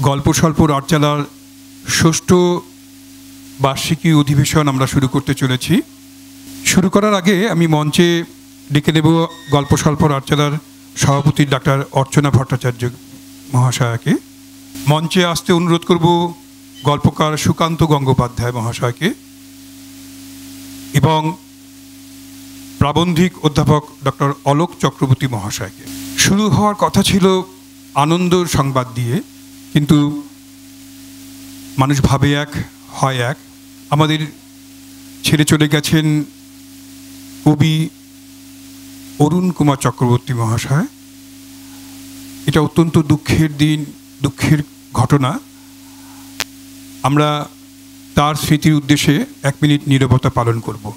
গল্প স্বল্প আটচালার ষষ্ঠ বার্ষিকী অধিবেশন আমরা শুরু করতে চলেছি। শুরু করার আগে আমি মঞ্চে ডেকে নেব গল্প স্বল্প আটচালার সভাপতি ডাক্তার অর্চনা ভট্টাচার্য মহাশয়াকে। মঞ্চে আসতে অনুরোধ করব গল্পকার সুকান্ত গঙ্গোপাধ্যায় মহাশয়কে এবং প্রাবন্ধিক অধ্যাপক ডক্টর অলোক চক্রবর্তী মহাশয়কে। শুরু হওয়ার কথা ছিল আনন্দর সংবাদ দিয়ে, কিন্তু মানুষ ভাবে এক হয় এক। আমাদের ছেড়ে চলে গেছেন কবি অরুণ কুমার চক্রবর্তী মহাশয়। এটা অত্যন্ত দুঃখের দিন, দুঃখের ঘটনা। আমরা তার স্মৃতির উদ্দেশ্যে 1 মিনিট নীরবতা পালন করব।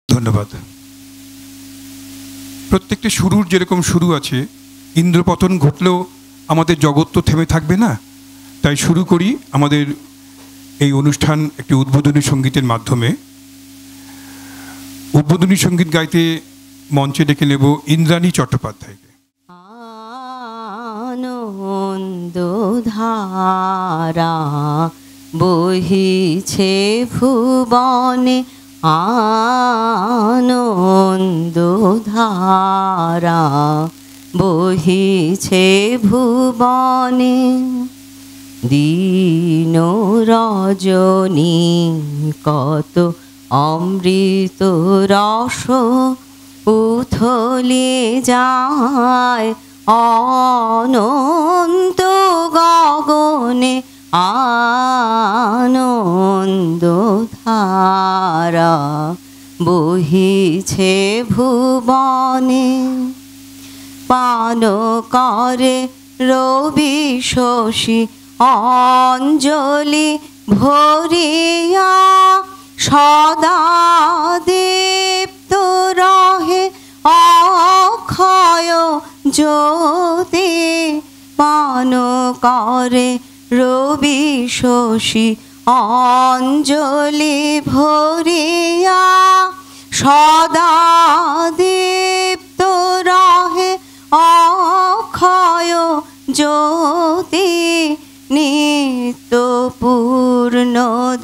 ধন্যবাদ। প্রত্যেকটি শুরুর যেরকম শুরু আছে, ইন্দ্রপতন ঘটলেও আমাদের জগৎ তো থেমে থাকবে না। তাই শুরু করি আমাদের এই অনুষ্ঠান একটি উদ্বোধনী সঙ্গীতের মাধ্যমে। উদ্বোধনী সঙ্গীত গাইতে মঞ্চে ডেকে নেব ইন্দ্রাণী চট্টোপাধ্যায়কে। আনন্দধারা বহিছে ভুবনে, আনন্দধারা বহিছে ভুবনে, দিন রজনী কত অমৃত রস উথলে যায় অনন্ত গগনে, আনন্দধারা বহিছে ভুবনে, পান করে রবি শশী অঞ্জলি ভরিয়া, সদা দীপ্ত রহে অক্ষয় জ্যোতি, পান করে রবি শশী অঞ্জলি ভরিয়া, সদা দীপ্ত রহে অক্ষয় জ্যোতি, নিত্য পূর্ণ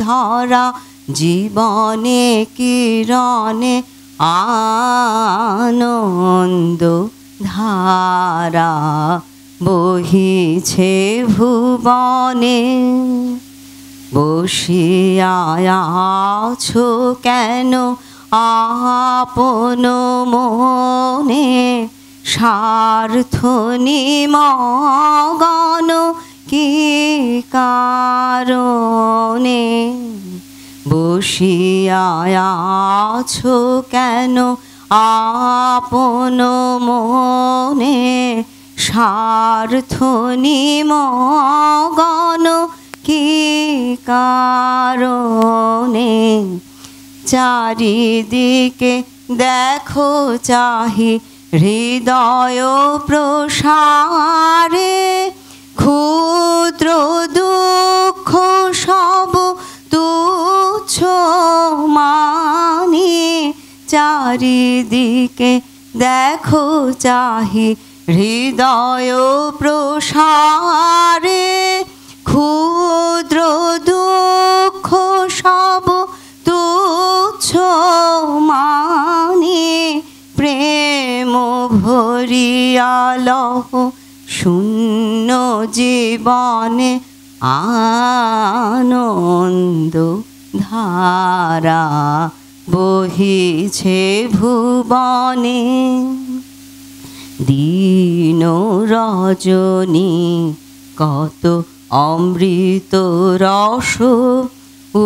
ধরা জীবনে কিরণে, আনন্দ ধারা বহিছে ভুবনে। বসিয়া আছো কেন আপন মনে, স্বার্থ নিমগ্ন কি কারণে, বসিয়া আছো কেন আপন মনে, স্বার্থ নিমগ্ন কি কারণে, চারিদিকে দেখো চাহি হৃদয় প্রসারে, ক্ষুদ্র দুঃখ সব তুচ্ছ মানি, চারিদিকে দেখো চাহি হৃদয় প্রসারে, ক্ষুদ্র দুঃখ সব তুচ্ছ মানি, প্রেম ভরিয়া লহ শূন্য জীবনে, আনন্দ ধারা বহিছে ভুবনে, দিন রজনী কত অমৃত রস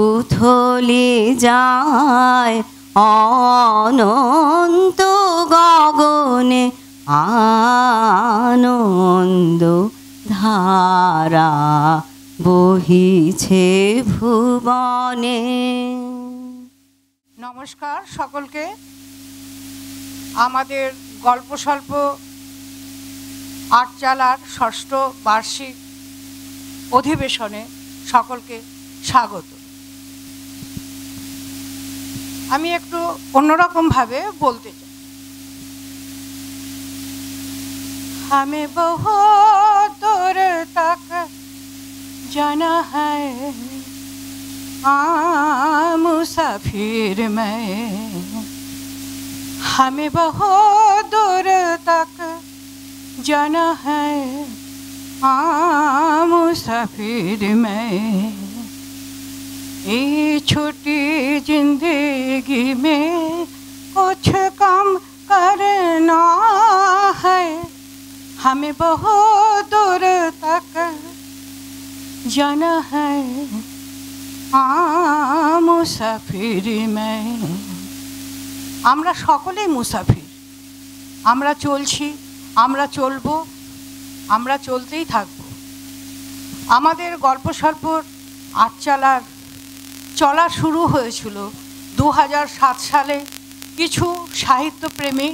উথলে যায় অনন্ত গগনে, আনন্দ ধারা বহিছে ভুবনে। নমস্কার সকলকে। আমাদের গল্প স্বল্প আটচালার ষষ্ঠ বার্ষিক অধিবেশনে সকলকে স্বাগত। আমি একটু অন্যরকমভাবে বলতে চাই। हमें बहुत दूर तक जाना है, मुसाफिर मैं। हमें बहुत दूर तक जाना है, मुसाफिर मैं। ये छोटी जिंदगी में कुछ कम करना है, हमें बहुत दूर तक जाना है, मुसाफिर मैं। আমরা সকলেই মুসাফির। আমরা চলছি, আমরা চলবো, আমরা চলতেই থাকবো। আমাদের গল্প স্বল্পর আটচালার চলা শুরু হয়েছিল 2007 সালে কিছু সাহিত্যপ্রেমী,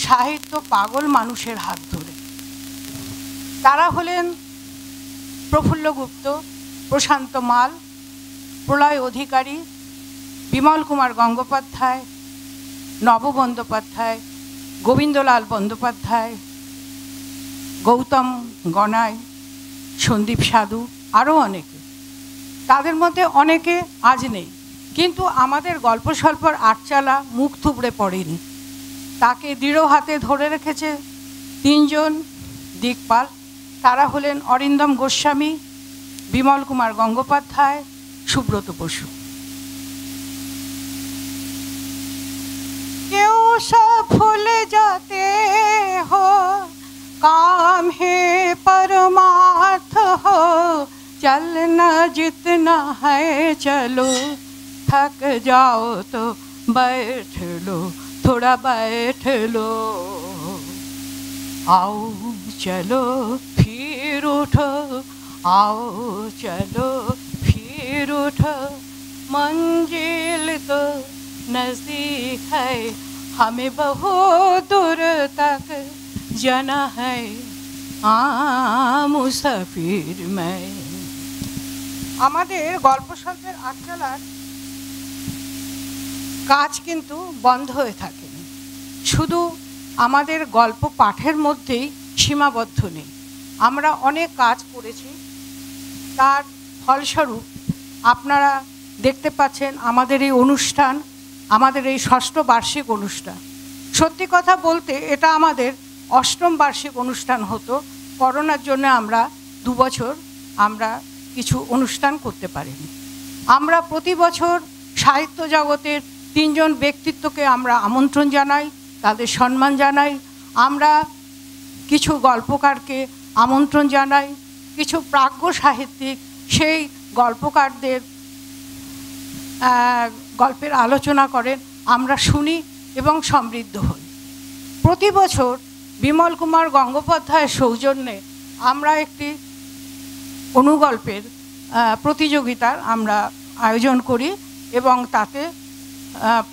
সাহিত্য পাগল মানুষের হাত ধরে। তারা হলেন প্রফুল্ল গুপ্ত, প্রশান্ত মাল, প্রলয় অধিকারী, বিমল কুমার গঙ্গোপাধ্যায়, নব বন্দ্যোপাধ্যায়, গোবিন্দলাল বন্দ্যোপাধ্যায়, গৌতম গনাই, সন্দীপ সাধু, আরও অনেকে। তাদের মধ্যে অনেকে আজ নেই, কিন্তু আমাদের গল্প স্বল্পর আটচালা মুখ থুবড়ে পড়েনি। তাকে দৃঢ় হাতে ধরে রেখেছে তিনজন দিকপাল। তারা হলেন অরিন্দম গোস্বামী, বিমল কুমার গঙ্গোপাধ্যায়, সুব্রত বসু। কেউ সব ভুলে যাতে হো, काम है परमार्थ हो, चलना जितना है चलो, थक जाओ तो बैठ लो, थोड़ा बैठ लो। आओ चलो फिर उठो, आओ चलो फिर उठो, मंजिल तो नजदीक है, हमें बहुत दूर तक जाना है, मुसाफिर मैं। আমাদের গল্প স্বল্পের আটচালার কাজ কিন্তু বন্ধ হয়ে থাকেনি। শুধু আমাদের গল্প পাঠের মধ্যেই সীমাবদ্ধ নেই, আমরা অনেক কাজ করেছি। তার ফলস্বরূপ আপনারা দেখতে পাচ্ছেন আমাদের এই অনুষ্ঠান, আমাদের এই ষষ্ঠ বার্ষিক অনুষ্ঠান। সত্যি কথা বলতে এটা আমাদের অষ্টম বার্ষিক অনুষ্ঠান হতো। করোনার জন্য আমরা 2 বছর আমরা কিছু অনুষ্ঠান করতে পারিনি। আমরা প্রতি বছর সাহিত্য জগতের 3 জন ব্যক্তিত্বকে আমরা আমন্ত্রণ জানাই, তাদের সম্মান জানাই। আমরা কিছু গল্পকারকে আমন্ত্রণ জানাই, কিছু প্রাজ্ঞ সাহিত্যিক সেই গল্পকারদের গল্পের আলোচনা করেন, আমরা শুনি এবং সমৃদ্ধ হই। প্রতি বছর বিমল কুমার গঙ্গোপাধ্যায়ের সৌজন্যে আমরা একটি অনুগল্পের প্রতিযোগিতার আমরা আয়োজন করি এবং তাতে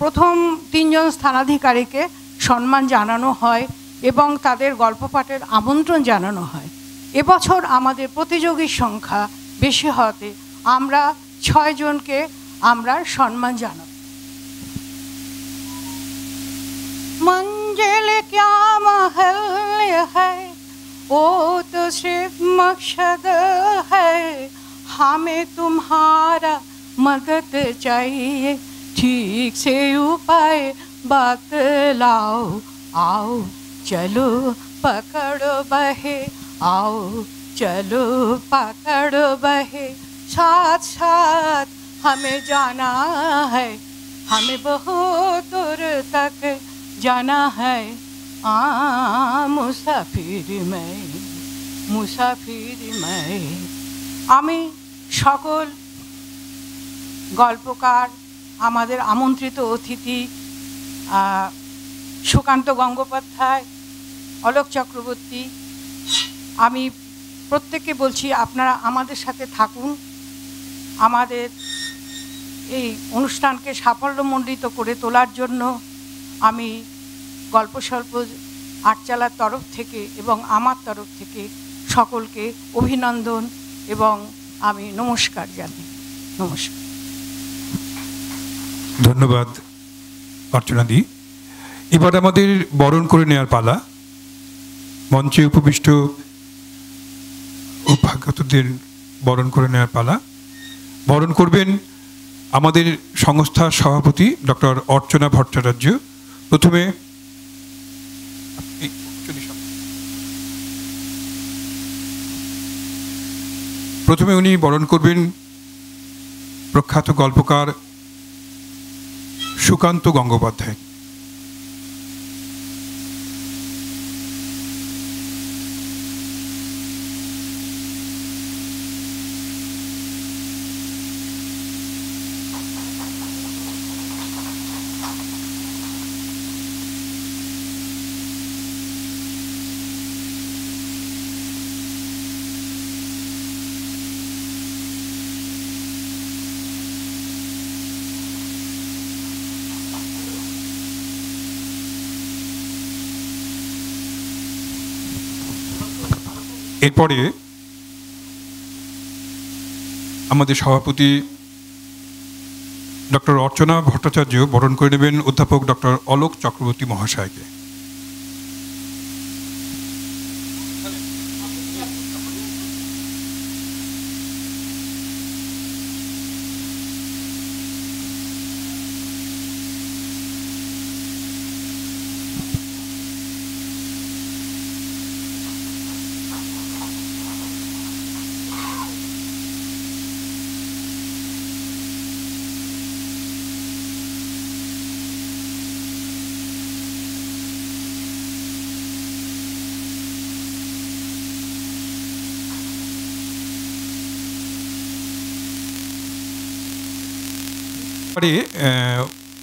প্রথম 3 জন স্থানাধিকারীকে সম্মান জানানো হয় এবং তাদের গল্প পাঠের আমন্ত্রণ জানানো হয়। এবছর আমাদের প্রতিযোগীর সংখ্যা বেশি হতে আমরা 6 জনকে আমরা সম্মান জানাব। मंजिल क्या महल है, वो तो सिर्फ मकसद है, हमें तुम्हारा मदद चाहिए, ठीक से उपाय बतलाओ। आओ चलो पकड़ो बहे, आओ चलो पकड़ो बहे, साथ साथ हमें जाना है, हमें बहुत दूर तक जाना है, मुसाफिर मैं, मुसाफिर मैं। আমি সকল গল্পকার, আমাদের আমন্ত্রিত অতিথি সুকান্ত গঙ্গোপাধ্যায়, অলোক চক্রবর্তী, আমি প্রত্যেককে বলছি আপনারা আমাদের সাথে থাকুন। আমাদের এই অনুষ্ঠানকে সাফল্যমণ্ডিত করে তোলার জন্য আমি গল্পস্বল্প আটচালার তরফ থেকে এবং আমার তরফ থেকে সকলকে অভিনন্দন এবং আমি নমস্কার জানাই। নমস্কার। ধন্যবাদ অর্চনাদি। এবার আমাদের বরণ করে নেওয়ার পালা। মঞ্চে উপবিষ্ট অভ্যাগতদের বরণ করে নেওয়ার পালা। বরণ করবেন আমাদের সংস্থার সভাপতি ডক্টর অর্চনা ভট্টাচার্য। প্রথমে উনি বরণ করবেন প্রখ্যাত গল্পকার সুকান্ত গঙ্গোপাধ্যায়। এরপরে আমাদের সভাপতি ডক্টর অর্চনা ভট্টাচার্য বরণ করে নেবেন অধ্যাপক ডক্টর অলোক চক্রবর্তী মহাশয়কে।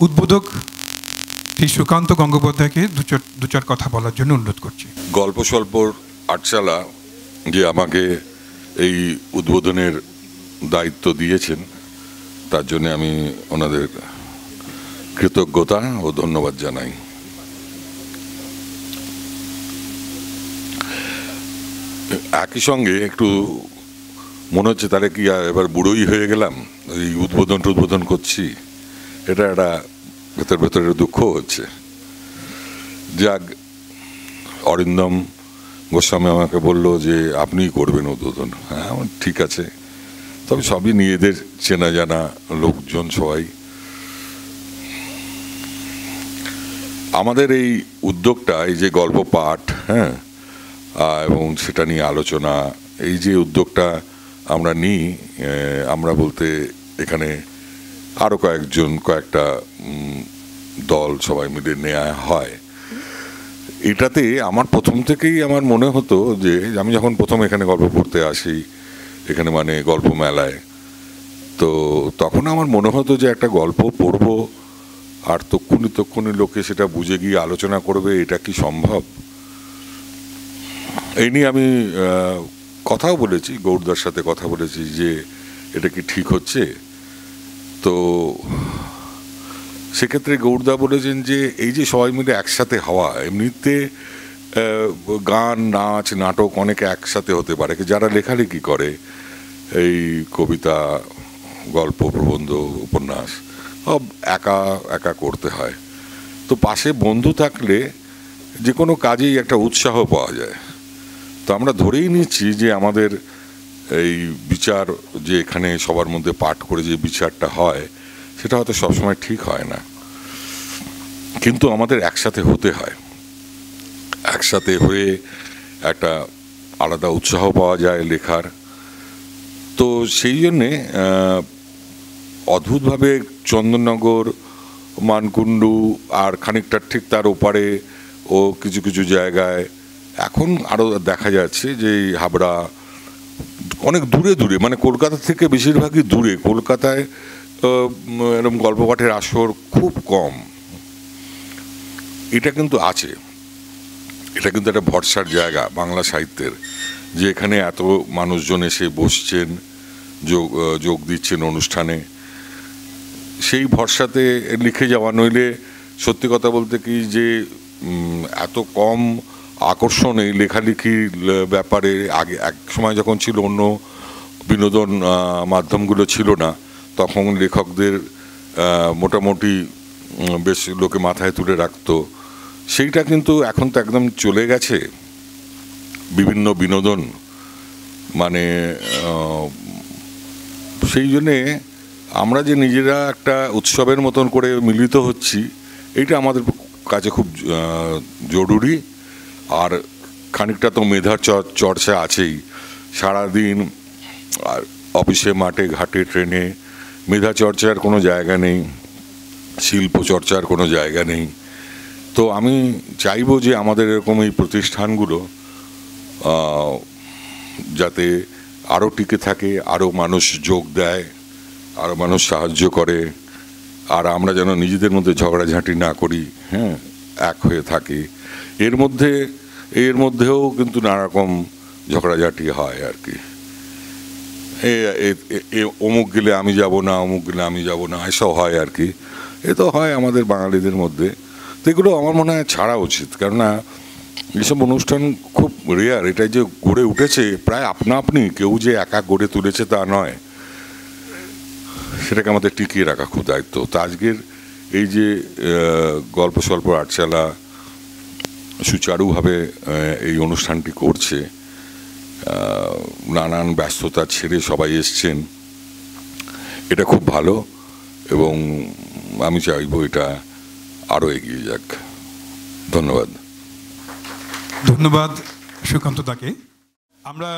উদ্বোধক শ্রী সুকান্ত গঙ্গোপাধ্যায়কে দু চার কথা বলার জন্য অনুরোধ করছি। গল্প স্বল্পর আটচালা যে আমাকে এই উদ্বোধনের দায়িত্ব দিয়েছেন তার জন্য আমি ওনাদের কৃতজ্ঞতা ও ধন্যবাদ জানাই। একই সঙ্গে একটু মনে হচ্ছে তাহলে কি এবার বুড়োই হয়ে গেলাম, এই উদ্বোধন করছি, এটা একটা ভেতরের দুঃখ হচ্ছে। যাক, অরিন্দম গোস্বামী আমাকে বললো যে আপনিই করবেন উদ্বোধন। হ্যাঁ, ঠিক আছে, তবে সবই নিজেদের চেনা জানা লোকজন সবাই। আমাদের এই উদ্যোগটা, এই যে গল্প পাঠ, হ্যাঁ, এবং সেটা নিয়ে আলোচনা, এই যে উদ্যোগটা আমরা নিই, আমরা বলতে এখানে আরও কয়েকটা দল সবাই মিলে নেওয়া হয়। এটাতে আমার প্রথম থেকেই আমার মনে হতো যে আমি যখন প্রথম এখানে গল্প পড়তে আসি, এখানে মানে গল্প মেলায়, তো তখন আমার মনে হতো যে একটা গল্প পড়বো আর তক্ষুনি লোকে সেটা বুঝে গিয়ে আলোচনা করবে, এটা কি সম্ভব? এই নিয়ে আমি কথাও বলেছি, গৌরদার সাথে কথা বলেছি যে এটা কি ঠিক হচ্ছে। তো সেক্ষেত্রে গৌরদা বলেছেন যে এই যে সবাই মিলে একসাথে হওয়া, এমনিতে গান, নাচ, নাটক অনেকে একসাথে হতে পারে, যারা লেখালেখি করে, এই কবিতা, গল্প, প্রবন্ধ, উপন্যাস সব একা একা করতে হয়। তো পাশে বন্ধু থাকলে যে কোনো কাজেই একটা উৎসাহ পাওয়া যায়। তো আমরা ধরেই নিচ্ছি যে আমাদের এই বিচার যে এখানে সবার মধ্যে পাঠ করে যে বিচারটা হয়, সেটা হয়তো সবসময় ঠিক হয় না, কিন্তু আমাদের একসাথে হতে হয়। একসাথে হয়ে একটা আলাদা উৎসাহ পাওয়া যায় লেখার। তো সেই জন্যে অদ্ভুতভাবে চন্দননগর, মানকুণ্ডু আর খানিকটা ঠিক তার ওপারে ও কিছু কিছু জায়গায় এখন আরও দেখা যাচ্ছে যে হাবড়া, অনেক দূরে দূরে, মানে কলকাতা থেকে বেশিরভাগই দূরে। কলকাতায় এরকম গল্প পাঠের আসর খুব কম। এটা কিন্তু আছে, এটা কিন্তু একটা ভরসার জায়গা বাংলা সাহিত্যের, যে এখানে এত মানুষজন এসে বসছেন, যোগ দিচ্ছেন অনুষ্ঠানে। সেই ভরসাতে লিখে যাওয়া, নইলে সত্যি কথা বলতে কি যে এত কম আকর্ষণ এই লেখালেখির ব্যাপারে আগে এক সময় যখন ছিল, অন্য বিনোদন মাধ্যমগুলো ছিল না, তখন লেখকদের মোটামুটি বেশ লোকে মাথায় তুলে রাখতো। সেইটা কিন্তু এখন তো একদম চলে গেছে। বিভিন্ন বিনোদন মানে সেই জন্যে আমরা যে নিজেরা একটা উৎসবের মতন করে মিলিত হচ্ছি, এইটা আমাদের কাছে খুব জরুরি। আর খানিকটা তো মেধার চর্চা আছেই। সারাদিন আর অফিসে, মাঠে ঘাটে, ট্রেনে মেধা চর্চার কোনো জায়গা নেই, শিল্প চর্চার কোনো জায়গা নেই। তো আমি চাইবো যে আমাদের এরকম এই প্রতিষ্ঠানগুলো যাতে আরও টিকে থাকে, আরও মানুষ যোগ দেয়, আরও মানুষ সাহায্য করে, আর আমরা যেন নিজেদের মধ্যে ঝগড়াঝাঁটি না করি, হ্যাঁ, এক হয়ে থাকি। এর মধ্যেও কিন্তু নানারকম ঝগড়াঝাঁটি হয় আর কি। অমুক গেলে আমি যাব না, অমুক গেলে আমি যাব না, এসব হয় আর কি। এ তো হয় আমাদের বাঙালিদের মধ্যে। তো এগুলো আমার মনে হয় ছাড়া উচিত, কেননা এইসব অনুষ্ঠান খুব রেয়ার। এটা যে গড়ে উঠেছে প্রায় আপনা আপনি, কেউ যে একা গড়ে তুলেছে তা নয়, সেটাকে আমাদের টিকিয়ে রাখা খুব দায়িত্ব। তো আজকের এই যে গল্প স্বল্প আটচালা সুচারুভাবে এই অনুষ্ঠানটি করছে, নানান ব্যস্ততা ছেড়ে সবাই এসছেন, এটা খুব ভালো, এবং আমি চাইবো এটা আরও এগিয়ে যাক। ধন্যবাদ। ধন্যবাদ সুকান্ত দাকে। আমরা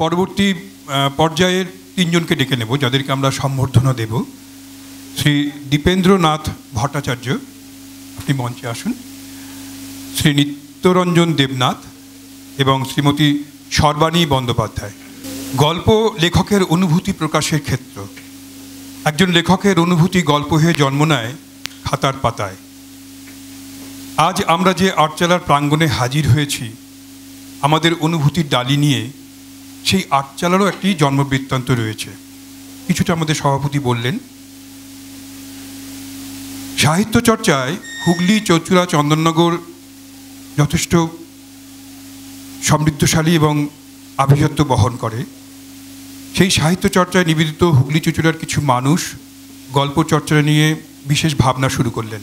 পরবর্তী পর্যায়ের তিনজনকে ডেকে নেব, যাদেরকে আমরা সম্বর্ধনা দেব। শ্রী দীপেন্দ্রনাথ ভট্টাচার্য, আপনি মঞ্চে আসুন। শ্রী নিত্যরঞ্জন দেবনাথ এবং শ্রীমতী সর্বাণী বন্দ্যোপাধ্যায়। গল্প লেখকের অনুভূতি প্রকাশের ক্ষেত্র। একজন লেখকের অনুভূতি গল্প হয়ে জন্ম নেয় খাতার পাতায়। আজ আমরা যে আটচালার প্রাঙ্গণে হাজির হয়েছি আমাদের অনুভূতির ডালি নিয়ে, সেই আটচালারও একটি জন্মবৃত্তান্ত রয়েছে। কিছুটা আমাদের সভাপতি বললেন। সাহিত্য চর্চায় হুগলি, চৌচুড়া, চন্দননগর যথেষ্ট সমৃদ্ধশালী এবং আভিজাত্য বহন করে। সেই সাহিত্য চর্চায় নিবেদিত হুগলি চুঁচুড়ার কিছু মানুষ গল্প চর্চা নিয়ে বিশেষ ভাবনা শুরু করলেন।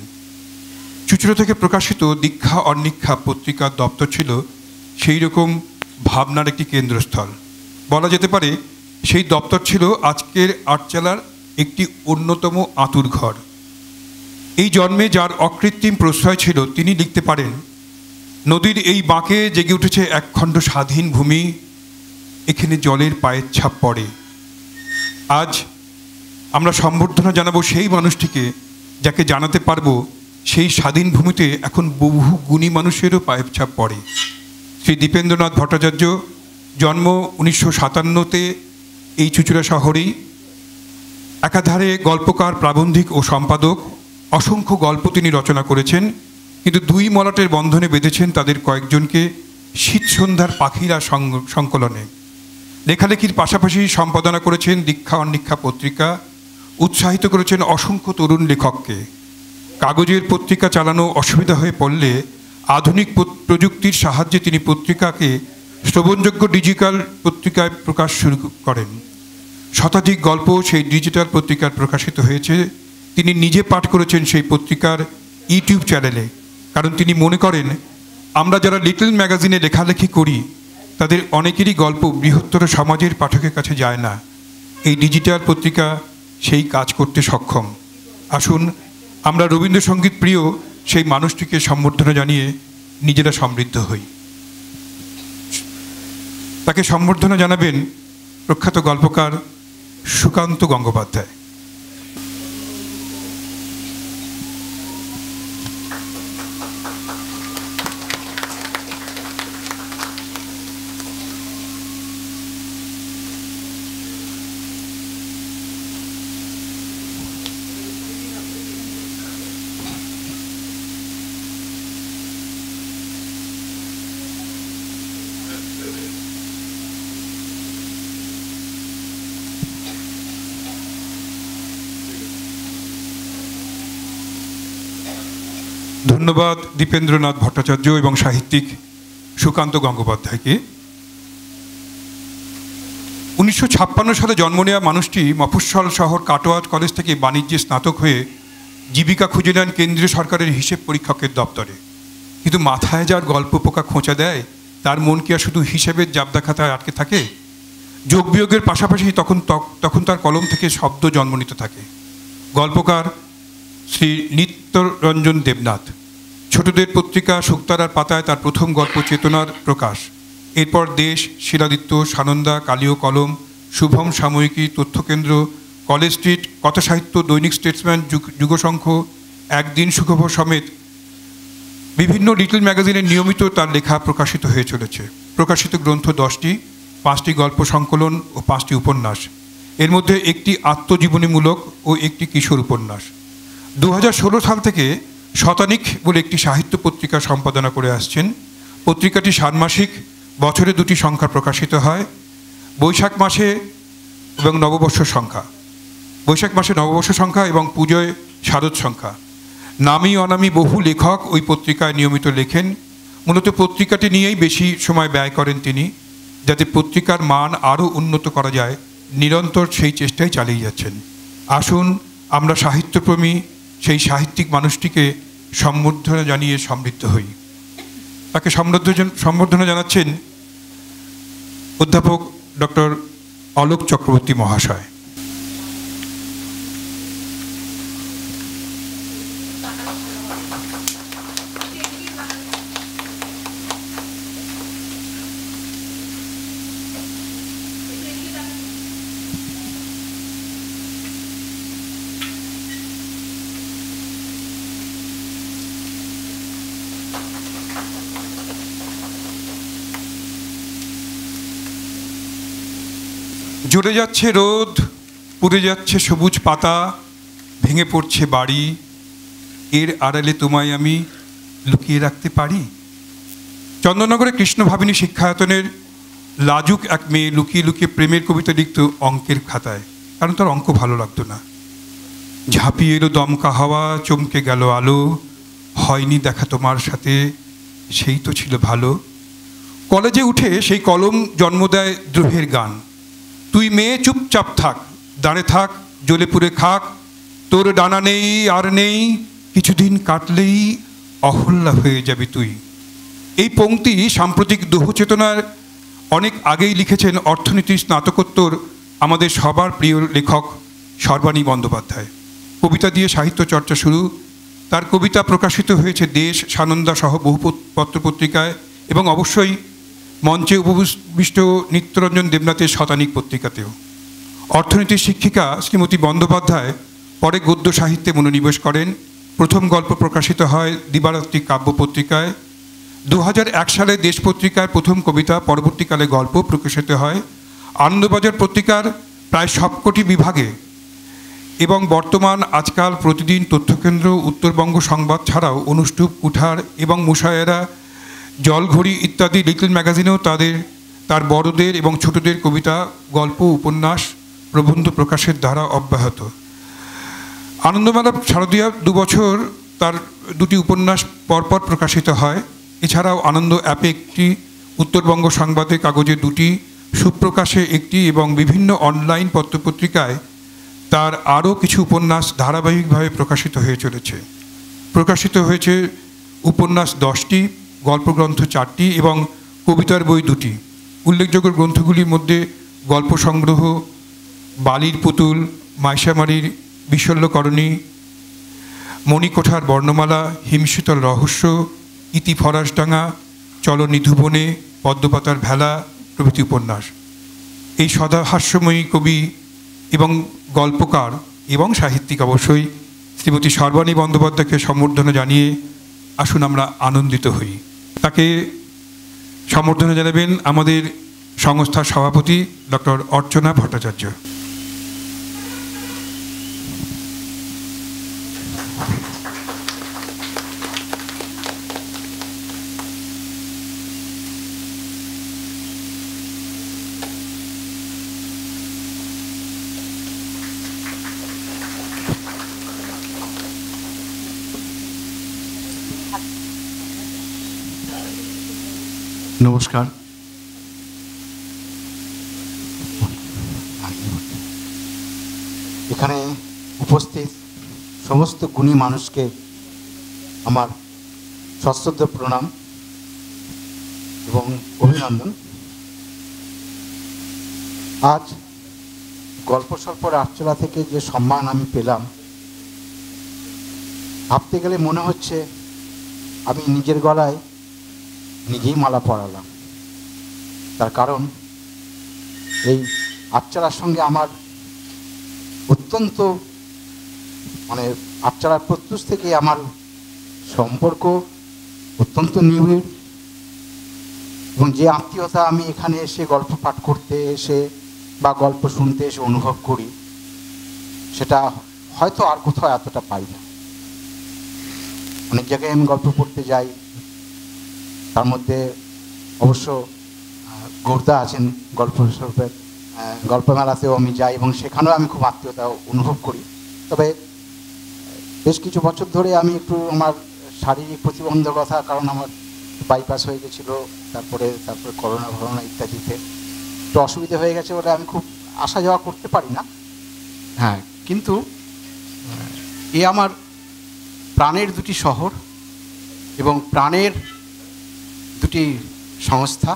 চুঁচুড়া থেকে প্রকাশিত দীক্ষা অন্নিক্ষা পত্রিকার দপ্তর ছিল সেই রকম ভাবনার একটি কেন্দ্রস্থল। বলা যেতে পারে সেই দপ্তর ছিল আজকের আটচালার একটি অন্যতম আঁতুর ঘর। এই জন্মে যার অকৃত্রিম প্রশ্রয় ছিল, তিনি লিখতে পারেন, নদীর এই বাঁকে জেগে উঠেছে একখণ্ড স্বাধীন ভূমি, এখানে জলের পায়ের ছাপ পড়ে। আজ আমরা সম্বর্ধনা জানাবো সেই মানুষটিকে, যাকে জানাতে পারবো সেই স্বাধীন ভূমিতে এখন বহু গুণী মানুষেরও পায়ের ছাপ পড়ে। শ্রী দীপেন্দ্রনাথ ভট্টাচার্য, জন্ম 1957-তে এই চুঁচুড়া শহরেই। একাধারে গল্পকার, প্রাবন্ধিক ও সম্পাদক। অসংখ্য গল্প তিনি রচনা করেছেন, কিন্তু দুই মলাটের বন্ধনে বেঁধেছেন তাদের কয়েকজনকে শীত সন্ধ্যার পাখিরা সংকলনে। লেখালেখির পাশাপাশি সম্পাদনা করেছেন দীক্ষা অন্নিক্ষা পত্রিকা, উৎসাহিত করেছেন অসংখ্য তরুণ লেখককে। কাগজের পত্রিকা চালানো অসুবিধা হয়ে পড়লে আধুনিক প্রযুক্তির সাহায্যে তিনি পত্রিকাকে শ্রবণযোগ্য ডিজিটাল পত্রিকায় প্রকাশ শুরু করেন। শতাধিক গল্প সেই ডিজিটাল পত্রিকার প্রকাশিত হয়েছে। তিনি নিজে পাঠ করেছেন সেই পত্রিকার ইউটিউব চ্যানেলে, কারণ তিনি মনে করেন আমরা যারা লিটল ম্যাগাজিনে লেখালেখি করি তাদের অনেকেরই গল্প বৃহত্তর সমাজের পাঠকের কাছে যায় না। এই ডিজিটাল পত্রিকা সেই কাজ করতে সক্ষম। আসুন আমরা রবীন্দ্রসঙ্গীত প্রিয় সেই মানুষটিকে সম্বর্ধনা জানিয়ে নিজেরা সমৃদ্ধ হই। তাকে সম্বর্ধনা জানাবেন প্রখ্যাত গল্পকার সুকান্ত গঙ্গোপাধ্যায়। ধন্যবাদ দীপেন্দ্রনাথ ভট্টাচার্য এবং সাহিত্যিক সুকান্ত গঙ্গোপাধ্যায়কে। 1956 সালে জন্ম নেওয়া মানুষটি মফস্বল শহর কাটোয়া কলেজ থেকে বাণিজ্যে স্নাতক হয়ে জীবিকা খুঁজে নেন কেন্দ্রীয় সরকারের হিসেব পরীক্ষকের দপ্তরে। কিন্তু মাথায় যার গল্প পোকা খোঁচা দেয় তার মন কি আর শুধু হিসেবের জাবদা খাতায় আটকে থাকে? যোগ বিয়োগের পাশাপাশি তখন তার কলম থেকে শব্দ জন্ম নিতে থাকে। গল্পকার শ্রী নিত্যরঞ্জন দেবনাথ। ছোটদের পত্রিকা শুকতারার পাতায় তার প্রথম গল্প চেতনার প্রকাশ। এরপর দেশ, শিলাদিত্য, সানন্দা, কালীয় কলম, শুভম সাময়িকী, তথ্যকেন্দ্র, কলেজ স্ট্রিট, কথাসাহিত্য, দৈনিক স্টেটসম্যান, যুগশঙ্খ, একদিন সুখবর সমেত বিভিন্ন লিটল ম্যাগাজিনে নিয়মিত তার লেখা প্রকাশিত হয়ে চলেছে। প্রকাশিত গ্রন্থ 10টি, 5টি গল্প সংকলন ও 5টি উপন্যাস। এর মধ্যে একটি আত্মজীবনীমূলক ও একটি কিশোর উপন্যাস। 2016 সাল থেকে শতানিক বলে একটি সাহিত্য পত্রিকা সম্পাদনা করে আসছেন। পত্রিকাটি ষান্মাসিক, বছরে 2টি সংখ্যা প্রকাশিত হয়, বৈশাখ মাসে এবং নববর্ষ সংখ্যা। বৈশাখ মাসে নববর্ষ সংখ্যা এবং পুজোয় শারদ সংখ্যা। নামী অনামী বহু লেখক ওই পত্রিকায় নিয়মিত লেখেন। মূলত পত্রিকাটি নিয়েই বেশি সময় ব্যয় করেন তিনি, যাতে পত্রিকার মান আরও উন্নত করা যায়। নিরন্তর সেই চেষ্টাই চালিয়ে যাচ্ছেন। আসুন আমরা সাহিত্যপ্রেমী সেই সাহিত্যিক মানুষটিকে সম্বর্ধনা জানিয়ে সমৃদ্ধ হই। তাকে সম্বর্ধনা জানাচ্ছেন অধ্যাপক ডক্টর অলোক চক্রবর্তী মহাশয়। জ্বলে যাচ্ছে রোদ, পুড়ে যাচ্ছে সবুজ পাতা, ভেঙে পড়ছে বাড়ি, এর আড়ালে তোমায় আমি লুকিয়ে রাখতে পারি। চন্দননগরে কৃষ্ণভাবিনী শিক্ষায়তনের লাজুক এক মেয়ে লুকিয়ে লুকিয়ে প্রেমের কবিতা লিখত অঙ্কের খাতায়, কারণ তার অঙ্ক ভালো লাগতো না। ঝাঁপিয়ে এলো দমকা হাওয়া, চমকে গেল আলো, হয়নি দেখা তোমার সাথে, সেই তো ছিল ভালো। কলেজে উঠে সেই কলম জন্ম দেয় দ্রোহের গান। তুই মেয়ে চুপচাপ থাক, দাঁড়ে থাক, জ্বলে পুড়ে খাক, তোর ডানা নেই আর নেই, কিছুদিন কাটলেই অহল্যা হয়ে যাবি তুই। এই পংক্তি সাম্প্রতিক দোহ চেতনার অনেক আগেই লিখেছেন অর্থনীতির স্নাতকোত্তর আমাদের সবার প্রিয় লেখক সর্বাণী বন্দ্যোপাধ্যায়। কবিতা দিয়ে সাহিত্য চর্চা শুরু। তার কবিতা প্রকাশিত হয়েছে দেশ, সানন্দা সহ বহু পত্রপত্রিকায় এবং অবশ্যই মঞ্চে উপবিষ্ট নিত্যরঞ্জন দেবনাথের শতানিক পত্রিকাতেও। অর্থনীতির শিক্ষিকা শ্রীমতী বন্দ্যোপাধ্যায় পরে গদ্য সাহিত্যে মনোনিবেশ করেন। প্রথম গল্প প্রকাশিত হয় দিবারাত্রি কাব্য পত্রিকায়। 2001 সালে দেশ পত্রিকায় প্রথম কবিতা, পরবর্তীকালে গল্প প্রকাশিত হয় আনন্দবাজার পত্রিকার প্রায় সবকটি বিভাগে। এবং বর্তমান আজকাল, প্রতিদিন, তথ্যকেন্দ্র, উত্তরবঙ্গ সংবাদ ছাড়াও অনুষ্টুপ, কুঠার এবং মুশায়েরা, জলঘড়ি ইত্যাদি লিটল ম্যাগাজিনেও তার বড়দের এবং ছোটদের কবিতা, গল্প, উপন্যাস, প্রবন্ধ প্রকাশের ধারা অব্যাহত। আনন্দমেলা শারদীয়া 2 বছর তার 2টি উপন্যাস পরপর প্রকাশিত হয়। এছাড়াও আনন্দ অ্যাপে একটি, উত্তরবঙ্গ সংবাদে কাগজে 2টি, সুপ্রকাশে একটি এবং বিভিন্ন অনলাইন পত্রপত্রিকায় তার আরও কিছু উপন্যাস ধারাবাহিকভাবে প্রকাশিত হয়ে চলেছে। প্রকাশিত হয়েছে উপন্যাস 10টি, গল্পগ্রন্থ 4টি এবং কবিতার বই 2টি। উল্লেখযোগ্য গ্রন্থগুলির মধ্যে গল্প সংগ্রহ বালির পুতুল, মাইশামারির বিশল্যকরণী, মণিকোঠার বর্ণমালা, হিমশীতল রহস্য, ইতি ফরাসডাঙ্গা, চল নিধুবনে, পদ্মপাতার ভেলা প্রভৃতি উপন্যাস। এই সদা হাস্যময়ী কবি এবং গল্পকার এবং সাহিত্যিক অবশ্যই শ্রীমতী সর্বাণী বন্দ্যোপাধ্যায়কে সম্বর্ধনা জানিয়ে আসুন আমরা আনন্দিত হই। তাকে সম্বর্ধনা জানাবেন আমাদের সংস্থার সভাপতি ডক্টর অর্চনা ভট্টাচার্য। নমস্কার। এখানে উপস্থিত সমস্ত গুণী মানুষকে আমার সশ্রদ্ধ প্রণাম এবং অভিনন্দন। আজ গল্প স্বল্পর আটচলা থেকে যে সম্মান আমি পেলাম, ভাবতে গেলে মনে হচ্ছে আমি নিজের গলায় নিজেই মালা পরালাম। তার কারণ এই আটচালার সঙ্গে আমার অত্যন্ত আটচালার প্রত্যুষ থেকে আমার সম্পর্ক অত্যন্ত নিবিড়, এবং যে আত্মীয়তা আমি এখানে এসে গল্প পাঠ করতে এসে বা গল্প শুনতে এসে অনুভব করি, সেটা হয়তো আর কোথাও এতটা পাই না। অনেক জায়গায় আমি গল্প পড়তে যাই, তার মধ্যে অবশ্য গোর্দা আছেন গল্প স্বল্পের গল্প মেলাতেও আমি যাই এবং সেখানেও আমি খুব আত্মীয়তা অনুভব করি। তবে বেশ কিছু বছর ধরে আমি একটু আমার শারীরিক প্রতিবন্ধকতা, কারণ আমার বাইপাস হয়ে গেছিলো, তারপরে করোনা ইত্যাদিতে একটু অসুবিধা হয়ে গেছে বলে আমি খুব আসা যাওয়া করতে পারি না। হ্যাঁ, কিন্তু এ আমার প্রাণের দুটি শহর এবং প্রাণের দুটি সংস্থা,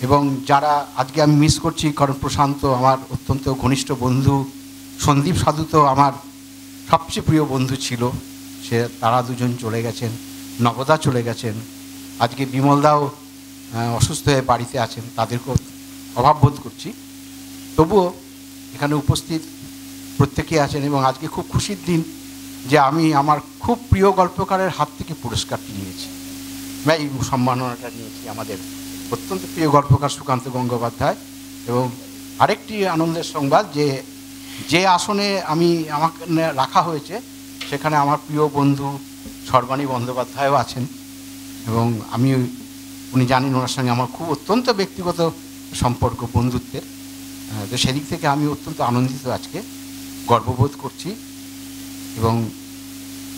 এবং যারা আজকে আমি মিস করছি, কারণ প্রশান্ত আমার অত্যন্ত ঘনিষ্ঠ বন্ধু, সন্দীপ সাধু তো আমার সবচেয়ে প্রিয় বন্ধু ছিল, তারা দুজন চলে গেছেন, নবদা চলে গেছেন, আজকে বিমলদাও অসুস্থ হয়ে বাড়িতে আছেন, তাদেরকেও অভাব বোধ করছি। তবুও এখানে উপস্থিত প্রত্যেকেই আছেন এবং আজকে খুব খুশির দিন যে আমি আমার খুব প্রিয় গল্পকারের হাত থেকে পুরস্কারটি নিয়েছি, এই সম্মাননাটা নিয়েছি আমাদের অত্যন্ত প্রিয় গল্পকার সুকান্ত গঙ্গোপাধ্যায়। এবং আরেকটি আনন্দের সংবাদ যে আসনে আমাকে রাখা হয়েছে সেখানে আমার প্রিয় বন্ধু সর্বাণী বন্দ্যোপাধ্যায়ও আছেন, এবং উনি জানেন ওনার সঙ্গে আমার খুব অত্যন্ত ব্যক্তিগত সম্পর্ক, বন্ধুত্বের। তো সেদিক থেকে আমি অত্যন্ত আনন্দিত, আজকে গর্ববোধ করছি। এবং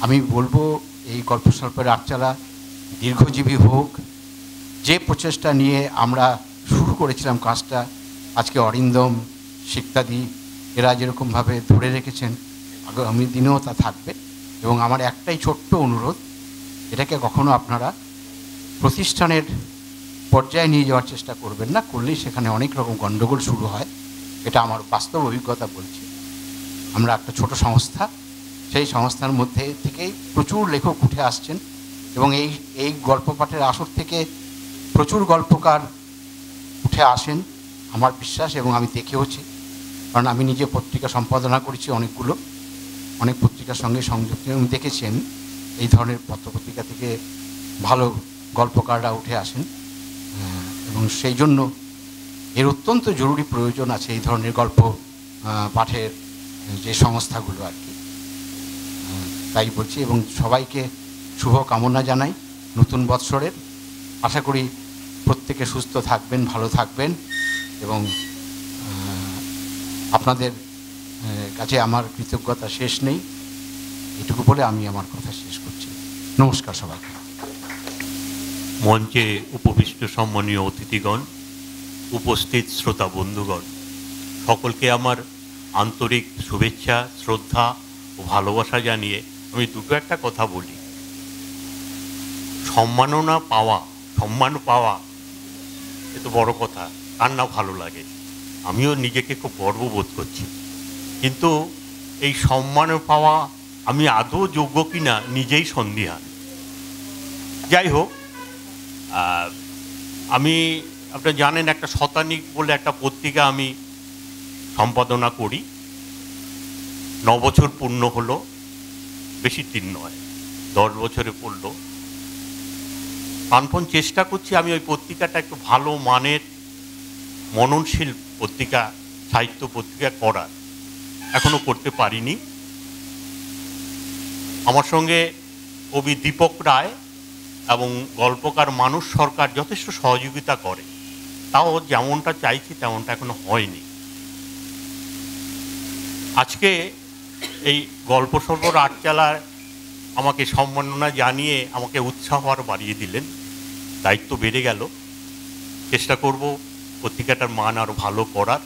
আমি বলবো এই গল্প স্বল্পের আটচালা দীর্ঘজীবী হোক। যে প্রচেষ্টা নিয়ে আমরা শুরু করেছিলাম কাজটা, আজকে অরিন্দম, শিক্ষাদি এরা যেরকমভাবে ধরে রেখেছেন, আগামী দিনেও তা থাকবে। এবং আমার একটাই ছোট্ট অনুরোধ, এটাকে কখনো আপনারা প্রতিষ্ঠানের পর্যায়ে নিয়ে যাওয়ার চেষ্টা করবেন না, করলেই সেখানে অনেক রকম গণ্ডগোল শুরু হয়। এটা আমার বাস্তব অভিজ্ঞতা বলছি। আমরা একটা ছোট সংস্থা, সেই সংস্থার মধ্যে থেকেই প্রচুর লেখক উঠে আসছেন, এবং এই গল্প পাঠের আসর থেকে প্রচুর গল্পকার উঠে আসেন আমার বিশ্বাস, এবং আমি দেখেওছি, কারণ আমি নিজে পত্রিকা সম্পাদনা করেছি অনেক পত্রিকার সঙ্গে সংযুক্ত, এবং দেখেছি আমি এই ধরনের পত্রপত্রিকা থেকে ভালো গল্পকাররা উঠে আসেন। এবং সেই জন্য এর অত্যন্ত জরুরি প্রয়োজন আছে এই ধরনের গল্প পাঠের যে সংস্থাগুলো আর কি, তাই বলছি। এবং সবাইকে শুভ কামনা জানাই নতুন বৎসরের। আশা করি প্রত্যেকে সুস্থ থাকবেন, ভালো থাকবেন, এবং আপনাদের কাছে আমার কৃতজ্ঞতা শেষ নেই। এটুকু বলে আমি আমার কথা শেষ করছি। নমস্কার সবাইকে। মঞ্চে উপবিষ্ট সম্মানীয় অতিথিগণ, উপস্থিত শ্রোতা বন্ধুগণ, সকলকে আমার আন্তরিক শুভেচ্ছা, শ্রদ্ধা ও ভালোবাসা জানিয়ে আমি দুটো একটা কথা বলি। সম্মান পাওয়া এ তো বড় কথা, কার না ভালো লাগে। আমিও নিজেকে খুব গর্ববোধ করছি, কিন্তু এই সম্মান পাওয়া আমি আদৌ যোগ্য কিনা নিজেই সন্দিহান। যাই হোক, আপনারা জানেন একটা শতানিক বলে একটা পত্রিকা আমি সম্পাদনা করি। 9 বছর পূর্ণ হলো, বেশি দিন নয়, 10 বছরে পড়লো। প্রাণপণ চেষ্টা করছি আমি ওই পত্রিকাটা একটু ভালো মানের মননশীল পত্রিকা, সাহিত্য পত্রিকা করার, এখনো করতে পারিনি। আমার সঙ্গে কবি দীপক রায় এবং গল্পকার মানুষ সরকার যথেষ্ট সহযোগিতা করে, তাও যেমনটা চাইছি তেমনটা এখনো হয়নি। আজকে এই গল্প স্বল্পর আটচালায় আমাকে সম্মাননা জানিয়ে আমাকে উৎসাহ আর বাড়িয়ে দিলেন। দায়িত্ব বেড়ে গেল, চেষ্টা করব পত্রিকাটার মান আরও ভালো করার।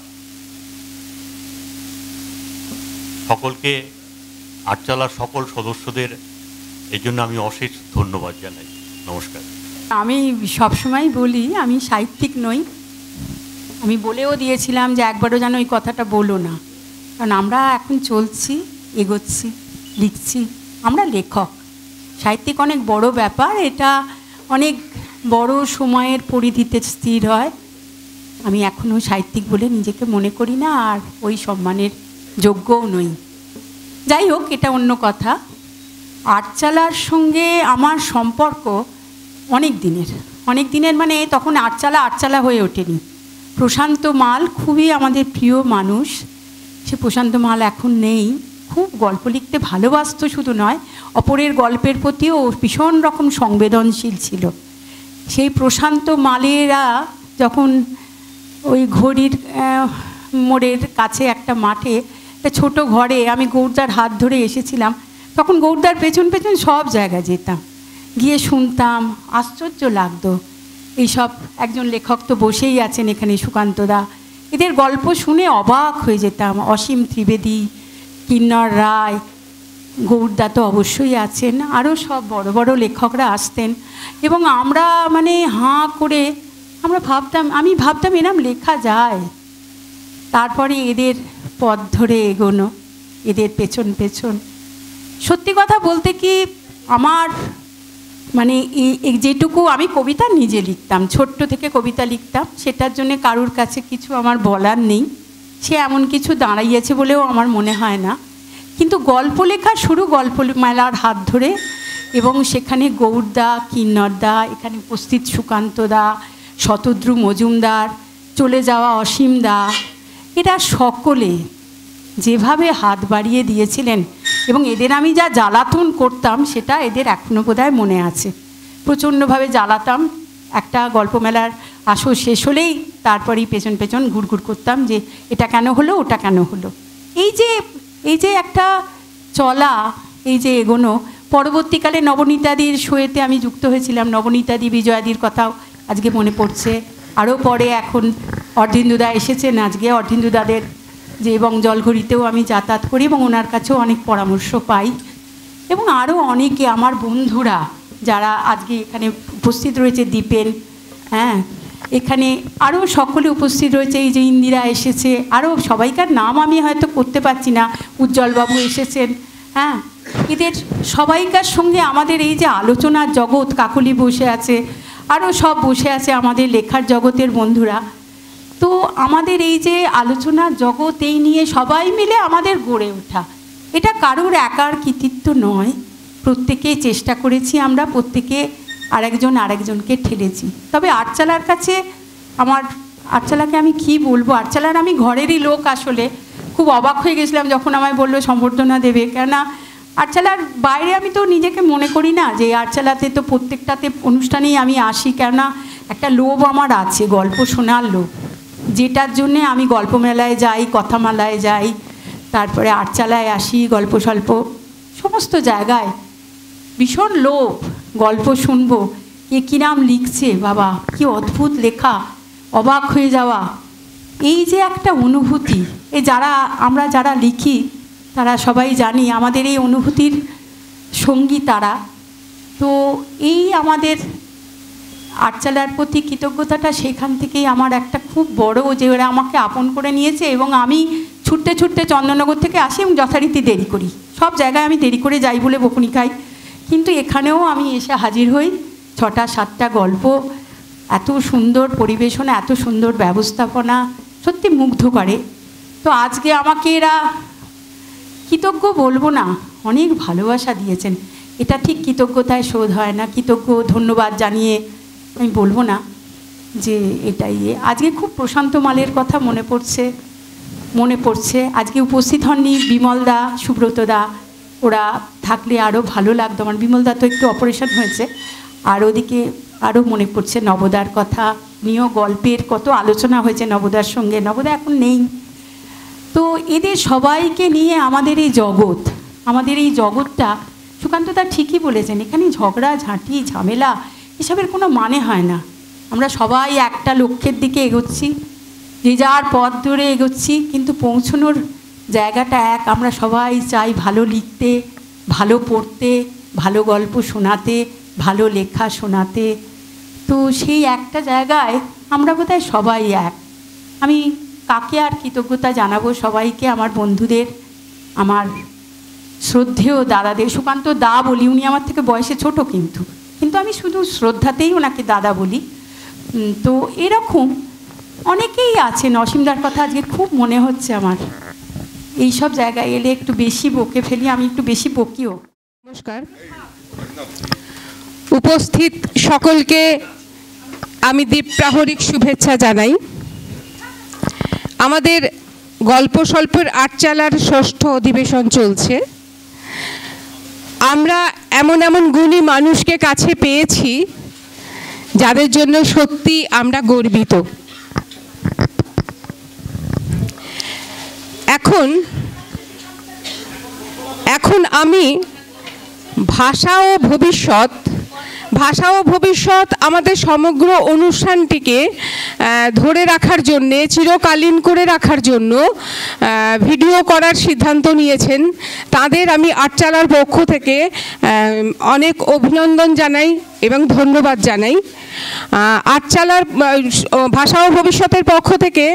সকলকে, আটচালার সকল সদস্যদের এই জন্য আমি অশেষ ধন্যবাদ জানাই। নমস্কার। আমি সবসময় বলি আমি সাহিত্যিক নই, আমি বলেও দিয়েছিলাম যে একবারও যেন ওই কথাটা বলো না, কারণ আমরা এখন চলছি, এগোচ্ছি, লিখছি, আমরা লেখক। সাহিত্যিক অনেক বড় ব্যাপার, এটা অনেক বড় সময়ের পরিধিতে স্থির হয়। আমি এখনও সাহিত্যিক বলে নিজেকে মনে করি না, আর ওই সম্মানের যোগ্যও নই। যাই হোক, এটা অন্য কথা। আটচালার সঙ্গে আমার সম্পর্ক অনেক দিনের মানে তখন আটচালা হয়ে ওঠেনি। প্রশান্ত মাল খুবই আমাদের প্রিয় মানুষ, সে প্রশান্ত মাল এখন নেই। খুব গল্প লিখতে ভালোবাসতো, শুধু নয় অপরের গল্পের প্রতিও ভীষণ রকম সংবেদনশীল ছিল। সেই প্রশান্ত মালেরা যখন ওই ঘড়ির মোড়ের কাছে একটা মাঠে একটা ছোট ঘরে আমি গৌরদার হাত ধরে এসেছিলাম, তখন গৌরদার পেছন পেছন সব জায়গায় যেতাম, গিয়ে শুনতাম, আশ্চর্য লাগতো। এইসব একজন লেখক তো বসেই আছেন এখানে, সুকান্তদা, এদের গল্প শুনে অবাক হয়ে যেতাম। অসীম ত্রিবেদী, কিন্নর রায়, গৌরদা তো অবশ্যই আছেন, আরও সব বড় বড় লেখকরা আসতেন, এবং আমরা মানে হাঁ করে আমি ভাবতাম এরম লেখা যায়। তারপরে এদের পথ ধরে এগোনো, এদের পেছন পেছন। সত্যি কথা বলতে কি, আমার মানে যেটুকু আমি কবিতা নিজে লিখতাম, ছোট্ট থেকে কবিতা লিখতাম, সেটার জন্য কারুর কাছে কিছু আমার বলার নেই, সে এমন কিছু দাঁড়াইয়েছে বলেও আমার মনে হয় না। কিন্তু গল্প লেখা শুরু গল্প মেলার হাত ধরে, এবং সেখানে গৌরদা, কিন্নরদা, এখানে উপস্থিত সুকান্তদা, শতদ্রু মজুমদার, চলে যাওয়া অসীমদা, এরা সকলে যেভাবে হাত বাড়িয়ে দিয়েছিলেন, এবং এদের আমি যা জ্বালাতন করতাম সেটা এদের এখনও বোধহয় মনে আছে। প্রচণ্ডভাবে জ্বালাতাম। একটা গল্প মেলার আসর শেষ হলেই তারপরেই পেছন পেছন ঘুরঘুর করতাম যে এটা কেন হলো, ওটা কেন হলো। এই যে একটা চলা, এই যে এগোনো। পরবর্তীকালে নবনীতাদির শোয়েতে আমি যুক্ত হয়েছিলাম, নবনীতাদি, বিজয়াদির কথাও আজকে মনে পড়ছে। আরও পরে এখন অর্ধেন্দুদা এসেছেন, আজকে অর্ধেন্দুদাদের যে এবং জলঘড়িতেও আমি যাতায়াত করি এবং ওনার কাছেও অনেক পরামর্শ পাই, এবং আরও অনেকে আমার বন্ধুরা যারা আজকে এখানে উপস্থিত রয়েছে, দীপেন, হ্যাঁ, এখানে আরও সকলে উপস্থিত রয়েছে। এই যে ইন্দিরা এসেছে, আরও সবাইকার নাম আমি হয়তো করতে পারছি না, উজ্জ্বলবাবু এসেছেন, হ্যাঁ, এদের সবাইকার সঙ্গে আমাদের এই যে আলোচনার জগৎ, কাকলি বসে আছে, আরও সব বসে আছে আমাদের লেখার জগতের বন্ধুরা। তো আমাদের এই যে আলোচনার জগৎ, এই নিয়ে সবাই মিলে আমাদের গড়ে ওঠা, এটা কারোর একার কৃতিত্ব নয়, প্রত্যেকেই চেষ্টা করেছি, আমরা প্রত্যেকে আরেকজনকে ঠেলেছি। তবে আটচালার কাছে আটচালাকে আমি কি বলবো, আটচালার আমি ঘরেরই লোক। আসলে খুব অবাক হয়ে গেছিলাম যখন আমায় বললো সম্বর্ধনা দেবে, কেননা আটচালার বাইরে আমি তো নিজেকে মনে করি না যে আটচালাতে তো প্রত্যেকটাতে অনুষ্ঠানেই আমি আসি, কেননা একটা লোভ আমার আছে, গল্প শোনার লোভ, যেটার জন্যে আমি গল্প মেলায় যাই, কথামালায় যাই, তারপরে আটচালায় আসি, গল্প স্বল্প সমস্ত জায়গায় ভীষণ লোভ, গল্প শুনবো, কে কী নাম লিখছে, বাবা কি অদ্ভুত লেখা, অবাক হয়ে যাওয়া, এই যে একটা অনুভূতি। আমরা যারা লিখি তারা সবাই জানি আমাদের এই অনুভূতির সঙ্গী তারা। তো এই আমাদের আটচালার প্রতি কৃতজ্ঞতাটা সেখান থেকেই আমার একটা খুব বড়, যে ওরা আমাকে আপন করে নিয়েছে, এবং আমি ছুটতে ছুটতে চন্দননগর থেকে আসি এবং যথারীতি দেরি করি, সব জায়গায় আমি দেরি করে যাই বলে বকুনি খাই, কিন্তু এখানেও আমি এসে হাজির হই। 6টা-7টা গল্প, এত সুন্দর পরিবেশনা, এত সুন্দর ব্যবস্থাপনা, সত্যি মুগ্ধ করে। তো আজকে আমাকে এরা কৃতজ্ঞ বলবো না, অনেক ভালোবাসা দিয়েছেন, এটা ঠিক কৃতজ্ঞতায় শোধ হয় না, ধন্যবাদ জানিয়ে আমি বলবো না যে এটাই। আজকে খুব প্রশান্ত মালের কথা মনে পড়ছে। আজকে উপস্থিত হননি বিমলদা, সুব্রতদা, ওরা থাকলে আরও ভালো লাগতো আমার। বিমলদা তো একটু অপারেশন হয়েছে, আর ওদিকে আরও মনে পড়ছে নবদার কথা নিয়েও, গল্পের কত আলোচনা হয়েছে নবদার সঙ্গে, নবদা এখন নেই। তো এদের সবাইকে নিয়ে আমাদের এই জগৎটা, সুকান্তদা ঠিকই বলেছেন, এখানে ঝগড়া ঝাঁটি ঝামেলা এসবের কোনো মানে হয় না। আমরা সবাই একটা লক্ষ্যের দিকে এগোচ্ছি, যে যার পথ ধরে এগোচ্ছি, কিন্তু পৌঁছানোর জায়গাটা এক। আমরা সবাই চাই ভালো লিখতে, ভালো পড়তে, ভালো গল্প শোনাতে, ভালো লেখা শোনাতে। তো সেই একটা জায়গায় আমরা বোধহয় সবাই এক। আমি কাকে আর কৃতজ্ঞতা জানাবো? সবাইকে, আমার বন্ধুদের, আমার শ্রদ্ধেয় দাদাদের। সুকান্ত দা বলি, উনি আমার থেকে বয়সে ছোট, কিন্তু আমি শুধু শ্রদ্ধাতেই ওনাকে দাদা বলি। তো এরকম অনেকেই আছেন। অসীমদার কথা আজকে খুব মনে হচ্ছে আমার। এইসব জায়গায় এলে একটু বেশি বকে ফেলি, আমি একটু বেশি বকিও। নমস্কার, উপস্থিত সকলকে আমি দীপ্রাহরিক শুভেচ্ছা জানাই। আমাদের গল্প স্বল্পের আটচালার ষষ্ঠ অধিবেশন চলছে। আমরা এমন এমন গুণী মানুষকে কাছে পেয়েছি যাদের জন্য সত্যি আমরা গর্বিত। এখন আমি ভাষা ও ভবিষ্যৎ আমাদের সমগ্র অনুষ্ঠানটিকে ধরে রাখার জন্যে, চিরকালীন করে রাখার জন্য ভিডিও করার সিদ্ধান্ত নিয়েছেন। তাদের আমি আটচালার পক্ষ থেকে অনেক অভিনন্দন জানাই এবং ধন্যবাদ জানাই। আটচালার ভাষা ও ভবিষ্যতের পক্ষ থেকে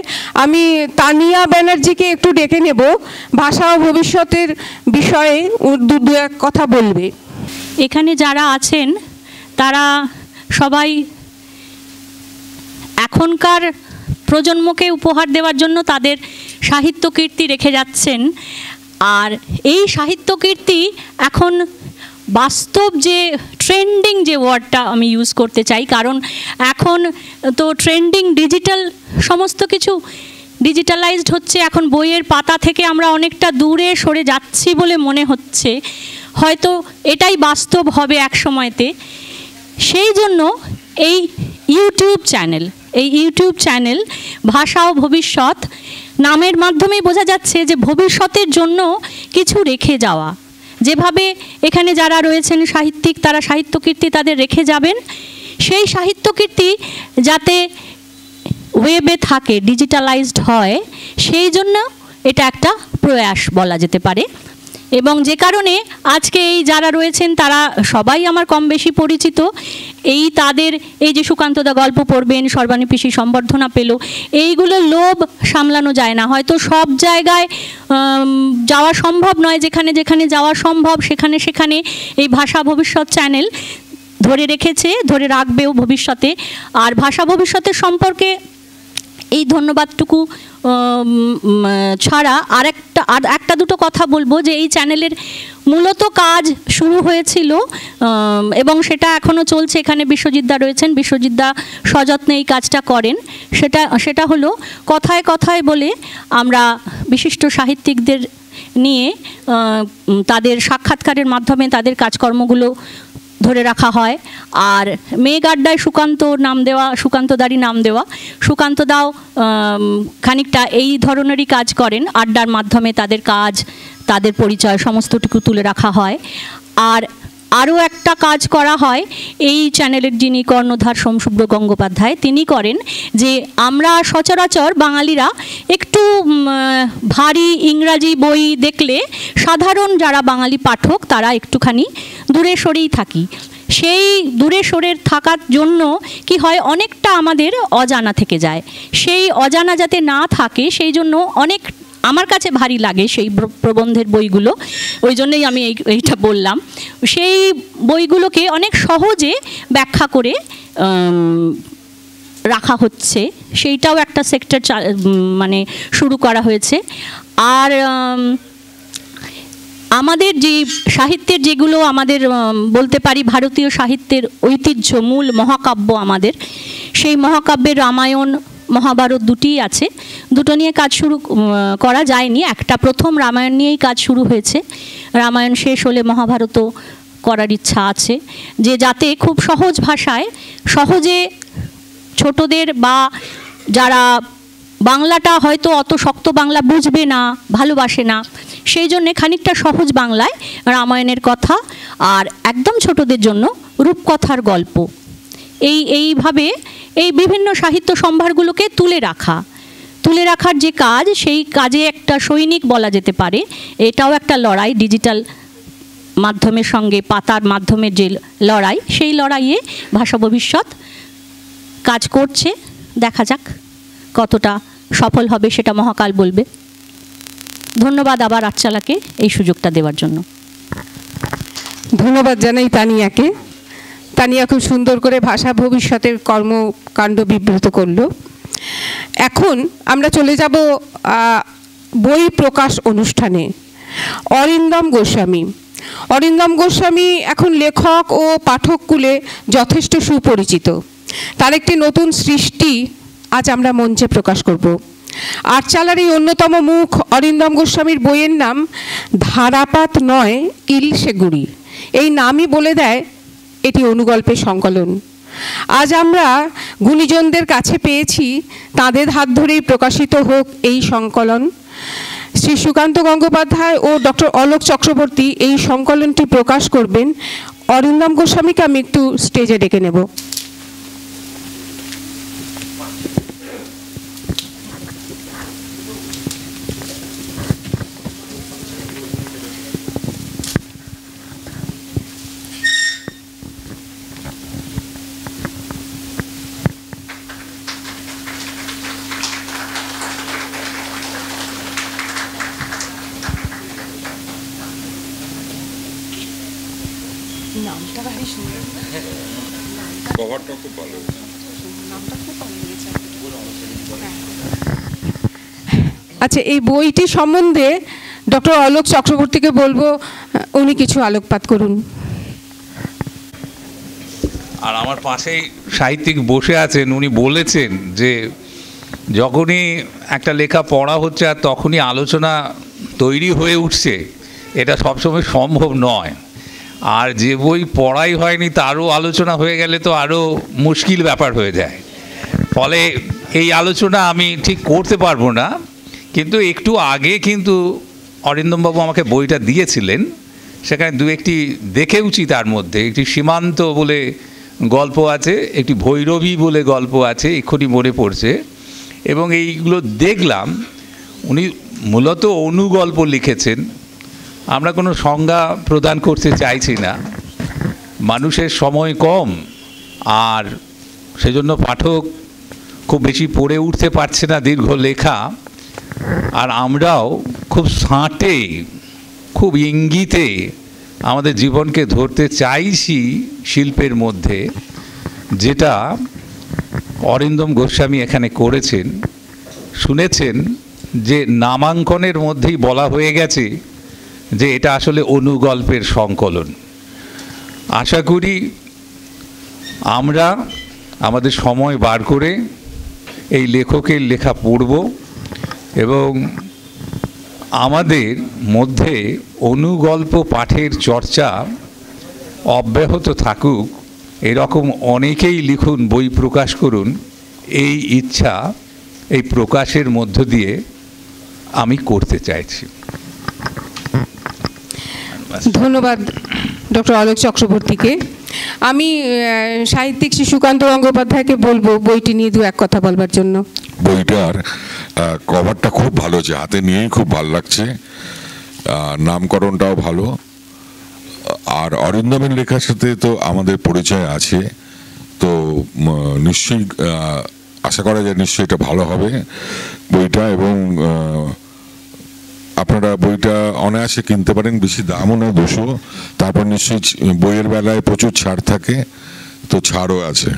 আমি তানিয়া ব্যানার্জিকে একটু ডেকে নেব, ভাষা ও ভবিষ্যতের বিষয়ে দু এক কথা বলবে। এখানে যারা আছেন তারা সবাই এখনকার প্রজন্মকে উপহার দেওয়ার জন্য তাদের সাহিত্য কীর্তি রেখে যাচ্ছেন। আর এই সাহিত্য কীর্তি এখন বাস্তব যে ট্রেন্ডিং যে ওয়ার্ডটা আমি ইউজ করতে চাই, কারণ এখন তো ট্রেন্ডিং ডিজিটাল, সমস্ত কিছু ডিজিটালাইজড হচ্ছে। এখন বইয়ের পাতা থেকে আমরা অনেকটা দূরে সরে যাচ্ছি বলে মনে হচ্ছে। হয়তো এটাই বাস্তব হবে এক সময়তে। সেই জন্য এই ইউটিউব চ্যানেল ভাষা ও ভবিষ্যৎ নামের মাধ্যমেই বোঝা যাচ্ছে যে ভবিষ্যতের জন্য কিছু রেখে যাওয়া। যেভাবে এখানে যারা রয়েছেন সাহিত্যিক, তারা সাহিত্য কীর্তি তাদের রেখে যাবেন, সেই সাহিত্য কীর্তি যাতে ওয়েবে থাকে, ডিজিটালাইজড হয়, সেই জন্য এটা একটা প্রয়াস বলা যেতে পারে। এবং যে কারণে আজকে এই যারা রয়েছেন তারা সবাই আমার কম বেশি পরিচিত। তাদের এই যে সুকান্তদা গল্প পড়বেন, সর্বাণী পিসি সম্বর্ধনা পেল, এইগুলো লোভ সামলানো যায় না। হয়তো সব জায়গায় যাওয়া সম্ভব নয়, যেখানে যেখানে যাওয়া সম্ভব সেখানে এই ভাষা ভবিষ্যৎ চ্যানেল ধরে রেখেছে, ধরে রাখবেও ভবিষ্যতে। আর ভাষা ভবিষ্যতের সম্পর্কে এই ধন্যবাদটুকু ছাড়া আর একটা দুটো কথা বলবো যে এই চ্যানেলের মূলত কাজ শুরু হয়েছিল এবং সেটা এখনও চলছে। এখানে বিশ্বজিৎদা রয়েছেন, বিশ্বজিৎদা সযত্নে এই কাজটা করেন। সেটা হলো কথায় কথায় বলে আমরা বিশিষ্ট সাহিত্যিকদের নিয়ে তাদের সাক্ষাৎকারের মাধ্যমে তাদের কাজকর্মগুলো ধরে রাখা হয়। আর মেঘ আড্ডায় সুকান্তদারই নাম দেওয়া, সুকান্তদাও খানিকটা এই ধরনেরই কাজ করেন। আড্ডার মাধ্যমে তাদের কাজ, তাদের পরিচয় সমস্তটুকু তুলে রাখা হয়। আর আরও একটা কাজ করা হয় এই চ্যানেলের যিনি কর্ণধার সোমশুভ্র গঙ্গোপাধ্যায়, তিনি করেন যে আমরা সচরাচর বাঙালিরা একটু ভারী ইংরাজি বই দেখলে সাধারণ যারা বাঙালি পাঠক তারা একটুখানি দূরে সরেই থাকি। সেই দূরে সরে থাকার জন্য কি হয়, অনেকটা আমাদের অজানা থেকে যায়। সেই অজানা যাতে না থাকে সেই জন্য অনেক আমার কাছে ভারী লাগে সেই প্রবন্ধের বইগুলো। ওই জন্যই আমি এইটা বললাম। সেই বইগুলোকে অনেক সহজে ব্যাখ্যা করে রাখা হচ্ছে, সেইটাও একটা সেক্টর মানে শুরু করা হয়েছে। আর আমাদের যে সাহিত্যের যেগুলো আমাদের বলতে পারি ভারতীয় সাহিত্যের ঐতিহ্য, মূল মহাকাব্য আমাদের, সেই মহাকাব্যের রামায়ণ মহাভারত দুটিই আছে। দুটো নিয়ে কাজ শুরু করা যায়নি, একটা প্রথম রামায়ণ নিয়েই কাজ শুরু হয়েছে। রামায়ণ শেষ হলে মহাভারতও করার ইচ্ছা আছে, যে যাতে খুব সহজ ভাষায় সহজে ছোটদের বা যারা বাংলাটা হয়তো অত শক্ত বাংলা বুঝবে না, ভালোবাসে না, সেই জন্যে খানিকটা সহজ বাংলায় রামায়ণের কথা, আর একদম ছোটদের জন্য রূপকথার গল্প, এইভাবে এই বিভিন্ন সাহিত্য সম্ভারগুলোকে তুলে রাখার যে কাজ, সেই কাজে একটা সৈনিক বলা যেতে পারে। এটাও একটা লড়াই, ডিজিটাল মাধ্যমের সঙ্গে পাতার মাধ্যমের যে লড়াই, সেই লড়াইয়ে ভাষা ভবিষ্যৎ কাজ করছে। দেখা যাক কতটা সফল হবে, সেটা মহাকাল বলবে। ধন্যবাদ আবার আটচালাকে এই সুযোগটা দেওয়ার জন্য। ধন্যবাদ জানাই তানিয়াকে। তানিয়া খুব সুন্দর করে ভাষা ভবিষ্যতের কর্মকাণ্ড বিবৃত করলো। এখন আমরা চলে যাব বই প্রকাশ অনুষ্ঠানে। অরিন্দম গোস্বামী এখন লেখক ও পাঠককুলে যথেষ্ট সুপরিচিত। তার একটি নতুন সৃষ্টি আজ আমরা মঞ্চে প্রকাশ করব। আটচালার এই অন্যতম মুখ অরিন্দম গোস্বামীর বইয়ের নাম ধারাপাত নয় ইলশে গুড়ি। এই নামই বলে দেয় এটি অনুগল্পের সংকলন। আজ আমরা গুণীজনদের কাছে পেয়েছি, তাদের হাত ধরেই প্রকাশিত হোক এই সংকলন। শ্রী সুকান্ত গঙ্গোপাধ্যায় ও ডক্টর অলোক চক্রবর্তী এই সংকলনটি প্রকাশ করবেন। অরিন্দম গোস্বামীকে আমি একটু স্টেজে ডেকে নেব। কভারটা খুব ভালো। আচ্ছা, এই বইটি সম্বন্ধে ডক্টর অলোক চক্রবর্তীকে বলবো, উনি কিছু আলোকপাত করুন। আর আমার পাশেই সাহিত্যিক বসে আছেন, উনি বলেছেন যে যখনই একটা লেখা পড়া হচ্ছে আর তখনই আলোচনা তৈরি হয়ে উঠছে, এটা সবসময় সম্ভব নয়। আর যে বই পড়াই হয়নি তারও আলোচনা হয়ে গেলে তো আরও মুশকিল ব্যাপার হয়ে যায়। ফলে এই আলোচনা আমি ঠিক করতে পারবো না, কিন্তু একটু আগে কিন্তু অরিন্দমবাবু আমাকে বইটা দিয়েছিলেন, সেখানে দু একটি দেখেওছি। তার মধ্যে একটি সীমান্ত বলে গল্প আছে, একটি ভৈরবী বলে গল্প আছে, এক্ষুনি মনে পড়ছে। এবং এইগুলো দেখলাম, উনি মূলত অনুগল্প লিখেছেন। আমরা কোনো সংজ্ঞা প্রদান করতে চাইছি না, মানুষের সময় কম, আর সেজন্য পাঠক খুব বেশি পড়ে উঠতে পারছে না দীর্ঘ লেখা। আর আমরাও খুব ছাঁটে, খুব ইঙ্গিতে আমাদের জীবনকে ধরতে চাইছি শিল্পের মধ্যে, যেটা অরিন্দম গোস্বামী এখানে করেছেন। শুনেছেন যে নামাঙ্কনের মধ্যেই বলা হয়ে গেছে যে এটা আসলে অনুগল্পের সংকলন। আশা করি আমরা আমাদের সময় বার করে এই লেখকের লেখা পড়ব এবং আমাদের মধ্যে অনুগল্প পাঠের চর্চা অব্যাহত থাকুক। এরকম অনেকেই লিখুন, বই প্রকাশ করুন, এই ইচ্ছা এই প্রকাশের মধ্য দিয়ে আমি করতে চাইছি। ধন্যবাদ ডক্টর অলোক চক্রবর্তীকে। আমি সাহিত্যিক শ্রী সুকান্ত গঙ্গোপাধ্যায়কে বলবো বইটি নিয়ে দু এক কথা বলবার জন্য। বইটার কভারটা খুব ভালো, যে হাতে নিয়েই খুব ভালো লাগছে, নামকরণটাও ভালো। আর অরিন্দমের লেখার সাথে তো আমাদের পরিচয় আছে, তো নিশ্চয়ই আশা করা যায় নিশ্চয়ই এটা ভালো হবে বইটা। এবং আপনারা বইটা অনায়াসে কিনতে পারেন, বেশি দামও নয়, 200। তারপর নিশ্চয়ই বইয়ের বেলায় প্রচুর ছাড় থাকে, তো ছাড়ও আছে।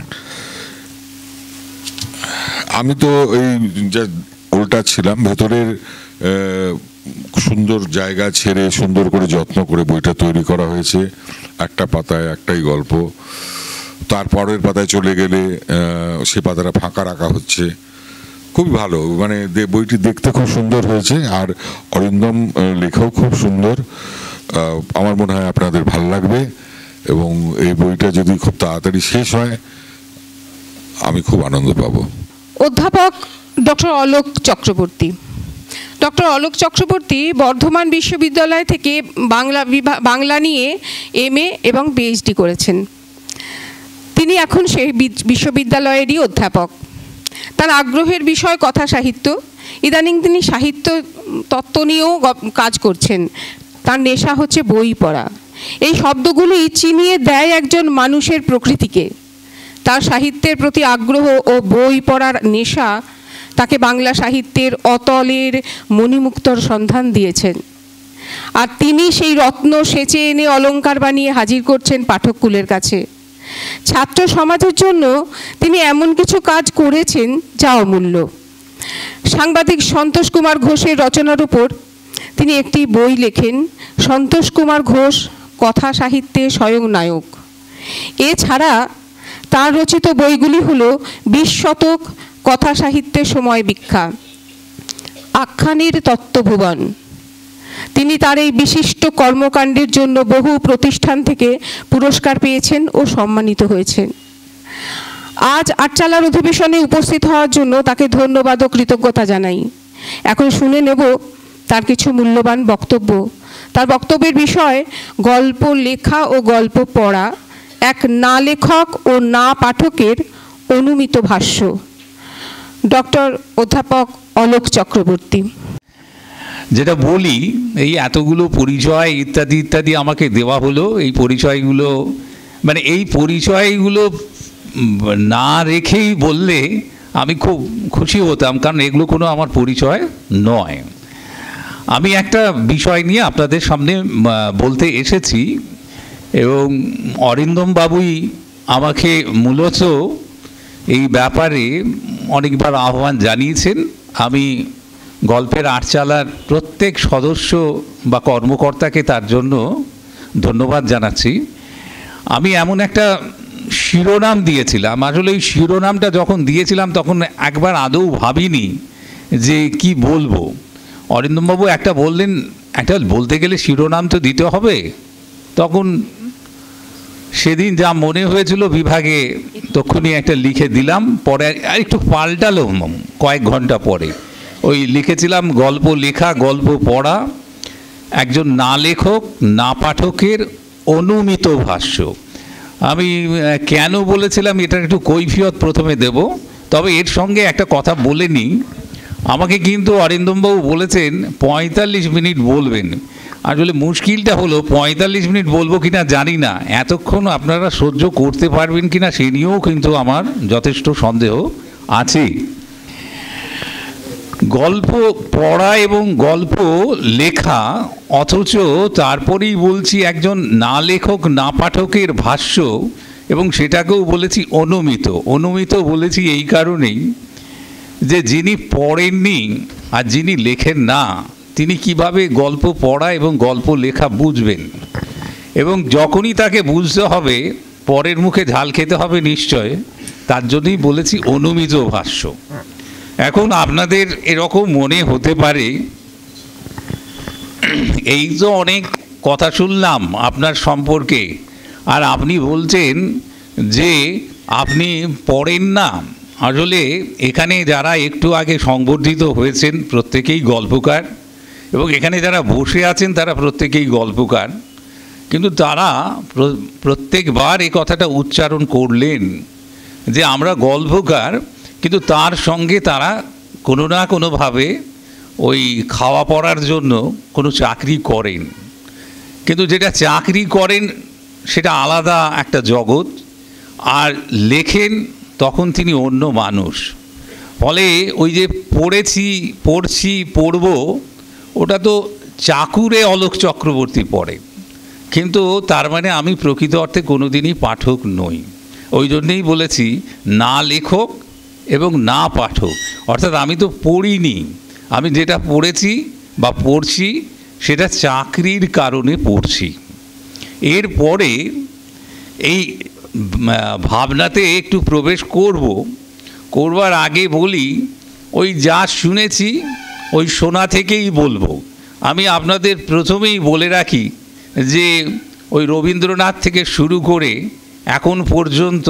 আমি তো এই যা উল্টা ছিলাম, ভেতরের সুন্দর জায়গা ছেড়ে সুন্দর করে যত্ন করে বইটা তৈরি করা হয়েছে। একটা পাতায় একটাই গল্প, তারপরের পাতায় চলে গেলে সে পাতাটা ফাঁকা রাখা হচ্ছে। খুবই ভালো, মানে বইটি দেখতে খুব সুন্দর হয়েছে, আর অরিন্দম লেখাও খুব সুন্দর। আমার মনে হয় আপনাদের ভালো লাগবে, এবং এই বইটা যদি খুব তাড়াতাড়ি শেষ হয় আমি খুব আনন্দ পাবো। অধ্যাপক ডক্টর অলোক চক্রবর্তী। ডক্টর অলোক চক্রবর্তী বর্ধমান বিশ্ববিদ্যালয় থেকে বাংলা নিয়ে MA এবং PhD করেছেন। তিনি তিনি এখন সেই বিশ্ববিদ্যালয়েরই অধ্যাপক। তার আগ্রহের বিষয় কথা সাহিত্য। ইদানিং তিনি সাহিত্য তত্ত্ব নিয়েও কাজ করছেন। তার নেশা হচ্ছে বই পড়া। এই শব্দগুলি চিনিয়ে দেয় একজন মানুষের প্রকৃতিকে। তার সাহিত্যের প্রতি আগ্রহ ও বই পড়ার নেশা তাকে বাংলা সাহিত্যের অতলের মণিমুক্তর সন্ধান দিয়েছেন। আর তিনি সেই রত্ন সেচে এনে অলংকার বানিয়ে হাজির করছেন পাঠককুলের কাছে। ছাত্র সমাজের জন্য তিনি এমন কিছু কাজ করেছেন যা অমূল্য। সাংবাদিক সন্তোষ কুমার ঘোষের রচনার উপর তিনি একটি বই লেখেন, সন্তোষ কুমার ঘোষ কথা সাহিত্যে স্বয়ং নায়ক। এছাড়া তার রচিত বইগুলি হলো 20 শতক, কথা সাহিত্যে সময় ভিক্ষা, আখ্যানের তত্ত্বভুবন। তিনি তার এই বিশিষ্ট কর্মকাণ্ডের জন্য বহু প্রতিষ্ঠান থেকে পুরস্কার পেয়েছেন ও সম্মানিত হয়েছেন। আজ আটচালার অধিবেশনে উপস্থিত হওয়ার জন্য তাকে ধন্যবাদ ও কৃতজ্ঞতা জানাই। এখন শুনে নেব তার কিছু মূল্যবান বক্তব্য। তার বক্তব্যের বিষয় গল্প লেখা ও গল্প পড়া, এক না লেখক ও না পাঠকের অনুমিত ভাষ্য। ডক্টর অধ্যাপক অলোক চক্রবর্তী। যেটা বলি, এই এতগুলো পরিচয় ইত্যাদি ইত্যাদি আমাকে দেওয়া হলো, এই পরিচয়গুলো মানে এই পরিচয়গুলো না রেখেই বললে আমি খুব খুশি হতাম, কারণ এগুলো কোনো আমার পরিচয় নয়। আমি একটা বিষয় নিয়ে আপনাদের সামনে বলতে এসেছি এবং অরিন্দম বাবুই আমাকে মূলত এই ব্যাপারে অনেকবার আহ্বান জানিয়েছেন। আমি গল্পের আটচালার প্রত্যেক সদস্য বা কর্মকর্তাকে তার জন্য ধন্যবাদ জানাচ্ছি। আমি এমন একটা শিরোনাম দিয়েছিলাম, আসলে এই শিরোনামটা যখন দিয়েছিলাম তখন একবার আদৌ ভাবিনি যে কি বলবো। অরিন্দমবাবু একটা বললেন, একটা বলতে গেলে শিরোনাম তো দিতে হবে। তখন সেদিন যা মনে হয়েছিল বিভাগে তখনই একটা লিখে দিলাম। পরে একটু পাল্টালাম কয়েক ঘন্টা পরে, ওই লিখেছিলাম গল্প লেখা গল্প পড়া, একজন না লেখক না পাঠকের অনুমিত ভাষ্য। আমি কেন বলেছিলাম এটার একটু কৈফিয়ত প্রথমে দেব, তবে এর সঙ্গে একটা কথা বলে নিই। আমাকে কিন্তু অরিন্দমবাবু বলেছেন 45 মিনিট বলবেন। আসলে মুশকিলটা হলো 45 মিনিট বলবো কিনা জানি না, এতক্ষণ আপনারা সহ্য করতে পারবেন কিনা সে নিয়েও কিন্তু আমার যথেষ্ট সন্দেহ আছে। গল্প পড়া এবং গল্প লেখা, অথচ তারপরেই বলছি একজন না লেখক না পাঠকের ভাষ্য, এবং সেটাকেও বলেছি অনুমিত। অনুমিত বলেছি এই কারণেই যে যিনি পড়েননি আর যিনি লেখেন না তিনি কিভাবে গল্প পড়া এবং গল্প লেখা বুঝবেন, এবং যখনই তাকে বুঝতে হবে পরের মুখে ঝাল খেতে হবে নিশ্চয়, তার জন্যই বলেছি অনুমিত ভাষ্য। এখন আপনাদের এরকম মনে হতে পারে এই তো অনেক কথা শুনলাম আপনার সম্পর্কে, আর আপনি বলছেন যে আপনি পড়েন না। আসলে এখানে যারা একটু আগে সংবর্ধিত হয়েছেন প্রত্যেকেই গল্পকার, এবং এখানে যারা বসে আছেন তারা প্রত্যেকেই গল্পকার, কিন্তু তারা প্রত্যেকবার এই কথাটা উচ্চারণ করলেন যে আমরা গল্পকার, কিন্তু তার সঙ্গে তারা কোনো না কোনোভাবে ওই খাওয়া পড়ার জন্য কোনো চাকরি করেন। কিন্তু যেটা চাকরি করেন সেটা আলাদা একটা জগৎ, আর লেখেন তখন তিনি অন্য মানুষ। ফলে ওই যে পড়ছি পড়ব, ওটা তো চাকুরে অলোক চক্রবর্তী পড়ে, কিন্তু তার মানে আমি প্রকৃত অর্থে কোনোদিনই পাঠক নই। ওই জন্যেই বলেছি না লেখক এবং না পাঠক, অর্থাৎ আমি তো পড়িনি, আমি যেটা পড়েছি বা পড়ছি সেটা চাকরির কারণে পড়ছি। এরপরে এই ভাবনাতে একটু প্রবেশ করবার আগে বলি, ওই যা শুনেছি ওই শোনা থেকেই বলবো। আমি আপনাদের প্রথমেই বলে রাখি যে ওই রবীন্দ্রনাথ থেকে শুরু করে এখন পর্যন্ত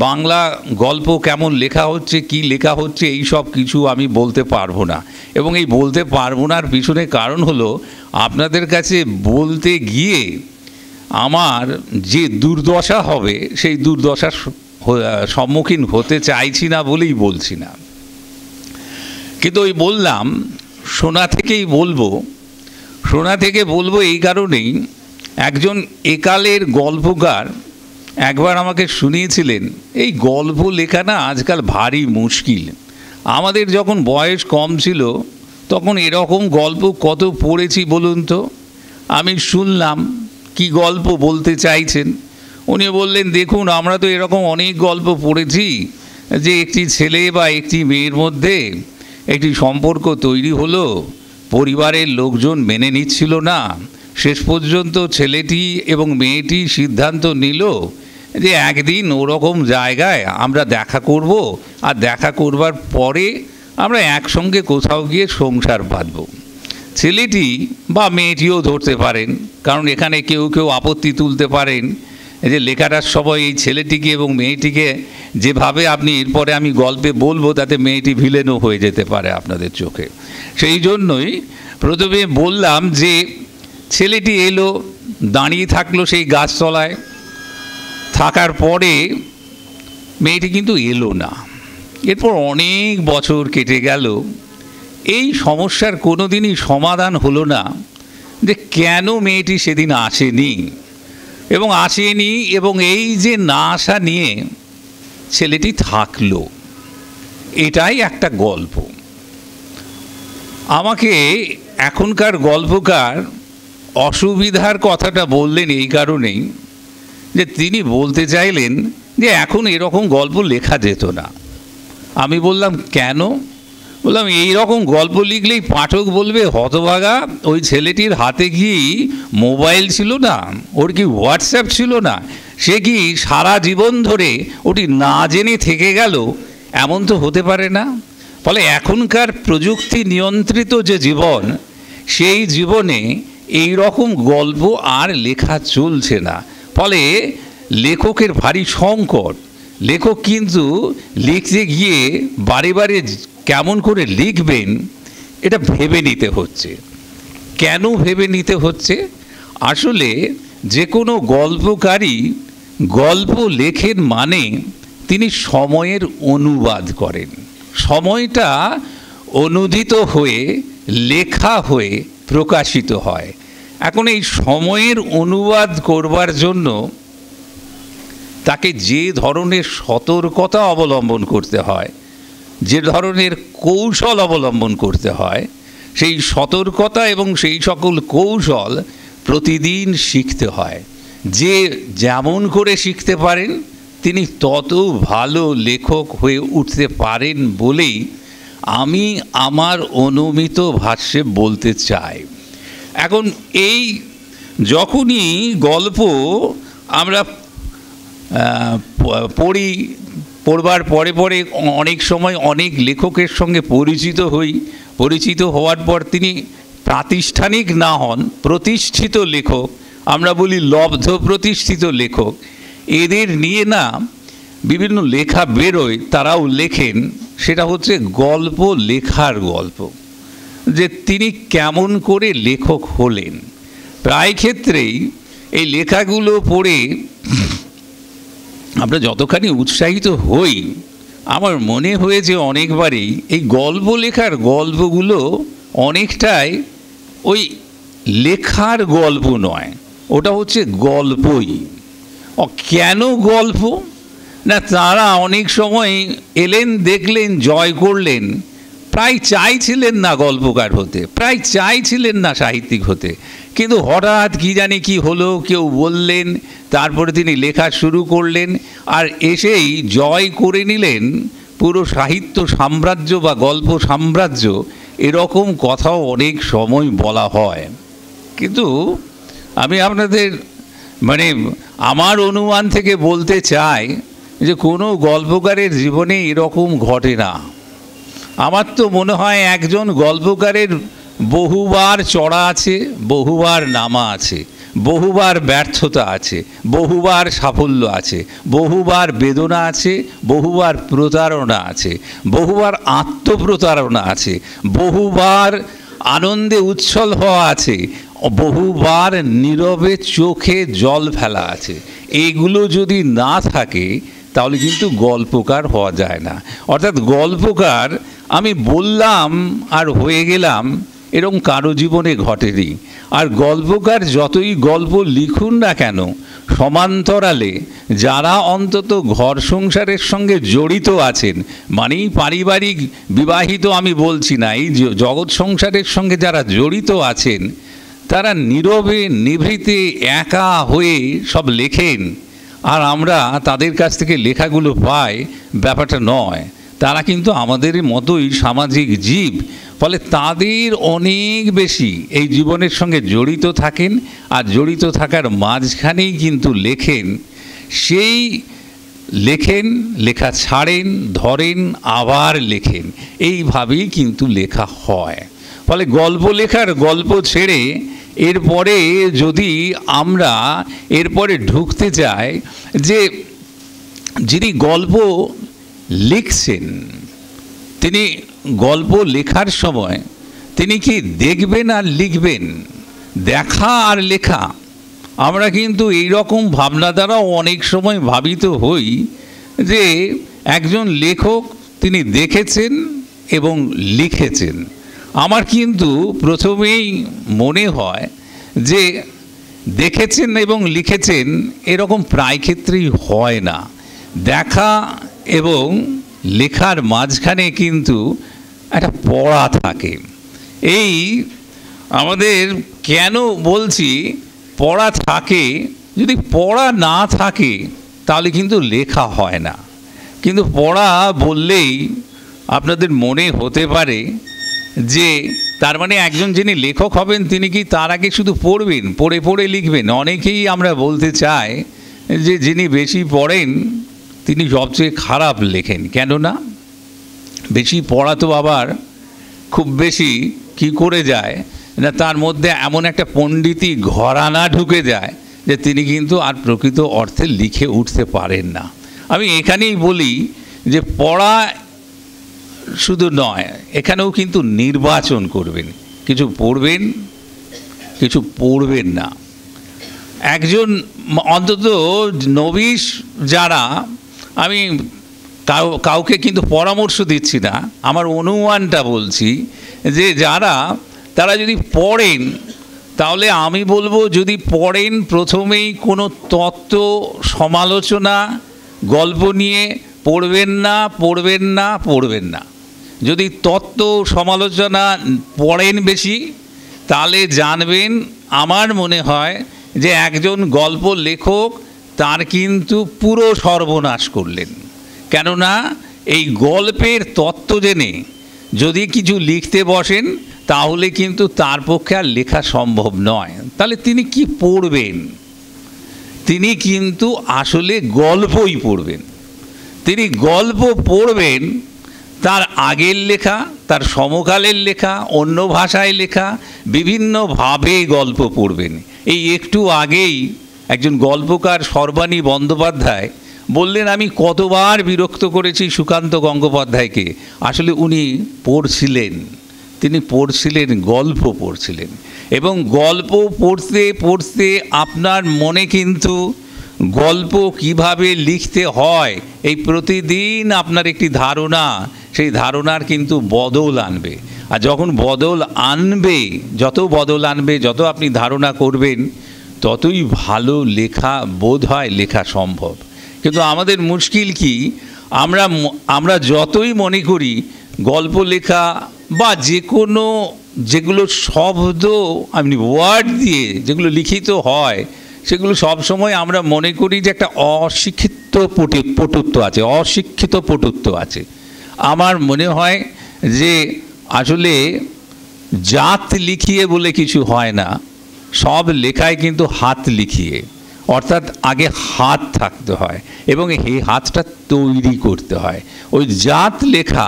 বাংলা গল্প কেমন লেখা হচ্ছে, কি লেখা হচ্ছে, এই সব কিছু আমি বলতে পারবো না। এবং এই বলতে পারবো নার পিছনে কারণ হলো আপনাদের কাছে বলতে গিয়ে আমার যে দুর্দশা হবে সেই দুর্দশা সম্মুখীন হতে চাইছি না বলেই বলছি না। কিন্তু ওই বললাম শোনা থেকেই বলবো, শোনা থেকে বলবো এই কারণেই, একজন একালের গল্পকার একবার আমাকে শুনিয়েছিলেন, এই গল্প লেখা না আজকাল ভারী মুশকিল। আমাদের যখন বয়স কম ছিল তখন এরকম গল্প কত পড়েছি বলুন তো। আমি শুনলাম কি গল্প বলতে চাইছেন। উনি বললেন, দেখুন আমরা তো এরকম অনেক গল্প পড়েছি যে একটি ছেলে বা একটি মেয়ের মধ্যে একটি সম্পর্ক তৈরি হলো, পরিবারের লোকজন মেনে নিচ্ছিল না, শেষ পর্যন্ত ছেলেটি এবং মেয়েটি সিদ্ধান্ত নিল যে একদিন ওরকম জায়গায় আমরা দেখা করব, আর দেখা করবার পরে আমরা একসঙ্গে কোথাও গিয়ে সংসার বাঁধব। ছেলেটি বা মেয়েটিও ধরতে পারেন, কারণ এখানে কেউ কেউ আপত্তি তুলতে পারেন যে লেখাটার সময় এই ছেলেটিকে এবং মেয়েটিকে যেভাবে আপনি এরপরে আমি গল্পে বলবো তাতে মেয়েটি ভিলেনও হয়ে যেতে পারে আপনাদের চোখে। সেই জন্যই প্রথমে বললাম যে ছেলেটি এলো, দাঁড়িয়ে থাকলো সেই গাছতলায়, থাকার পরে মেয়েটি কিন্তু এলো না। এরপর অনেক বছর কেটে গেল, এই সমস্যার কোনো দিনই সমাধান হলো না যে কেন মেয়েটি সেদিন আসেনি এবং এই যে না আসা নিয়ে ছেলেটি থাকলো। এটাই একটা গল্প। আমাকে এখনকার গল্পকার অসুবিধার কথাটা বললেন এই কারণেই যে তিনি বলতে চাইলেন যে এখন এরকম গল্প লেখা যেত না। আমি বললাম কেন? বললাম এই রকম গল্প লিখলেই পাঠক বলবে হতভাগা, ওই ছেলেটির হাতে কি মোবাইল ছিল না, ওর কি হোয়াটসঅ্যাপ ছিল না, সে কি সারা জীবন ধরে ওটি না জেনে থেকে গেল? এমন তো হতে পারে না। ফলে এখনকার প্রযুক্তি নিয়ন্ত্রিত যে জীবন, সেই জীবনে এই রকম গল্প আর লেখা চলছে না। ফলে লেখকের ভারী সংকট। লেখক কিন্তু লিখতে গিয়ে বারে বারে কেমন করে লিখবেন এটা ভেবে নিতে হচ্ছে। কেন ভেবে নিতে হচ্ছে? আসলে যে কোনো গল্পকারী গল্প লেখেন মানে তিনি সময়ের অনুবাদ করেন, সময়টা অনুদিত হয়ে লেখা হয়ে প্রকাশিত হয়। এখন এই সময়ের অনুবাদ করবার জন্য তাকে যে ধরনের সতর্কতা অবলম্বন করতে হয়, যে ধরনের কৌশল অবলম্বন করতে হয়, সেই সতর্কতা এবং সেই সকল কৌশল প্রতিদিন শিখতে হয়। যে যেমন করে শিখতে পারেন তিনি তত ভালো লেখক হয়ে উঠতে পারেন বলেই আমি আমার অনুমিত ভাষ্যে বলতে চাই। এখন এই যখনই গল্প আমরা পড়বার পরে পরে অনেক সময় অনেক লেখকের সঙ্গে পরিচিত হওয়ার পর তিনি প্রাতিষ্ঠানিক না হন, প্রতিষ্ঠিত লেখক, আমরা বলি লব্ধ প্রতিষ্ঠিত লেখক, এদের নিয়ে না বিভিন্ন লেখা বেরোয়, তারাও লেখেন। সেটা হচ্ছে গল্প লেখার গল্প, যে তিনি কেমন করে লেখক হলেন। প্রায় ক্ষেত্রেই এই লেখাগুলো পড়ে আমরা যতখানি উৎসাহিত হই, আমার মনে হয়েছে অনেকবারই এই গল্প লেখার গল্পগুলো অনেকটাই ওই লেখার গল্প নয়, ওটা হচ্ছে গল্পই। কেন গল্প না, তারা অনেক সময় এলেন, দেখলেন, জয় করলেন, প্রায় চাইছিলেন না গল্পকার হতে, প্রায় চাইছিলেন না সাহিত্যিক হতে, কিন্তু হঠাৎ কি জানি কি হলো, কেউ বললেন, তারপরে তিনি লেখা শুরু করলেন, আর এসেই জয় করে নিলেন পুরো সাহিত্য সাম্রাজ্য বা গল্প সাম্রাজ্য। এরকম কথাও অনেক সময় বলা হয়। কিন্তু আমি আপনাদের আমার অনুমান থেকে বলতে চাই যে কোনো গল্পকারের জীবনে এরকম ঘটে না। আমার তো মনে হয় একজন গল্পকারের বহুবার চড়া আছে, বহুবার নামা আছে, বহুবার ব্যর্থতা আছে, বহুবার সাফল্য আছে, বহুবার বেদনা আছে, বহুবার প্রতারণা আছে, বহুবার আত্মপ্রতারণা আছে, বহুবার আনন্দে উচ্ছল হওয়া আছে, বহুবার নীরবে চোখে জল ফেলা আছে। এইগুলো যদি না থাকে তাহলে কিন্তু গল্পকার হওয়া যায় না। অর্থাৎ গল্পকার আমি বললাম আর হয়ে গেলাম, এরকম কারো জীবনে ঘটেনি। আর গল্পকার যতই গল্প লিখুন না কেন, সমান্তরালে যারা অন্তত ঘর সংসারের সঙ্গে জড়িত আছেন, মানেই পারিবারিক বিবাহিত আমি বলছি না, এই জগৎ সংসারের সঙ্গে যারা জড়িত আছেন, তারা নীরবে নিভৃতে একা হয়ে সব লেখেন, আর আমরা তাদের কাছ থেকে লেখাগুলো পাই, ব্যাপারটা নয়। তারা কিন্তু আমাদের মতোই সামাজিক জীব, ফলে তাদের অনেক বেশি এই জীবনের সঙ্গে জড়িত থাকেন, আর জড়িত থাকার মাঝখানেই কিন্তু লেখেন। সেই লেখেন, লেখা ছাড়েন, ধরেন, আবার লেখেন, এইভাবেই কিন্তু লেখা হয়। ফলে গল্প লেখার গল্প ছেড়ে এরপরে যদি আমরা এরপরে ঢুকতে চাই যে যিনি গল্প লিখছেন, তিনি গল্প লেখার সময় তিনি কি দেখবেন আর লিখবেন, দেখা আর লেখা, আমরা কিন্তু এই রকম ভাবনা দ্বারা অনেক সময় ভাবিত হই যে একজন লেখক তিনি দেখেছেন এবং লিখেছেন। আমার কিন্তু প্রথমেই মনে হয় যে দেখেছেন এবং লিখেছেন এরকম প্রায় ক্ষেত্রেই হয় না। দেখা এবং লেখার মাঝখানে কিন্তু একটা পড়া থাকে। এই আমাদের কেন বলছি পড়া থাকে, যদি পড়া না থাকে তাহলে কিন্তু লেখা হয় না। কিন্তু পড়া বললেই আপনাদের মনে হতে পারে যে তার মানে একজন যিনি লেখক হবেন তিনি কি তার আগে শুধু পড়বেন, পড়ে পড়ে লিখবেন? অনেকেই আমরা বলতে চাই যে যিনি বেশি পড়েন তিনি সবচেয়ে খারাপ লেখেন। কেননা বেশি পড়া তো আবার খুব বেশি কি করে যায় না, তার মধ্যে এমন একটা পণ্ডিতি ঘরানা ঢুকে যায় যে তিনি কিন্তু আর প্রকৃত অর্থে লিখে উঠতে পারেন না। আমি এখানেই বলি যে পড়া শুধু নয়, এখানেও কিন্তু নির্বাচন করবেন, কিছু পড়বেন, কিছু পড়বেন না। একজন অন্তত নবীশ যারা, আমি কাউকে কিন্তু পরামর্শ দিচ্ছি না, আমার অনুমানটা বলছি যে যারা তারা যদি পড়েন, তাহলে আমি বলবো যদি পড়েন প্রথমেই কোনো তত্ত্ব সমালোচনা গল্প নিয়ে পড়বেন না, পড়বেন না, পড়বেন না। যদি তত্ত্ব সমালোচনা পড়েন বেশি, তাহলে জানবেন আমার মনে হয় যে একজন গল্প লেখক তার কিন্তু পুরো সর্বনাশ করলেন। কেননা এই গল্পের তত্ত্ব জেনে যদি কিছু লিখতে বসেন তাহলে কিন্তু তার পক্ষে আর লেখা সম্ভব নয়। তাহলে তিনি কি পড়বেন? তিনি কিন্তু আসলে গল্পই পড়বেন। তিনি গল্প পড়বেন, তার আগের লেখা, তার সমকালের লেখা, অন্য ভাষায় লেখা, বিভিন্নভাবে গল্প পড়বেন। এই একটু আগেই একজন গল্পকার সর্বাণী বন্দ্যোপাধ্যায় বললেন আমি কতবার বিরক্ত করেছি সুকান্ত গঙ্গোপাধ্যায়কে। আসলে উনি পড়ছিলেন, তিনি পড়ছিলেন, গল্প পড়ছিলেন, এবং গল্প পড়তে পড়তে আপনার মনে কিন্তু গল্প কিভাবে লিখতে হয় এই প্রতিদিন আপনার একটি ধারণা, সেই ধারণার কিন্তু বদল আনবে। আর যখন বদল আনবে, যত বদল আনবে, যত আপনি ধারণা করবেন, ততই ভালো লেখা বোধ হয় লেখা সম্ভব। কিন্তু আমাদের মুশকিল কি, আমরা যতই মনে করি গল্প লেখা বা যে কোনো যেগুলো শব্দ আপনি ওয়ার্ড দিয়ে যেগুলো লিখিত হয়, সেগুলো সবসময় আমরা মনে করি যে একটা অশিক্ষিত পটুত্ব আছে, অশিক্ষিত পটুত্ব আছে। আমার মনে হয় যে আসলে জাত লিখিয়ে বলে কিছু হয় না, সব লেখায় কিন্তু হাত লিখিয়ে, অর্থাৎ আগে হাত থাকতে হয় এবং এই হাতটা তৈরি করতে হয়। ওই জাত লেখা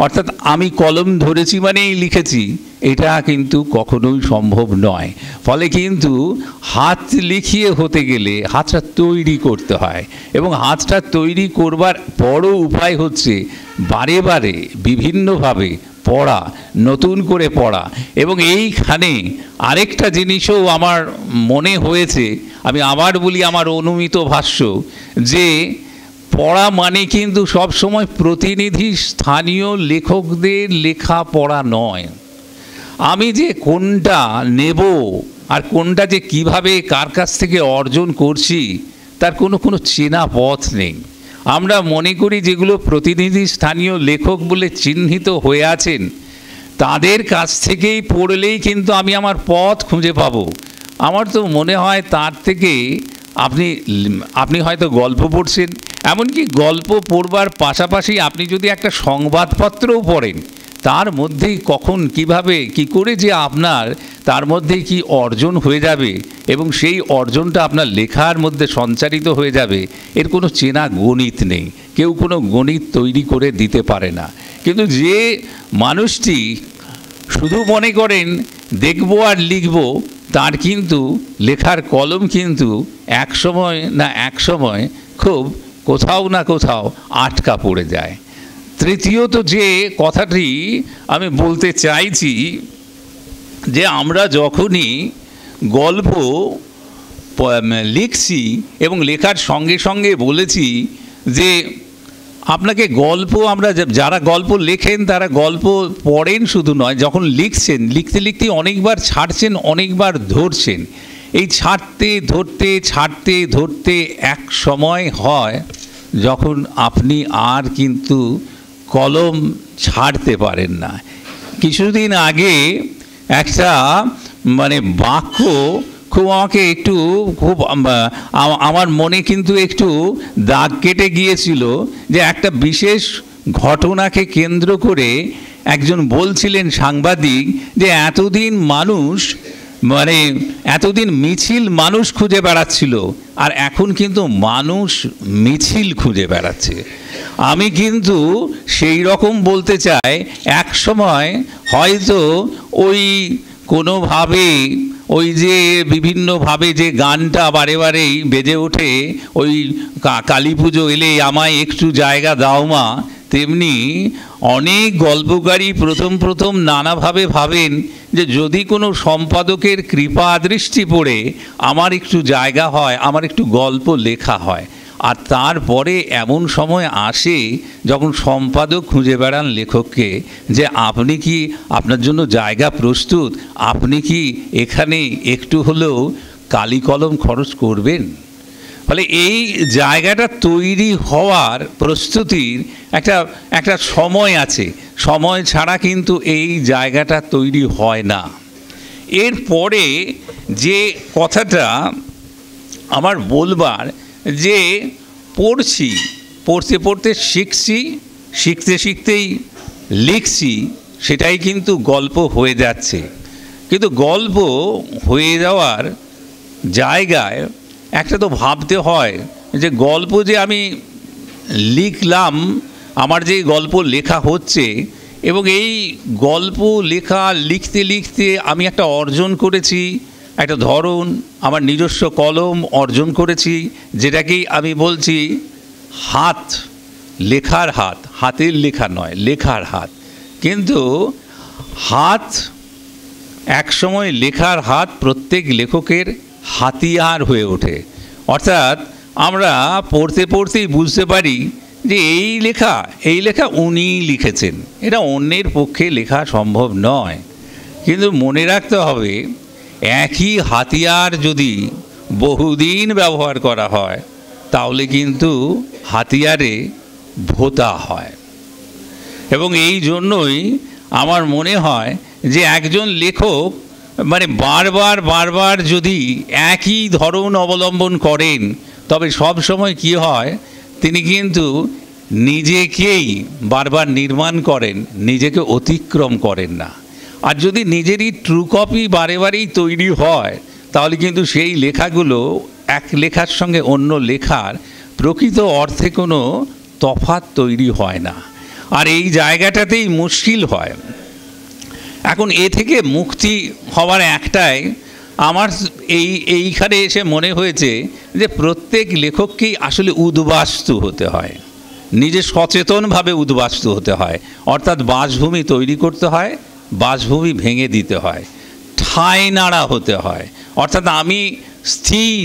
অর্থাৎ আমি কলম ধরেছি মানেই লিখেছি, এটা কিন্তু কখনোই সম্ভব নয়। ফলে কিন্তু হাত লিখিয়ে হতে গেলে হাতটা তৈরি করতে হয়, এবং হাতটা তৈরি করবার বড় উপায় হচ্ছে বারে বারে বিভিন্নভাবে পড়া, নতুন করে পড়া। এবং এইখানে আরেকটা জিনিসও আমার মনে হয়েছে, আমি আবার বলি আমার অনুমিত ভাষ্য, যে পড়া মানে কিন্তু সব সময় প্রতিনিধি স্থানীয় লেখকদের লেখা পড়া নয়। আমি যে কোনটা নেব আর কোনটা যে কিভাবে কার কাছ থেকে অর্জন করছি তার কোনো চেনা পথ নেই। আমরা মনে করি যেগুলো প্রতিনিধি স্থানীয় লেখক বলে চিহ্নিত হয়ে আছেন তাদের কাছ থেকেই পড়লেই কিন্তু আমি আমার পথ খুঁজে পাবো। আমার তো মনে হয় তার থেকে আপনি হয়তো গল্প পড়ছেন, এমনকি গল্প পড়বার পাশাপাশি আপনি যদি একটা সংবাদপত্রও পড়েন তার মধ্যেই কখন কিভাবে কি করে যে আপনার তার মধ্যেই কি অর্জন হয়ে যাবে এবং সেই অর্জনটা আপনার লেখার মধ্যে সঞ্চারিত হয়ে যাবে এর কোনো চেনা গণিত নেই। কেউ কোনো গণিত তৈরি করে দিতে পারে না। কিন্তু যে মানুষটি শুধু মনে করেন দেখব আর লিখব, তার কিন্তু লেখার কলম কিন্তু এক সময় খুব কোথাও না কোথাও আটকা পড়ে যায়। তৃতীয়ত যে কথাটি আমি বলতে চাইছি যে আমরা যখনই গল্প লিখছি এবং লেখার সঙ্গে সঙ্গে বলেছি যে আপনাকে গল্প, আমরা যারা গল্প লেখেন তারা গল্প পড়েন শুধু নয়, যখন লিখছেন লিখতে লিখতে অনেকবার ছাড়ছেন অনেকবার ধরছেন। এই ছাড়তে ধরতে এক সময় হয় যখন আপনি আর কিন্তু কলম ছাড়তে পারেন না। কিছুদিন আগে একটা বাক্য খুব আমার মনে কিন্তু একটু দাগ কেটে গিয়েছিল যে একটা বিশেষ ঘটনাকে কেন্দ্র করে একজন বলছিলেন সাংবাদিক যে এতদিন মিছিল মানুষ খুঁজে বেড়াচ্ছিল আর এখন কিন্তু মানুষ মিছিল খুঁজে বেড়াচ্ছে। আমি কিন্তু সেই রকম বলতে চাই, এক সময় হয়তো ওই যে বিভিন্নভাবে যে গানটা বারে বারেই বেজে ওঠে, ওই কালী পুজো এলে আমায় একটু জায়গা দাও মা, তেমনি অনেক গল্পকারী প্রথম নানাভাবে ভাবেন যে যদি কোনো সম্পাদকের কৃপা দৃষ্টি পড়ে আমার একটু জায়গা হয়, আমার একটু গল্প লেখা হয়। আর তারপরে এমন সময় আসে যখন সম্পাদক খুঁজে বেড়ান লেখককে যে আপনি কি আপনার জন্য জায়গা প্রস্তুত, আপনি কি এখানে একটু হলেও কালি কলম খরচ করবেন। ফলে এই জায়গাটা তৈরি হওয়ার প্রস্তুতির একটা সময় আছে, সময় ছাড়া কিন্তু এই জায়গাটা তৈরি হয় না। এরপরে যে কথাটা আমার বলবার, যে পড়তে শিখতেই লিখছি, সেটাই কিন্তু গল্প হয়ে যাচ্ছে। কিন্তু গল্প হয়ে যাওয়ার জায়গায় একটা তো ভাবতে হয় যে গল্প যে আমি লিখলাম, আমার যে গল্প লেখা হচ্ছে এবং এই গল্প লিখতে আমি একটা অর্জন করেছি, একটা ধরন, আমার নিজস্ব কলম অর্জন করেছি, যেটাকেই আমি বলছি লেখার হাত, হাতের লেখা নয়, লেখার হাত। কিন্তু এক সময় লেখার হাত প্রত্যেক লেখকের হাতিয়ার হয়ে ওঠে। অর্থাৎ আমরা পড়তেই বুঝতে পারি যে এই লেখা উনি লিখেছেন, এটা অন্যের পক্ষে লেখা সম্ভব নয়। কিন্তু মনে রাখতে হবে, একই হাতিয়ার যদি বহুদিন ব্যবহার করা হয় তাহলে কিন্তু হাতিয়ারে ভোঁতা হয়। এবং এই জন্যই আমার মনে হয় যে একজন লেখক বারবার যদি একই ধরন অবলম্বন করেন তবে সব সময় কি হয়, তিনি কিন্তু নিজেকেই বারবার নির্মাণ করেন, নিজেকে অতিক্রম করেন না। আর যদি নিজেরই ট্রু কপি বারেবারেই তৈরি হয় তাহলে কিন্তু সেই লেখাগুলো এক লেখার সঙ্গে অন্য লেখার প্রকৃত অর্থে কোনো তফাৎ তৈরি হয় না। আর এই জায়গাটাতেই মুশকিল হয়। এখন এ থেকে মুক্তি হওয়ার একটাই, আমার এইখানে এসে মনে হয়েছে যে প্রত্যেক লেখককেই আসলে উদ্বাস্তু হতে হয়, নিজে সচেতনভাবে উদ্বাস্তু হতে হয়। অর্থাৎ বাসভূমি তৈরি করতে হয়, বাসভূমি ভেঙে দিতে হয়, ঠাঁই নাড়া হতে হয়। অর্থাৎ আমি স্থির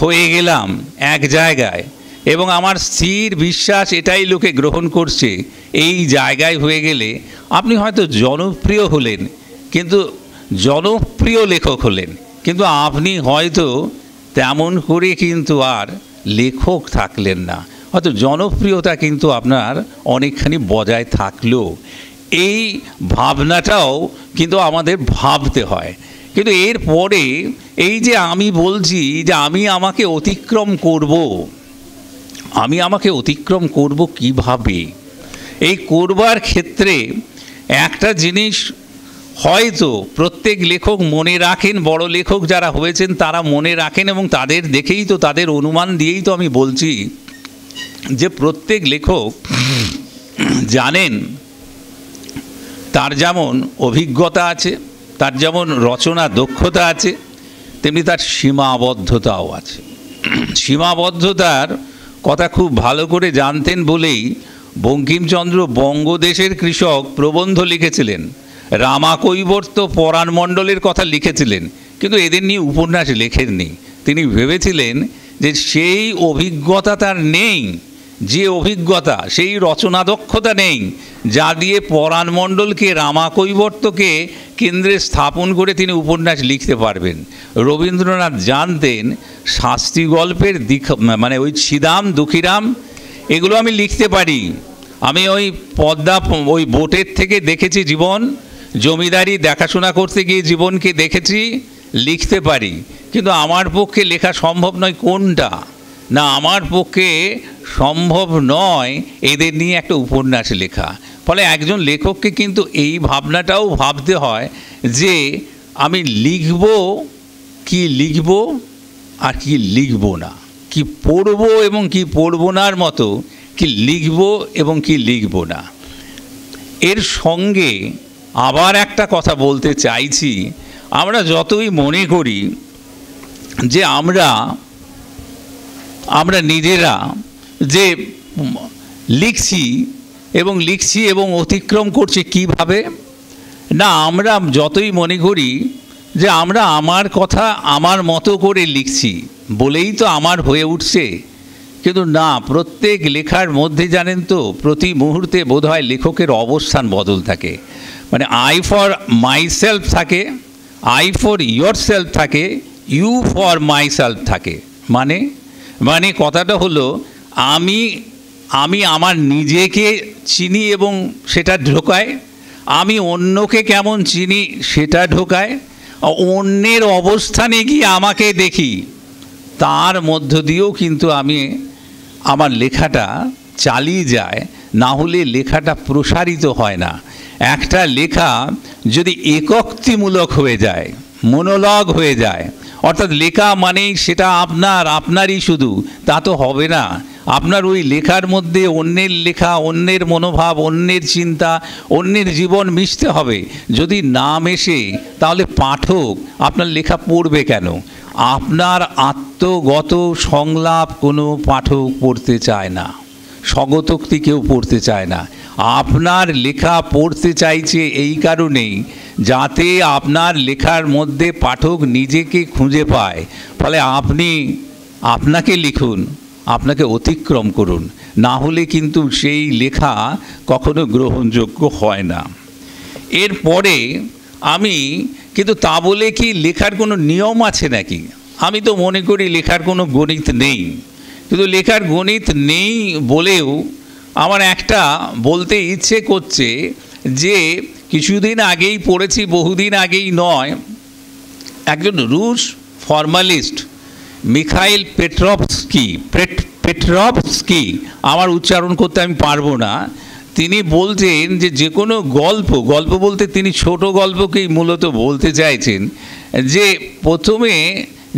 হয়ে গেলাম এক জায়গায়, এবং আমার স্থির বিশ্বাস এটাই লোকে গ্রহণ করছে, এই জায়গায় হয়ে গেলে আপনি হয়তো জনপ্রিয় হলেন, কিন্তু জনপ্রিয় লেখক হলেন, কিন্তু আপনি হয়তো তেমন করে কিন্তু আর লেখক থাকলেন না। হয়তো জনপ্রিয়তা কিন্তু আপনার অনেকখানি বজায় থাকলো। এই ভাবনাটাও কিন্তু আমাদের ভাবতে হয়। কিন্তু এরপরে এই যে আমি বলছি যে আমি আমাকে অতিক্রম করব কিভাবে, এই করবার ক্ষেত্রে একটা জিনিস হয়তো প্রত্যেক লেখক মনে রাখেন, বড় লেখক যারা হয়েছেন তারা মনে রাখেন, এবং তাদের দেখেই তো, তাদের অনুমান দিয়েই তো আমি বলছি যে প্রত্যেক লেখক জানেন তার যেমন অভিজ্ঞতা আছে, তার যেমন রচনা দক্ষতা আছে, তেমনি তার সীমাবদ্ধতাও আছে। সীমাবদ্ধতার কথা খুব ভালো করে জানতেন বলেই বঙ্কিমচন্দ্র বঙ্গদেশের কৃষক প্রবন্ধ লিখেছিলেন, রামাকৈবর্ত পরাণ মণ্ডলের কথা লিখেছিলেন, কিন্তু এদের নিয়ে উপন্যাস লেখেননি। তিনি ভেবেছিলেন যে সেই অভিজ্ঞতা তার নেই, যে অভিজ্ঞতা, সেই রচনা দক্ষতা নেই যা দিয়ে পরাণ মণ্ডলকে, রামাকৈবর্তকে কেন্দ্রে স্থাপন করে তিনি উপন্যাস লিখতে পারবেন। রবীন্দ্রনাথ জানতেন শাস্তি গল্পের মানে ওই ছিদাম দুঃখীরাম এগুলো আমি লিখতে পারি, আমি ওই পদ্মা ওই বোটের থেকে দেখেছি জীবন, জমিদারি দেখাশোনা করতে গিয়ে জীবনকে দেখেছি, লিখতে পারি, কিন্তু আমার পক্ষে লেখা সম্ভব নয়। কোনটা না, আমার পক্ষে সম্ভব নয় এদের নিয়ে একটা উপন্যাস লেখা। ফলে একজন লেখককে কিন্তু এই ভাবনাটাও ভাবতে হয় যে আমি লিখব কি লিখব আর কি লিখব না, কি পড়ব এবং কি পড়ব নার মতো কি লিখব এবং কি লিখব না। এর সঙ্গে আবার একটা কথা বলতে চাইছি, আমরা যতই মনে করি যে আমরা নিজেরা যে লিখছি এবং অতিক্রম করছি কিভাবে, না আমরা যতই মনে করি যে আমরা আমার কথা আমার মতো করে লিখছি বলেই তো আমার হয়ে উঠছে, কিন্তু না, প্রত্যেক লেখার মধ্যে জানেন তো প্রতি মুহূর্তে বোধহয় লেখকের অবস্থান বদল থাকে। মানে আই ফর মাই সেলফ থাকে, আই ফর ইয়োর সেলফ থাকে, ইউ ফর মাই সেলফ থাকে। মানে কথাটা হলো আমি আমার নিজেকে চিনি এবং সেটা ঢোকায়, আমি অন্যকে কেমন চিনি সেটা ঢোকায়, অন্যের অবস্থানে গিয়ে আমাকে দেখি, তার মধ্য দিয়েও কিন্তু আমি আমার লেখাটা চালিয়ে যায়, না হলে লেখাটা প্রসারিত হয় না। একটা লেখা যদি একোক্তিমূলক হয়ে যায়, মনোলগ হয়ে যায়, অর্থাৎ লেখা মানেই সেটা আপনারই শুধু, তা তো হবে না। আপনার ওই লেখার মধ্যে অন্যের লেখা, অন্যের মনোভাব, অন্যের চিন্তা, অন্যের জীবন মিশতে হবে। যদি না মেশে তাহলে পাঠক আপনার লেখা পড়বে কেন? আপনার আত্মগত সংলাপ কোনো পাঠক পড়তে চায় না, স্বগতোক্তি কেউ পড়তে চায় না। আপনার লেখা পড়তে চাইছে এই কারণেই যাতে আপনার লেখার মধ্যে পাঠক নিজেকে খুঁজে পায়। ফলে আপনাকে লিখুন, আপনাকে অতিক্রম করুন, না হলে কিন্তু সেই লেখা কখনো গ্রহণযোগ্য হয় না। এরপরে আমি কিন্তু তা বলে কি লেখার কোনো নিয়ম আছে নাকি? আমি তো মনে করি লেখার কোনো গণিত নেই, কিন্তু লেখার গণিত নেই বলেও আমার একটা বলতে ইচ্ছে করছে যে কিছুদিন আগেই পড়েছি, বহুদিন আগেই নয়, একজন রুশ ফর্মালিস্ট মিখাইল পেট্রভস্কি, আমার উচ্চারণ করতে আমি পারবো না, তিনি বলছেন যে কোনো গল্প বলতে তিনি ছোট গল্পকেই মূলত বলতে চাইছেন, যে প্রথমে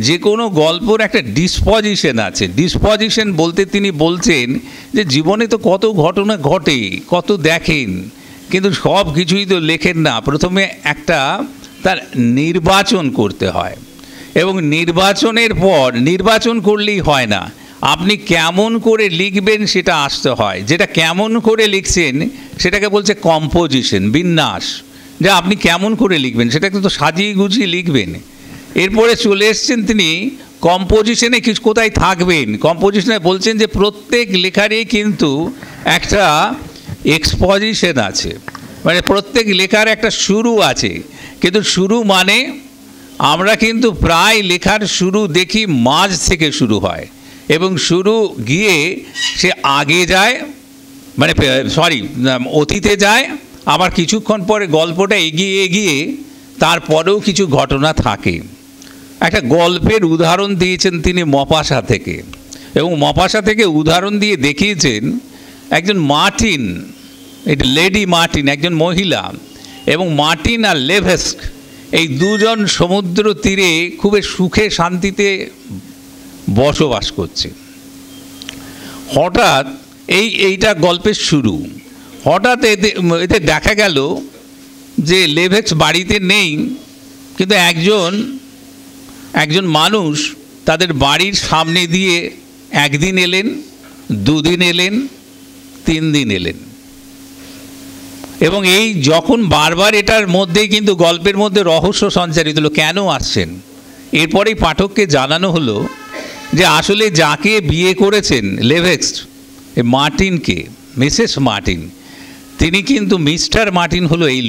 যে কোনো গল্পর একটা ডিসপজিশন আছে। ডিসপজিশন বলতে তিনি বলছেন যে জীবনে তো কত ঘটনা ঘটে, কত দেখেন, কিন্তু সব কিছুই তো লেখেন না। প্রথমে একটা তার নির্বাচন করতে হয়, এবং নির্বাচনের পর নির্বাচন করলেই হয় না, আপনি কেমন করে লিখবেন সেটা আসতে হয়। যেটা কেমন করে লিখছেন সেটাকে বলছে কম্পোজিশন, বিন্যাস, যে আপনি কেমন করে লিখবেন সেটাকে তো সাজিয়ে গুছিয়ে লিখবেন। এরপরে চলে এসছেন তিনি কম্পোজিশনে কিছু কোথায় থাকবেন, কম্পোজিশনে বলছেন যে প্রত্যেক লেখারই কিন্তু একটা এক্সপজিশন আছে, মানে প্রত্যেক লেখার একটা শুরু আছে। কিন্তু শুরু মানে আমরা কিন্তু প্রায় লেখার শুরু দেখি মাঝ থেকে শুরু হয় এবং শুরু গিয়ে সে আগে যায়, মানে অতীতে যায়, আবার কিছুক্ষণ পরে গল্পটা এগিয়ে এগিয়ে তারপরেও কিছু ঘটনা থাকে। একটা গল্পের উদাহরণ দিয়েছেন তিনি মপাসা থেকে, এবং মপাসা থেকে উদাহরণ দিয়ে দেখিয়েছেন একজন মার্টিন, লেডি মার্টিন একজন মহিলা, এবং মার্টিন আর লেভেস্ক এই দুজন সমুদ্র তীরে খুবই সুখে শান্তিতে বসবাস করছে। হঠাৎ এইটা গল্পের শুরু, হঠাৎ এতে দেখা গেল যে লেভেক্স বাড়িতে নেই, কিন্তু একজন মানুষ তাদের বাড়ির সামনে দিয়ে একদিন এলেন, দুদিন এলেন, 3 দিন এলেন, এবং এই যখন বারবার এটার মধ্যেই কিন্তু গল্পের মধ্যে রহস্য সঞ্চারিত হলো, কেন আসছেন। এরপরেই পাঠককে জানানো হলো যে আসলে যাকে বিয়ে করেছেন লেভেক্স, মার্টিনকে, মিসেস মার্টিন, তিনি কিন্তু মিস্টার মার্টিন হলো এই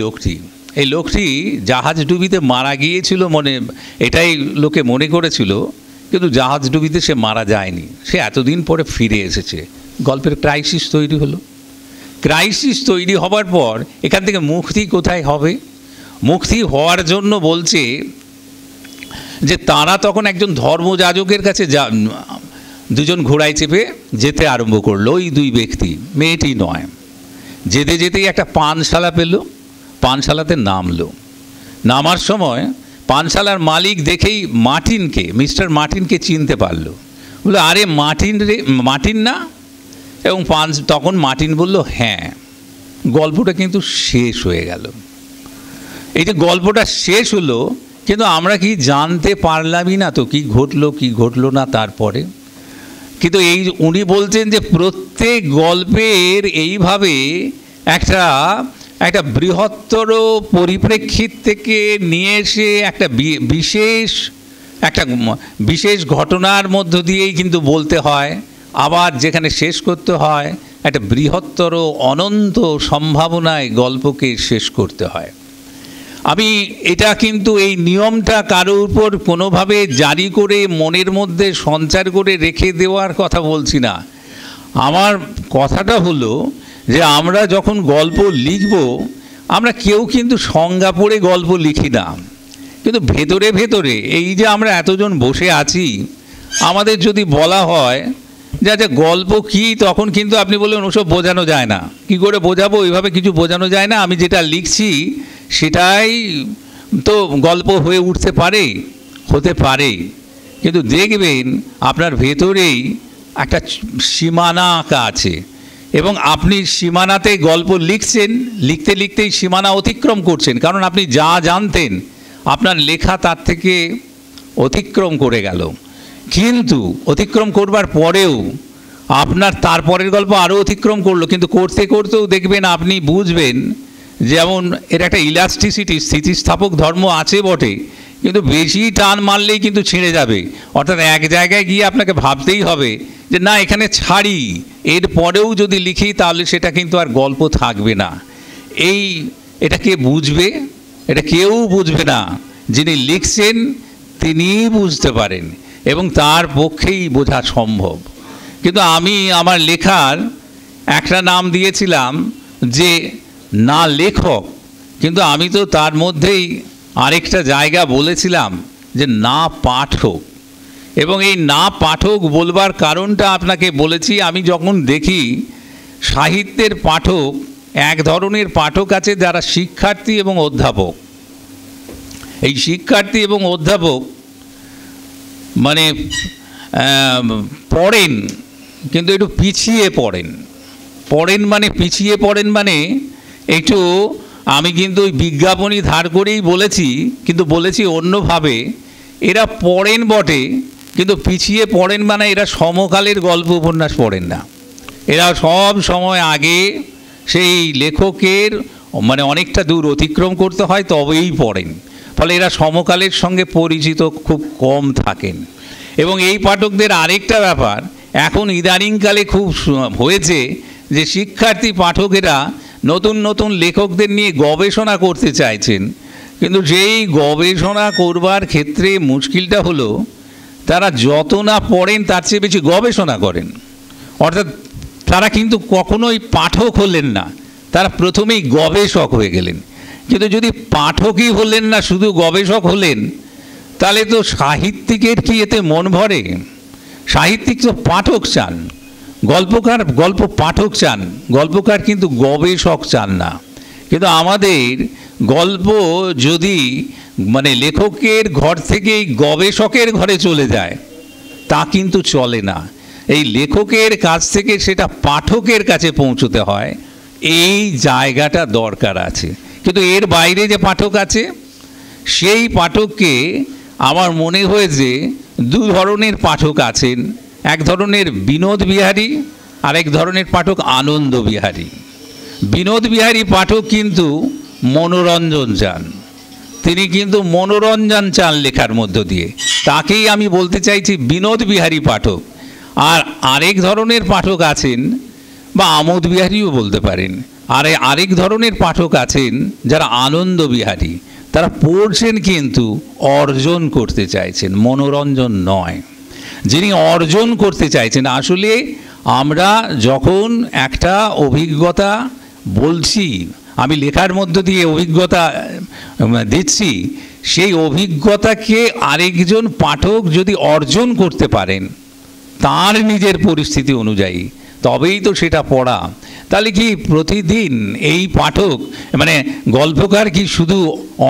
লোকটি জাহাজডুবিতে মারা গিয়েছিল, এটাই লোকে মনে করেছিল, কিন্তু জাহাজডুবিতে সে মারা যায়নি, সে এতদিন পরে ফিরে এসেছে। গল্পের ক্রাইসিস তৈরি হলো। ক্রাইসিস তৈরি হবার পর এখান থেকে মুক্তি কোথায় হবে? মুক্তি হওয়ার জন্য বলছে যে তারা তখন একজন ধর্মযাজকের কাছে দুজন ঘোড়ায় চেপে যেতে আরম্ভ করলো, ওই 2 ব্যক্তি, মেয়েটি নয়। যেতে যেতেই একটা পানশালা পেল, পানশালাতে নামলো। নামার সময় পানশালার মালিক দেখেই মিস্টার মার্টিনকে চিনতে পারলো, বললো আরে মার্টিন না? এবং তখন মার্টিন বলল হ্যাঁ। গল্পটা কিন্তু শেষ হয়ে গেল। এই যে গল্পটা শেষ হলো, কিন্তু আমরা কি জানতে পারলামই না তো কি ঘটলো না তারপরে। কিন্তু উনি বলছেন যে প্রত্যেক গল্পের এইভাবে একটা বৃহত্তর পরিপ্রেক্ষিত থেকে নিয়ে এসে একটা বিশেষ ঘটনার মধ্য দিয়েই কিন্তু বলতে হয়, আবার যেখানে শেষ করতে হয় একটা বৃহত্তর অনন্ত সম্ভাবনায় গল্পকে শেষ করতে হয়। আমি এটা কিন্তু এই নিয়মটা কারোর উপর কোনোভাবে জারি করে মনের মধ্যে সঞ্চার করে রেখে দেওয়ার কথা বলছি না। আমার কথাটা হলো যে আমরা যখন গল্প লিখব, আমরা কেউ কিন্তু সংজ্ঞা পড়ে গল্প লিখি না, কিন্তু ভেতরে ভেতরে এই যে আমরা এতজন বসে আছি, আমাদের যদি বলা হয় যে আচ্ছা গল্প কি, তখন কিন্তু আপনি বললেন ওসব বোঝানো যায় না। কি করে বোঝাবো? ওইভাবে কিছু বোঝানো যায় না, আমি যেটা লিখছি সেটাই তো গল্প হয়ে উঠতে পারে, হতে পারে। কিন্তু দেখবেন আপনার ভেতরেই একটা সীমানা আঁকা আছে, এবং আপনি সীমানাতে গল্প লিখছেন, লিখতে লিখতেই সীমানা অতিক্রম করছেন, কারণ আপনি যা জানতেন আপনার লেখা তার থেকে অতিক্রম করে গেল। কিন্তু অতিক্রম করবার পরেও আপনার তারপরের গল্প আরও অতিক্রম করলো, কিন্তু করতে করতেও দেখবেন আপনি বুঝবেন, যেমন এর একটা ইলাস্টিসিটি, স্থিতিস্থাপক ধর্ম আছে বটে, কিন্তু বেশি টান মারলেই কিন্তু ছিঁড়ে যাবে। অর্থাৎ এক জায়গায় গিয়ে আপনাকে ভাবতেই হবে যে না এখানে ছাড়ি, এর পরেও যদি লিখি তাহলে সেটা কিন্তু আর গল্প থাকবে না। এটা কে বুঝবে? এটা কেউ বুঝবে না, যিনি লিখছেন তিনিই বুঝতে পারেন, এবং তার পক্ষেই বোঝা সম্ভব। কিন্তু আমি আমার লেখার একটা নাম দিয়েছিলাম যে না লেখক, কিন্তু আমি তো তার মধ্যেই আরেকটা জায়গা বলেছিলাম যে না পাঠক। এবং এই না পাঠক বলবার কারণটা আপনাকে বলেছি, আমি যখন দেখি সাহিত্যের পাঠক, এক ধরনের পাঠক আছে যারা শিক্ষার্থী এবং অধ্যাপক। এই শিক্ষার্থী এবং অধ্যাপক মানে পড়েন, কিন্তু একটু পিছিয়ে পড়েন মানে একটু, আমি কিন্তু ওই বিজ্ঞাপনী ধার করেই বলেছি, কিন্তু বলেছি অন্যভাবে, এরা পড়েন বটে কিন্তু পিছিয়ে পড়েন, মানে এরা সমকালের গল্প উপন্যাস পড়েন না। এরা সব সময় আগে সেই লেখকের মানে অনেকটা দূর অতিক্রম করতে হয় তবেই পড়েন, ফলে এরা সমকালের সঙ্গে পরিচিত খুব কম থাকেন। এবং এই পাঠকদের আরেকটা ব্যাপার, এখন ইদানিংকালে খুব হয়েছে যে শিক্ষার্থী পাঠকেরা নতুন নতুন লেখকদের নিয়ে গবেষণা করতে চাইছেন, কিন্তু যেই গবেষণা করবার ক্ষেত্রে মুশকিলটা হলো তারা যত না পড়েন তার চেয়ে বেশি গবেষণা করেন। অর্থাৎ তারা কিন্তু কখনোই পাঠক হলেন না, তারা প্রথমেই গবেষক হয়ে গেলেন। কিন্তু যদি পাঠকই হলেন না, শুধু গবেষক হলেন, তাহলে তো সাহিত্যিকের কি এতে মন ভরে? সাহিত্যিক তো পাঠক চান, গল্পকার গল্প পাঠক চান, গল্পকার কিন্তু গবেষক চান না। কিন্তু আমাদের গল্প যদি মানে লেখকের ঘর থেকে গবেষকের ঘরে চলে যায়, তা কিন্তু চলে না। এই লেখকের কাছ থেকে সেটা পাঠকের কাছে পৌঁছতে হয়, এই জায়গাটা দরকার আছে। কিন্তু এর বাইরে যে পাঠক আছে, সেই পাঠককে আমার মনে হয়েছে দু ধরনের পাঠক আছেন। এক ধরনের বিনোদ বিহারী, আর এক ধরনের পাঠক আনন্দ বিহারী। বিনোদ বিহারী পাঠক কিন্তু মনোরঞ্জন চান, তিনি কিন্তু মনোরঞ্জন চান লেখার মধ্য দিয়ে, তাকেই আমি বলতে চাইছি বিনোদ বিহারী পাঠক। আর আরেক ধরনের পাঠক আছেন, বা আমোদ বিহারীও বলতে পারেন, আরেক ধরনের পাঠক আছেন যারা আনন্দ বিহারী। তারা পড়ছেন কিন্তু অর্জন করতে চাইছেন, মনোরঞ্জন নয়। যিনি অর্জন করতে চাইছেন, আসলে আমরা যখন একটা অভিজ্ঞতা বলছি, আমি লেখার মধ্য দিয়ে অভিজ্ঞতা দিচ্ছি, সেই অভিজ্ঞতাকে আরেকজন পাঠক যদি অর্জন করতে পারেন তার নিজের পরিস্থিতি অনুযায়ী, তবেই তো সেটা পড়া। তাহলে কি প্রতিদিন এই পাঠক মানে গল্পকার কি শুধু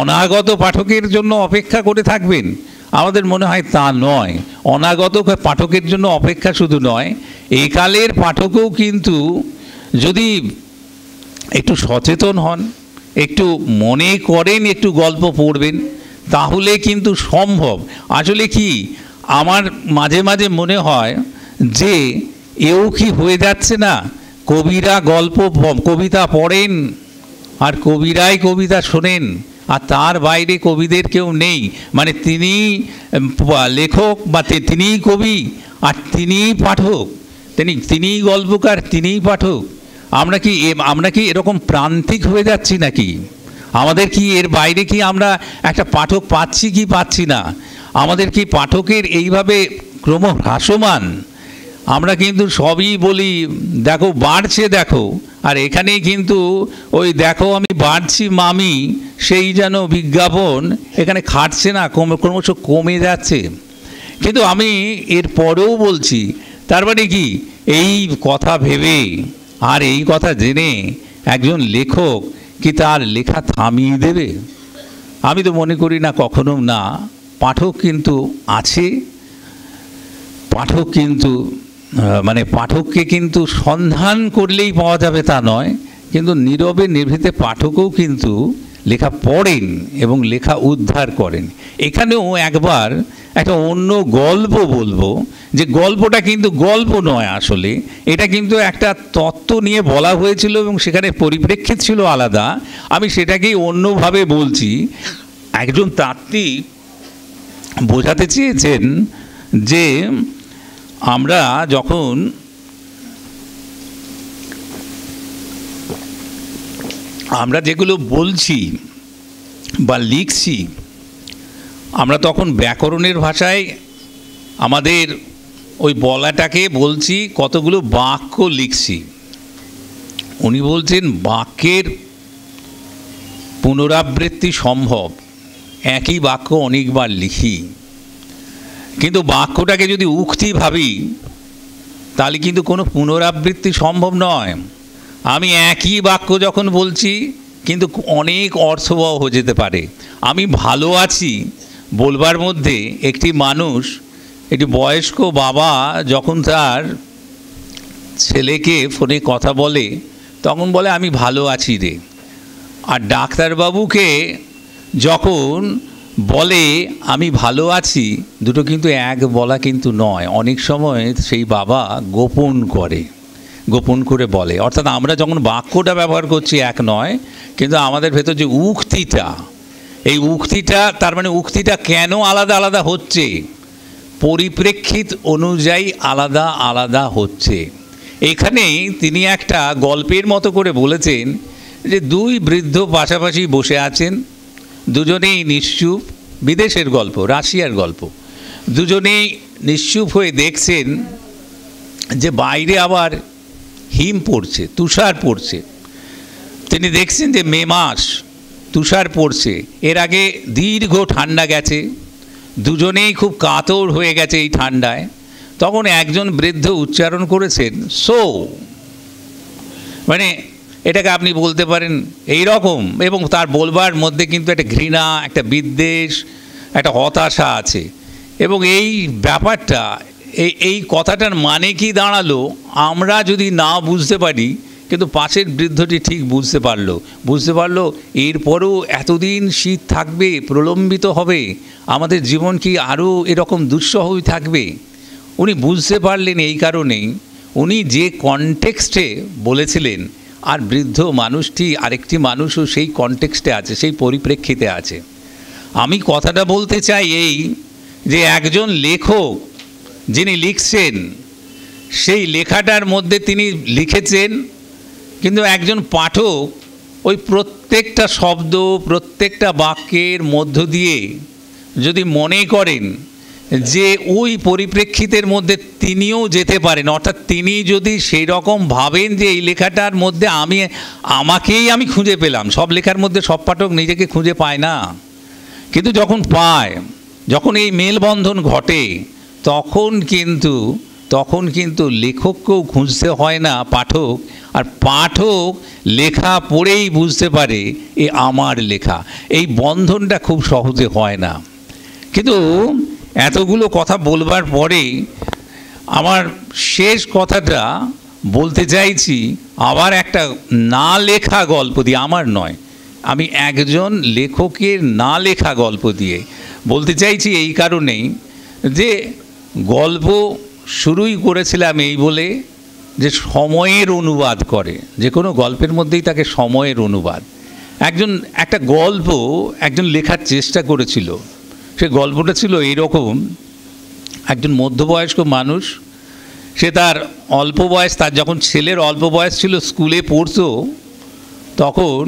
অনাগত পাঠকের জন্য অপেক্ষা করে থাকবেন? আমাদের মনে হয় তা নয়। অনাগত পাঠকের জন্য অপেক্ষা শুধু নয়, একালের পাঠকও কিন্তু যদি একটু সচেতন হন, একটু মনে করেন একটু গল্প পড়বেন, তাহলে কিন্তু সম্ভব। আসলে কি আমার মাঝে মাঝে মনে হয় যে এও কি হয়ে যাচ্ছে না, কবিরা কবিতা পড়েন আর কবিরাই কবিতা শোনেন, আর তার বাইরে কবিদের কেউ নেই। মানে তিনি লেখক বা তিনিই কবি আর তিনিই পাঠক, তিনিই গল্পকার, তিনিই পাঠক। আমরা কি এরকম প্রান্তিক হয়ে যাচ্ছি নাকি? আমাদের কি এর বাইরে কি আমরা একটা পাঠক পাচ্ছি কি পাচ্ছি না? আমাদের কি পাঠকের এইভাবে ক্রম হ্রাসমান? আমরা কিন্তু সবই বলি দেখো বাড়ছে দেখো, আর এখানেই কিন্তু ওই দেখো আমি বাড়ছি মামি, সেই যেন বিজ্ঞাপন এখানে খাটছে না, ক্রমশ কমে যাচ্ছে। কিন্তু আমি এর পরেও বলছি, তার মানে কি এই কথা ভেবে আর এই কথা জেনে একজন লেখক কি তার লেখা থামিয়ে দেবে? আমি তো মনে করি না, কখনো না। পাঠক কিন্তু আছে, পাঠক কিন্তু মানে পাঠককে কিন্তু সন্ধান করলেই পাওয়া যাবে তা নয়, কিন্তু নীরবে নিভৃতে পাঠকও কিন্তু লেখা পড়েন এবং লেখা উদ্ধার করেন। এখানেও একবার একটা অন্য গল্প বলবো, যে গল্পটা কিন্তু গল্প নয়, আসলে এটা কিন্তু একটা তত্ত্ব নিয়ে বলা হয়েছিল এবং সেখানে পরিপ্রেক্ষিত ছিল আলাদা। আমি সেটাকেই অন্যভাবে বলছি। একজন তাত্ত্বিক বোঝাতে চেয়েছেন যে আমরা যখন যেগুলো বলছি বা লিখছি, আমরা তখন ব্যাকরণের ভাষায় আমাদের ওই বলাটাকে বলছি, কতগুলো বাক্য লিখছি। উনি বলছেন বাক্যের পুনরাবৃত্তি সম্ভব, একই বাক্য অনেকবার লিখি, কিন্তু বাক্যটাকে যদি উক্তি ভাবি তাহলে কিন্তু কোনো পুনরাবৃত্তি সম্ভব নয়। আমি একই বাক্য যখন বলছি কিন্তু অনেক অর্থবহ হয়ে যেতে পারে। আমি ভালো আছি বলবার মধ্যে একটি মানুষ, একটি বয়স্ক বাবা যখন তার ছেলেকে ফোনে কথা বলে, তখন বলে আমি ভালো আছি রে। আর ডাক্তারবাবুকে যখন বলে আমি ভালো আছি, দুটো কিন্তু এক বলা কিন্তু নয়। অনেক সময় সেই বাবা গোপন করে বলে। অর্থাৎ আমরা যখন বাক্যটা ব্যবহার করছি এক নয়, কিন্তু আমাদের ভেতর যে উক্তিটা, এই উক্তিটা, তার মানে উক্তিটা কেন আলাদা আলাদা হচ্ছে পরিপ্রেক্ষিত অনুযায়ী আলাদা আলাদা হচ্ছে। এখানেই তিনি একটা গল্পের মতো করে বলেছেন যে দুই বৃদ্ধ পাশাপাশি বসে আছেন, দুজনেই নিশ্চুপ, বিদেশের গল্প, রাশিয়ার গল্প। দুজনেই নিশ্চুপ হয়ে দেখছেন যে বাইরে আবার হিম পড়ছে, তুষার পড়ছে। তিনি দেখছেন যে মে মাস, তুষার পড়ছে, এর আগে দীর্ঘ ঠান্ডা গেছে, দুজনেই খুব কাতর হয়ে গেছে এই ঠান্ডায়। তখন একজন বৃদ্ধ উচ্চারণ করেছেন সো, মানে এটাকে আপনি বলতে পারেন এই রকম, এবং তার বলবার মধ্যে কিন্তু একটা ঘৃণা, একটা বিদ্বেষ, একটা হতাশা আছে। এবং এই ব্যাপারটা, এই কথাটার মানে কি দাঁড়ালো আমরা যদি না বুঝতে পারি, কিন্তু পাশের বৃদ্ধটি ঠিক বুঝতে পারলো এরপরও এতদিন শীত থাকবে, প্রলম্বিত হবে, আমাদের জীবন কি আরও এরকম দুঃসহই থাকবে। উনি বুঝতে পারলেন এই কারণেই উনি যে কনটেক্সটে বলেছিলেন, আর বৃদ্ধ মানুষটি আরেকটি মানুষও সেই কনটেক্সটে আছে, সেই পরিপ্রেক্ষিতে আছে। আমি কথাটা বলতে চাই এই যে একজন লেখক যিনি লিখছেন, সেই লেখাটার মধ্যে তিনি লিখেছেন, কিন্তু একজন পাঠক ওই প্রত্যেকটা শব্দ, প্রত্যেকটা বাক্যের মধ্য দিয়ে যদি মনে করেন যে ওই পরিপ্রেক্ষিতের মধ্যে তিনিও যেতে পারেন, অর্থাৎ তিনি যদি সেই রকম ভাবেন যে এই লেখাটার মধ্যে আমাকেই আমি খুঁজে পেলাম। সব লেখার মধ্যে সব পাঠক নিজেকে খুঁজে পায় না, কিন্তু যখন পায়, যখন এই মেলবন্ধন ঘটে, তখন কিন্তু লেখককেও খুঁজতে হয় না পাঠক, আর পাঠক লেখা পড়েই বুঝতে পারে এ আমার লেখা। এই বন্ধনটা খুব সহজে হয় না। কিন্তু এতগুলো কথা বলবার পরে আমার শেষ কথাটা বলতে চাইছি আবার একটা না লেখা গল্প দিয়ে, আমার নয়, আমি একজন লেখকের না লেখা গল্প দিয়ে বলতে চাইছি। এই কারণেই যে গল্প শুরুই করেছিলাম এই বলে যে সময়ের অনুবাদ করে, যে কোনো গল্পের মধ্যেই তাকে সময়ের অনুবাদ। একটা গল্প একজন লেখার চেষ্টা করেছিল। সে গল্পটা ছিল এইরকম, একজন মধ্যবয়স্ক মানুষ, সে তার অল্প বয়স, তার যখন ছেলের অল্প বয়স ছিল, স্কুলে পড়তো, তখন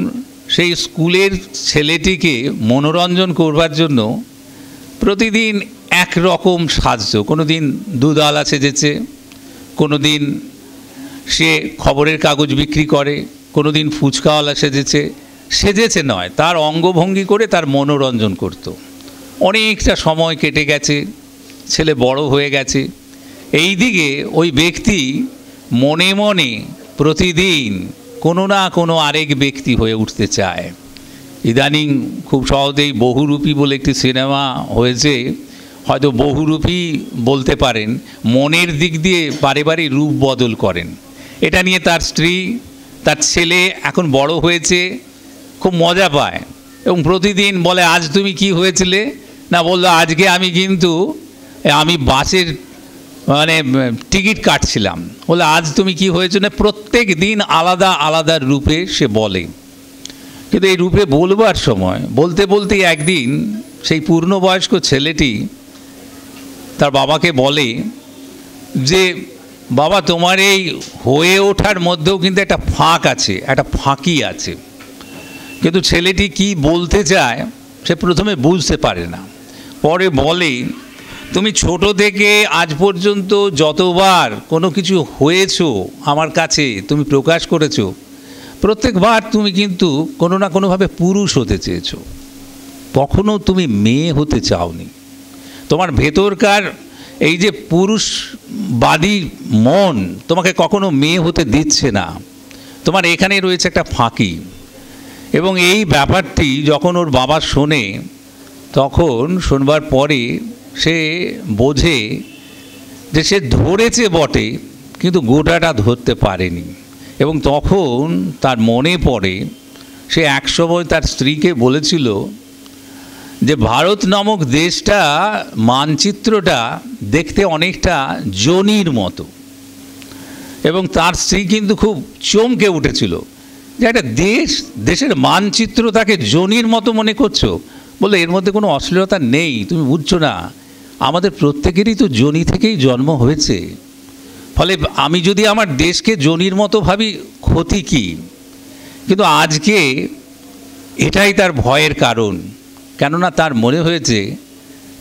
সেই স্কুলের ছেলেটিকে মনোরঞ্জন করবার জন্য প্রতিদিন একরকম সাজত। কোনো দিন দুধওয়ালা সেজেছে, কোনো দিন সে খবরের কাগজ বিক্রি করে, কোনো দিন ফুচকাওয়ালা সেজেছে নয়, তার অঙ্গভঙ্গি করে তার মনোরঞ্জন করত। অনেকটা সময় কেটে গেছে, ছেলে বড় হয়ে গেছে। এই দিকে ওই ব্যক্তি মনে মনে প্রতিদিন কোনো না কোনো আরেক ব্যক্তি হয়ে উঠতে চায়। ইদানিং খুব সহজেই বহুরূপী বলে একটি সিনেমা হয়েছে, হয়তো বহুরূপী বলতে পারেন, মনের দিক দিয়ে বারে বারে রূপ বদল করেন। এটা নিয়ে তার স্ত্রী, তার ছেলে এখন বড় হয়েছে, খুব মজা পায় এবং প্রতিদিন বলে আজ তুমি কি হয়েছিলে, না বললো আজকে আমি বাসের টিকিট কাটছিলাম। বলে আজ তুমি কি হয়েছে, না প্রত্যেক দিন আলাদা আলাদা রূপে সে বলে। কিন্তু এই রূপে বলবার সময় বলতে বলতে একদিন সেই পূর্ণবয়স্ক ছেলেটি তার বাবাকে বলে যে বাবা, তোমার এই হয়ে ওঠার মধ্যেও কিন্তু একটা ফাঁক আছে, একটা ফাঁকি আছে। কিন্তু ছেলেটি কি বলতে চায় সে প্রথমে বুঝতে পারে না, পরে বলে তুমি ছোট থেকে আজ পর্যন্ত যতবার কোনো কিছু হয়েছো আমার কাছে তুমি প্রকাশ করেছো, প্রত্যেকবার তুমি কিন্তু কোনো না কোনোভাবে পুরুষ হতে চেয়েছো, কখনো তুমি মেয়ে হতে চাওনি। তোমার ভেতরকার এই যে পুরুষবাদী মন তোমাকে কখনো মেয়ে হতে দিচ্ছে না, তোমার এখানে রয়েছে একটা ফাঁকি। এবং এই ব্যাপারটি যখন ওর বাবা শোনে, তখন শোনবার পরে সে বোঝে যে সে ধরেছে বটে, কিন্তু গোটাটা ধরতে পারেনি। এবং তখন তার মনে পড়ে সে একসময় তার স্ত্রীকে বলেছিল যে ভারত নামক দেশটা, মানচিত্রটা দেখতে অনেকটা যোনির মতো। এবং তার স্ত্রী কিন্তু খুব চমকে উঠেছিল যে একটা দেশের মানচিত্র তাকে যোনির মতো মনে করছো। বলে এর মধ্যে কোনো অশ্লীলতা নেই, তুমি বুঝছো না, আমাদের প্রত্যেকেরই তো জনি থেকেই জন্ম হয়েছে, ফলে আমি যদি আমার দেশকে জনির মতো ভাবি ক্ষতি কি? কিন্তু আজকে এটাই তার ভয়ের কারণ, কেননা তার মনে হয়েছে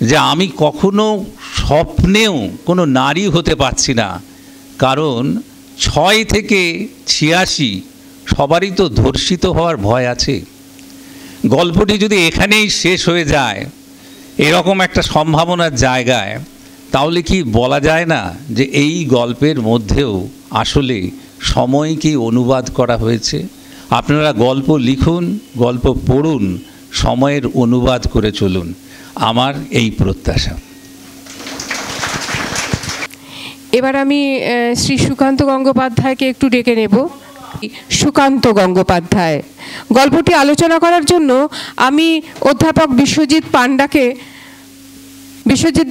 যে আমি কখনো স্বপ্নেও কোনো নারী হতে পারছি না, কারণ 6 থেকে 86 সবারই তো ধর্ষিত হওয়ার ভয় আছে। গল্পটি যদি এখানেই শেষ হয়ে যায় এরকম একটা সম্ভাবনার জায়গায়, তাহলে কি বলা যায় না যে এই গল্পের মধ্যেও আসলে সময়কে অনুবাদ করা হয়েছে? আপনারা গল্প লিখুন, গল্প পড়ুন, সময়ের অনুবাদ করে চলুন, আমার এই প্রত্যাশা। এবার আমি শ্রী সুকান্ত গঙ্গোপাধ্যায়কে একটু ডেকে নেব। সুকান্ত গঙ্গোপাধ্যায়, গল্পটি আলোচনা করার জন্য আমি অধ্যাপক বিশ্বজিৎ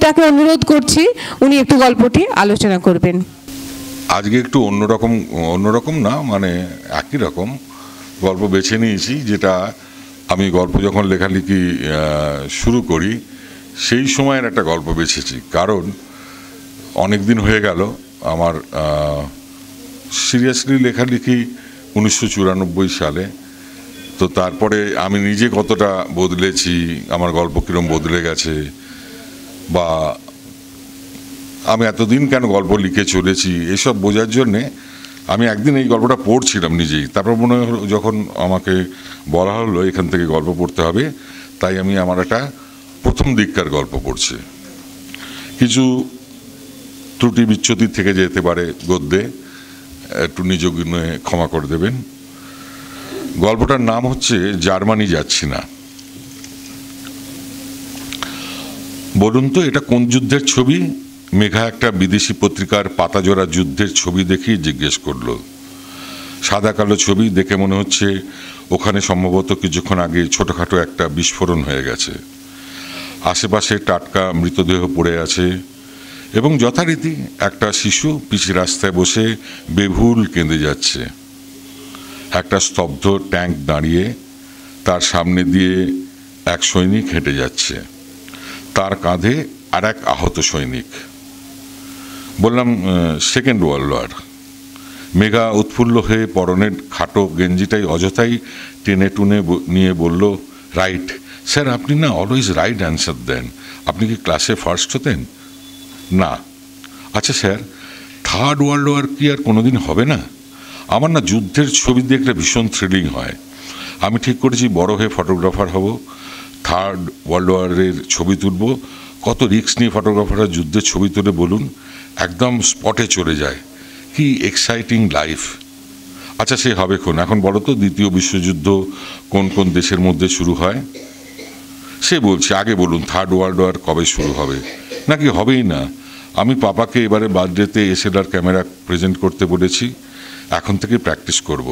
দাকে অনুরোধ করছি, উনি একটু গল্পটি আলোচনা করবেন। আজকে একটু অন্যরকম না, মানে একই রকম গল্প বেছে নিয়েছি, যেটা আমি গল্প যখন লেখালেখি শুরু করি সেই সময়ের একটা গল্প বেছেছি। কারণ অনেক দিন হয়ে গেল আমার সিরিয়াসলি লেখালেখি 1994 সালে। তো তারপরে আমি নিজে কতটা বদলেছি, আমার গল্প কীরকম বদলে গেছে, বা আমি এতদিন কেন গল্প লিখে চলেছি, এসব বোঝার জন্যে আমি একদিন এই গল্পটা পড়ছিলাম নিজেই। তারপর মনে হলো, যখন আমাকে বলা হলো এখান থেকে গল্প পড়তে হবে, তাই আমি আমার একটা প্রথম দিককার গল্প পড়ছি। কিছু ত্রুটি বিচ্যুতি থেকে যেতে পারে গদ্যে, একটু নিজ গুণে ক্ষমা করে দেবেন। গল্পটার নাম হচ্ছে জার্মানি যাচ্ছি না। বলুন তো এটা কোন যুদ্ধের ছবি? মেঘা একটা বিদেশি পত্রিকার পাতাজোড়া যুদ্ধের ছবি দেখেই জিজ্ঞেস করলো। সাদা কালো ছবি দেখে মনে হচ্ছে ওখানে সম্ভবত কিছুক্ষণ আগে ছোটোখাটো একটা বিস্ফোরণ হয়ে গেছে। আশেপাশে টাটকা মৃতদেহ পড়ে আছে এবং যথারীতি একটা শিশু পিচ রাস্তায় বসে বেভুল কেঁদে যাচ্ছে। একটা স্তব্ধ ট্যাঙ্ক দাঁড়িয়ে, তার সামনে দিয়ে এক সৈনিক হেঁটে যাচ্ছে, তার কাঁধে আর এক আহত সৈনিক। বললাম সেকেন্ড ওয়ার্ল্ড ওয়ার। মেঘা উৎফুল্ল হয়ে পরনের খাটো গেঞ্জিটাই অযথাই টেনে টুনে নিয়ে বলল, রাইট স্যার, আপনি না অলওয়েজ রাইট অ্যান্সার দেন। আপনি কি ক্লাসে ফার্স্ট হতেন? না। আচ্ছা স্যার, থার্ড ওয়ার্ল্ড ওয়ার কি আর কোনোদিন হবে না? আমার না যুদ্ধের ছবি দেখলে ভীষণ থ্রিলিং হয়। আমি ঠিক করেছি বড় হয়ে ফটোগ্রাফার হব, থার্ড ওয়ার্ল্ড ওয়ারের ছবি তুলব। কত রিস্ক নিয়ে ফটোগ্রাফাররা যুদ্ধের ছবি তুলে বলুন, একদম স্পটে চলে যায়। কি এক্সাইটিং লাইফ। আচ্ছা সে হবে কোন। এখন বলো তো দ্বিতীয় বিশ্বযুদ্ধ কোন কোন দেশের মধ্যে শুরু হয়? সে বলছে আগে বলুন থার্ড ওয়ার্ল্ড ওয়ার কবে শুরু হবে, নাকি হবেই না? আমি পাপাকে এবারে বার্থডেতে এসএলআর ক্যামেরা প্রেজেন্ট করতে বলেছি, এখন থেকে প্র্যাকটিস করব।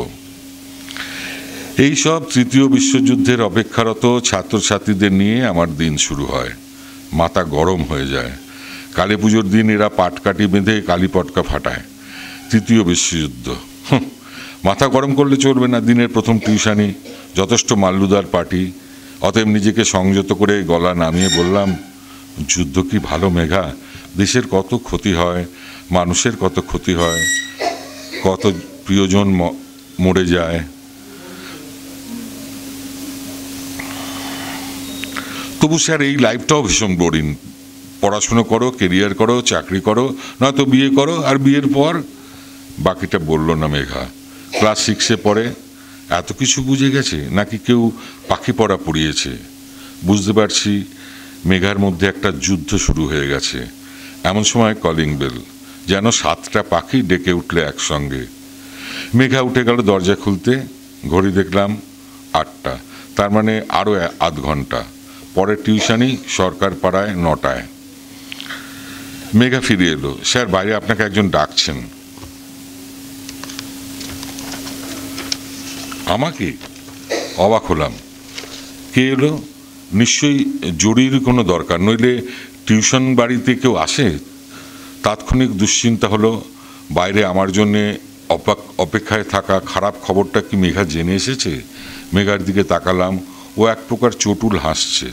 এই সব তৃতীয় বিশ্বযুদ্ধের অপেক্ষারত ছাত্রছাত্রীদের নিয়ে আমার দিন শুরু হয়। মাথা গরম হয়ে যায়। কালী পুজোর দিন এরা পাটকাঠি বেঁধে কালী পটকা ফাটায়। তৃতীয় বিশ্বযুদ্ধ, মাথা গরম করলে চলবে না। দিনের প্রথম টিউশানি, যথেষ্ট মাল্লুদার পার্টি। অতএব নিজেকে সংযত করে গলা নামিয়ে বললাম, যুদ্ধ কি ভালো মেঘা? দেশের কত ক্ষতি হয়, মানুষের কত ক্ষতি হয়, কত প্রিয়জন মরে যায়। তবু স্যার এই লাইফটাও ভীষণ বোরিং। পড়াশুনো করো, কেরিয়ার করো, চাকরি করো, নয়তো বিয়ে করো, আর বিয়ের পর বাকিটা বলল না মেঘা। ক্লাস 6-এ পড়ে, এত কিছু বুঝে গেছে নাকি কেউ পাখি পড়া পড়িয়েছে? বুঝতে পারছি মেঘার মধ্যে একটা যুদ্ধ শুরু হয়ে গেছে। এমন সময় কলিং বেল, যেন 7টা পাখি ডেকে উঠলে একসঙ্গে। মেঘা উঠে গেল দরজা খুলতে। ঘড়ি দেখলাম 8টা, তার মানে আরও আধ ঘন্টা পরে টিউশানি সরকার পাড়ায় 9টায়। মেঘা ফিরে এলো, স্যার বাইরে আপনাকে একজন ডাকছেন। আমাকে? অবাক হলাম। কে এলো? নিশ্চয়ই জরুরি কোনো দরকার, নইলে টিউশন বাড়িতে কেউ আসে? তাৎক্ষণিক দুশ্চিন্তা হলো, বাইরে আমার জন্যে অপেক্ষায় থাকা খারাপ খবরটা কি মেঘা জেনে এসেছে? মেঘার দিকে তাকালাম, ও এক প্রকার চটুল হাসছে।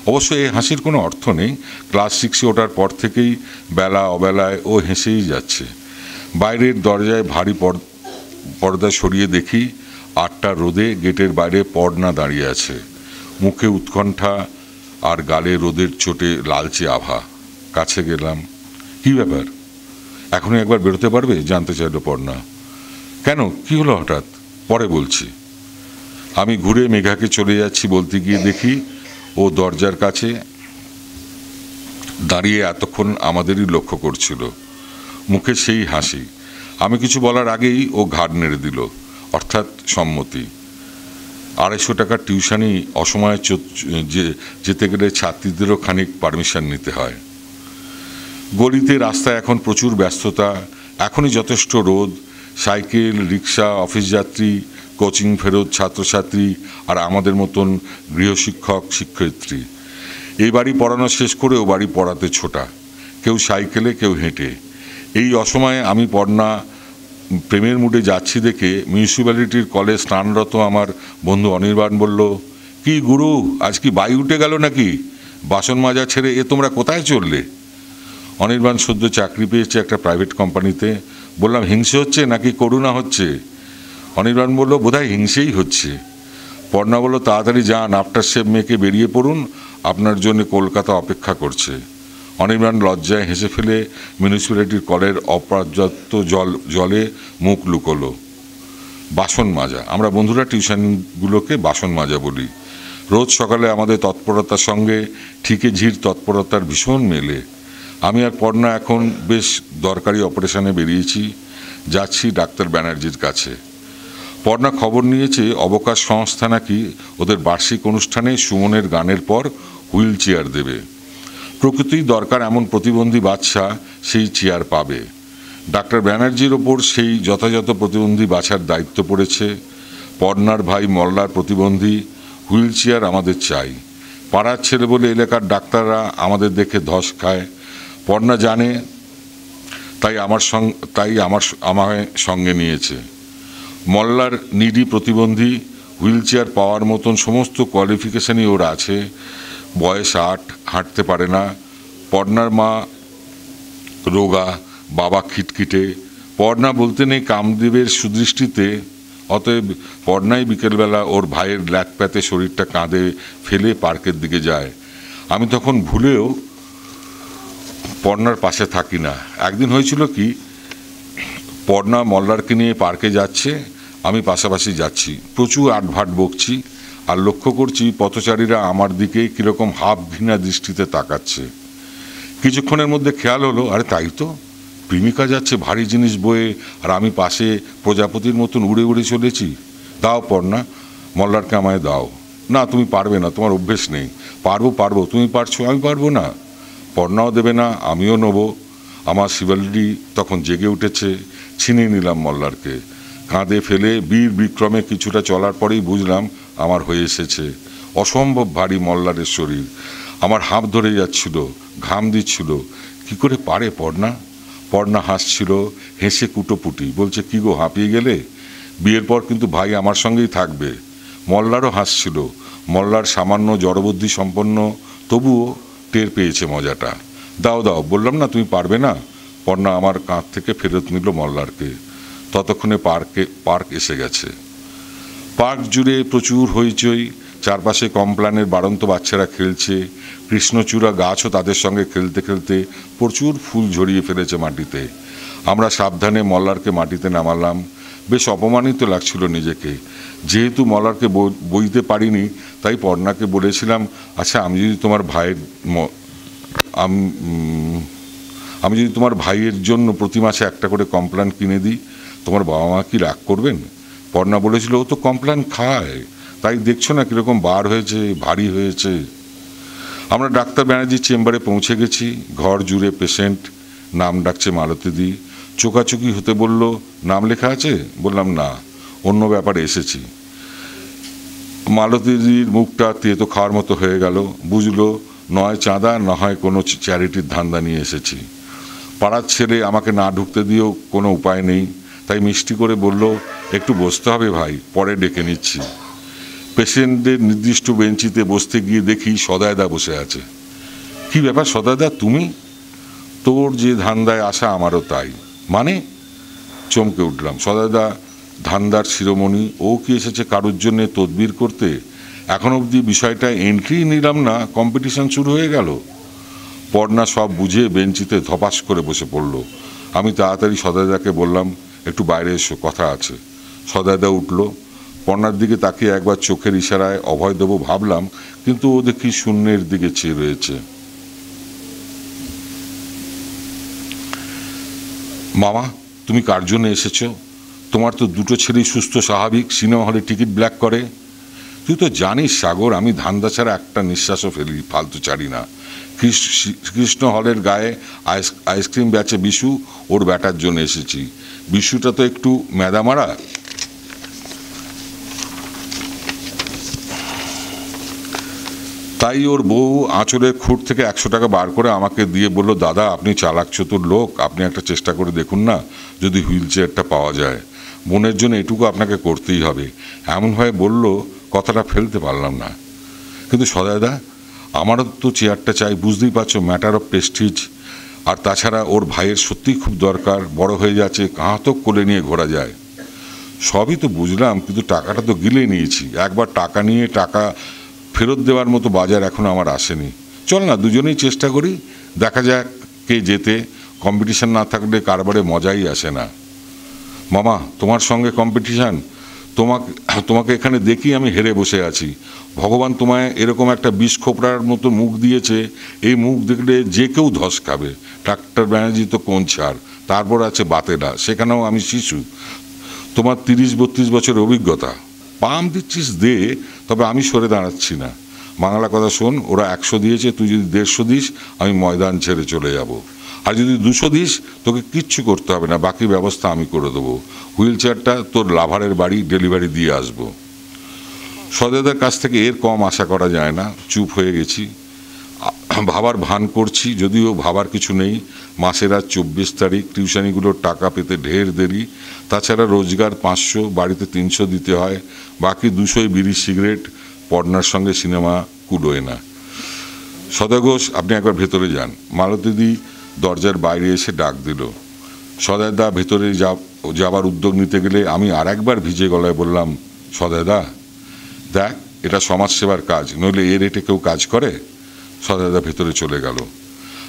অবশ্য এই হাসির কোনো অর্থ নেই। ক্লাস 6-এ ওঠার পর থেকেই বেলা অবেলায় ও হেসেই যাচ্ছে। বাইরের দরজায় ভারী পর্দা সরিয়ে দেখি 8টার রোদে গেটের বাইরে পর্ণা দাঁড়িয়ে আছে, মুখে উৎকণ্ঠা আর গালে রোদের চোটে লালচে আভা। কাছে গেলাম। কি ব্যাপার, এখনই একবার বেরোতে পারবে? জানতে চাইল পর্ণা। কেন, কি হলো হঠাৎ? পরে বলছি। আমি ঘুরে মেঘাকে চলে যাচ্ছি বলতে গিয়ে দেখি ও দরজার কাছে দাঁড়িয়ে এতক্ষণ আমাদেরই লক্ষ্য করছিল, মুখে সেই হাসি। আমি কিছু বলার আগেই ও ঘাড় নেড়ে দিল, অর্থাৎ সম্মতি। 250 টাকার টিউশনি অসময়ে যেতে গেলে ছাত্রীদেরও খানিক পারমিশন নিতে হয়। গলিতে রাস্তায় এখন প্রচুর ব্যস্ততা, এখনই যথেষ্ট রোদ। সাইকেল, রিক্সা, অফিস যাত্রী, কোচিং ফেরত ছাত্রছাত্রী আর আমাদের মতন গৃহশিক্ষক শিক্ষয়িত্রী। এই বাড়ি পড়ানো শেষ করে ও বাড়ি পড়াতে ছোটা, কেউ সাইকেলে, কেউ হেঁটে। এই অসময়ে আমি পর্ণা প্রেমের মুডে যাচ্ছি দেখে মিউনিসিপ্যালিটির কলে স্নানরত আমার বন্ধু অনির্বাণ বলল, কি গুরু, আজ কি বাই উঠে গেল নাকি? বাসন মাজা ছেড়ে এ তোমরা কোথায় চললে? অনির্বাণ সদ্য চাকরি পেয়েছে একটা প্রাইভেট কোম্পানিতে। বললাম, হিংসে হচ্ছে নাকি করুণা হচ্ছে? অনির্বাণ বলল, বোধহয় হিংসেই হচ্ছে। পর্ণা বলল, তাড়াতাড়ি যান, আফটার শেভ মেয়েকে বেরিয়ে পড়ুন, আপনার জন্য কলকাতা অপেক্ষা করছে। অনির্বাণ লজ্জায় হেসে ফেলে মিউনিসিপ্যালিটির কলের অপর্যাপ্ত জলে মুখ লুকোলো। বাসন মাজা, আমরা বন্ধুরা টিউশনগুলোকে বাসন মাজা বলি। রোজ সকালে আমাদের তৎপরতার সঙ্গে ঠিকে ঝির তৎপরতার ভীষণ মেলে। আমি আর পর্ণা এখন বেশ দরকারি অপারেশনে বেরিয়েছি, যাচ্ছি ডাক্তার ব্যানার্জির কাছে। পর্ণা খবর নিয়েছে অবকাশ সংস্থা নাকি ওদের বার্ষিক অনুষ্ঠানে সুমনের গানের পর হুইল চেয়ার দেবে। প্রকৃতির দরকার এমন প্রতিবন্ধী বাচ্চা সেই চেয়ার পাবে। ডাক্তার ব্যানার্জির ওপর সেই যথাযথ প্রতিবন্ধী বাছার দায়িত্ব পড়েছে। পর্ণার ভাই মল্লার প্রতিবন্ধী, হুইল চেয়ার আমাদের চাই। পাড়ার ছেলে বলে এলাকার ডাক্তাররা আমাদের দেখে ধস খায়। পর্ণা জানে, তাই আমায় সঙ্গে নিয়েছে। মল্লার নিডি প্রতিবন্ধী, হুইল চেয়ার পাওয়ার মতন সমস্ত কোয়ালিফিকেশনই ওর আছে। বয়স 8, হাঁটতে পারে না। পর্ণার মা রোগা, বাবা খিটখিটে। পর্ণা বলতে নেই কামদেবের সুদৃষ্টিতে। অতএব পর্ণাই বিকেলবেলা ওর ভাইয়ের ল্যাক প্যাতে শরীরটা কাঁধে ফেলে পার্কের দিকে যায়। আমি তখন ভুলেও পর্ণার পাশে থাকি না। একদিন হয়েছিল কি, পর্ণা মল্লারকে নিয়ে পার্কে যাচ্ছে, আমি পাশাপাশি যাচ্ছি। প্রচুর আটভাট বকছি আর লক্ষ্য করছি পথচারীরা আমার দিকে কীরকম হাফ ঘৃণা দৃষ্টিতে তাকাচ্ছে। কিছুক্ষণের মধ্যে খেয়াল হলো, আরে তাই তো, প্রেমিকা যাচ্ছে ভারী জিনিস বয়ে, আর আমি পাশে প্রজাপতির মতন উড়ে উড়ে চলেছি। দাও পর্ণা, মল্লারকে আমায় দাও। না, তুমি পারবে না, তোমার অভ্যেস নেই। পারবো, তুমি পারছো, আমি পারবো না। পর্ণাও দেবে না, আমিও নেবো। আমার শিবাল্ডি তখন জেগে উঠেছে। ছিনিয়ে নিলাম মল্লারকে, কাঁধে ফেলে বীর বিক্রমে কিছুটা চলার পরেই বুঝলাম আমার হয়ে এসেছে। অসম্ভব ভারী মল্লারের শরীর, আমার হাঁপ ধরে যাচ্ছিল, ঘাম দিচ্ছিল। কি করে পারে পর্ণা? পর্ণা হাসছিল, হেসে কুটোপুটি, বলছে, কি গো, হাঁপিয়ে গেলে? বিয়ের পর কিন্তু ভাই আমার সঙ্গেই থাকবে। মল্লারও হাসছিল। মল্লার সামান্য জড়বুদ্ধি সম্পন্ন, তবুও টের পেয়েছে মজাটা। দাও, বললাম না তুমি পারবে না। পর্ণা আমার কাঁধ থেকে ফেরত নিল মল্লারকে। ততক্ষণে পার্ক এসে গেছে। পার্ক জুড়ে প্রচুর হইচই। চারপাশে কমপ্লানের বাড়ন্ত বাচ্চারা খেলছে। কৃষ্ণচূড়া গাছও তাদের সঙ্গে খেলতে খেলতে প্রচুর ফুল ঝরিয়ে ফেলেছে মাটিতে। আমরা সাবধানে মল্লারকে মাটিতে নামালাম। বেশ অপমানিত লাগছিল নিজেকে। যেহেতু মল্লারকে বইতে পারিনি, তাই পর্ণাকে বলেছিলাম, আচ্ছা, আমি যদি তোমার ভাইয়ের জন্য প্রতি মাসে একটা করে কমপ্লান কিনে দিই, তোমার বাবা মা কি রাগ করবেন? পর্ণা বলেছিল, ও তো কমপ্লান খায়, তাই দেখছো না কীরকম বার হয়েছে, ভারী হয়েছে। আমরা ডাক্তার ব্যানার্জির চেম্বারে পৌঁছে গেছি। ঘর জুড়ে পেশেন্ট। নাম ডাকছে মালতীদি। চোকাচুকি হতে বলল, নাম লেখা আছে? বললাম না, অন্য ব্যাপারে এসেছি। মালতীদির মুখটা তেতো খাওয়ার মতো হয়ে গেল। বুঝলো নয় চাঁদা, না হয় কোনো চ্যারিটির ধান্দা নিয়ে এসেছি। পাড়ার ছেলে, আমাকে না ঢুকতে দিয়েও কোনো উপায় নেই, তাই মিষ্টি করে বলল, একটু বসতে হবে ভাই, পরে ডেকে নিচ্ছি। পেশেন্টদের নির্দিষ্ট বেঞ্চিতে বসতে গিয়ে দেখি সদয়দা বসে আছে। কি ব্যাপার সদয়দা, তুমি? তোর যে ধান্দায় আসা আমারও তাই। মানে? চমকে উঠলাম। সদয়দা ধান্দার শিরোমণি, ও কি এসেছে কারোর জন্য তদবির করতে? এখন অবধি বিষয়টা এন্ট্রি নিলাম না, কম্পিটিশন শুরু হয়ে গেল। পর্ণা সব বুঝে বেঞ্চিতে ধপাস করে বসে পড়ল। আমি তাড়াতাড়ি সদয়দাকে বললাম, একটু বাইরে এসো, কথা আছে। সদয়দা উঠল। পর্ণার দিকে তাকিয়ে একবার চোখের ইশারায় অভয় দেবো ভাবলাম, কিন্তু ও দেখি শূন্যের দিকে চেয়ে রয়েছে। মামা, তুমি কার জন্য এসেছো? তোমার তো দুটো ছেলেই সুস্থ স্বাভাবিক, সিনেমা হলে টিকিট ব্ল্যাক করে। তুই তো জানিস সাগর, আমি ধান্দা ছাড়া একটা নিঃশ্বাসও ফেলি, ফালতু ছাড়ি না। কৃষ্ণ হলের গায়ে আইসক্রিম বেচে বিশু, ওর ব্যাটার জন্য এসেছি। বিশুটা তো একটু মেদামারা। তাই ওর বউ আঁচলের খুঁট থেকে 100 টাকা বার করে আমাকে দিয়ে বলল, দাদা আপনি চালাক চতুর লোক, আপনি একটা চেষ্টা করে দেখুন না যদি হুইল চেয়ারটা পাওয়া যায়। বোনের জন্য এটুকু আপনাকে করতেই হবে। এমনভাবে বলল, কথাটা ফেলতে পারলাম না। কিন্তু সদয়দা, আমারও তো চেয়ারটা চাই, বুঝতেই পারছো, ম্যাটার অফ প্রেস্টিজ। আর তাছাড়া ওর ভাইয়ের সত্যিই খুব দরকার, বড় হয়ে যাচ্ছে, কাঁহাতক কোলে নিয়ে ঘোরা যায়। সবই তো বুঝলাম, কিন্তু টাকাটা তো গিলে নিয়েছি। একবার টাকা নিয়ে টাকা ফেরত দেওয়ার মতো বাজার এখন আমার আসেনি। চল না দুজনেই চেষ্টা করি, দেখা যাক কে জেতে। কম্পিটিশন না থাকলে কারবারে মজাই আসে না। মামা, তোমার সঙ্গে কম্পিটিশান? তোমাকে এখানে দেখি আমি হেরে বসে আছি। ভগবান তোমায় এরকম একটা বিষ খোপড়ার মতো মুখ দিয়েছে, এই মুখ দেখলে যে কেউ ধস খাবে। ডাক্তার ব্যানার্জি তো কোন ছাড়, তারপর আছে বাতেরা, সেখানেও আমি শিশু। তোমার 30-32 বছর অভিজ্ঞতা, পাম দিচ্ছিস দে, তবে আমি সরে দাঁড়াচ্ছি না। বাংলা কথা শোন, ওরা 100 দিয়েছে, তুই যদি 150 দিস আমি ময়দান ছেড়ে চলে যাব। আর যদি 200 দিস তোকে কিচ্ছু করতে হবে না, বাকি ব্যবস্থা আমি করে দেবো। হুইল চেয়ারটা তোর লাভারের বাড়ি ডেলিভারি দিয়ে আসবো। সদয়দার কাছ থেকে এর কম আশা করা যায় না। চুপ হয়ে গেছি, ভাবার ভান করছি, যদিও ভাবার কিছু নেই। মাসের আজ 24 তারিখ, টিউশনিগুলোর টাকা পেতে ঢের দেরি। তাছাড়া রোজগার 500, বাড়িতে 300 দিতে হয়, বাকি 200 বিড়ি সিগারেট। পর্ণার সঙ্গে সিনেমা কুলোয় না। সদয় ঘোষ, আপনি একবার ভেতরে যান। মালতীদি দরজার বাইরে এসে ডাক দিল। সদয়দা ভেতরে যাবার উদ্যোগ নিতে গেলে আমি আর একবার ভিজে গলায় বললাম, সদয়দা দেখ, এটা সমাজসেবার কাজ, নইলে এ রেটে কেউ কাজ করে? সদয়দা ভেতরে চলে গেল।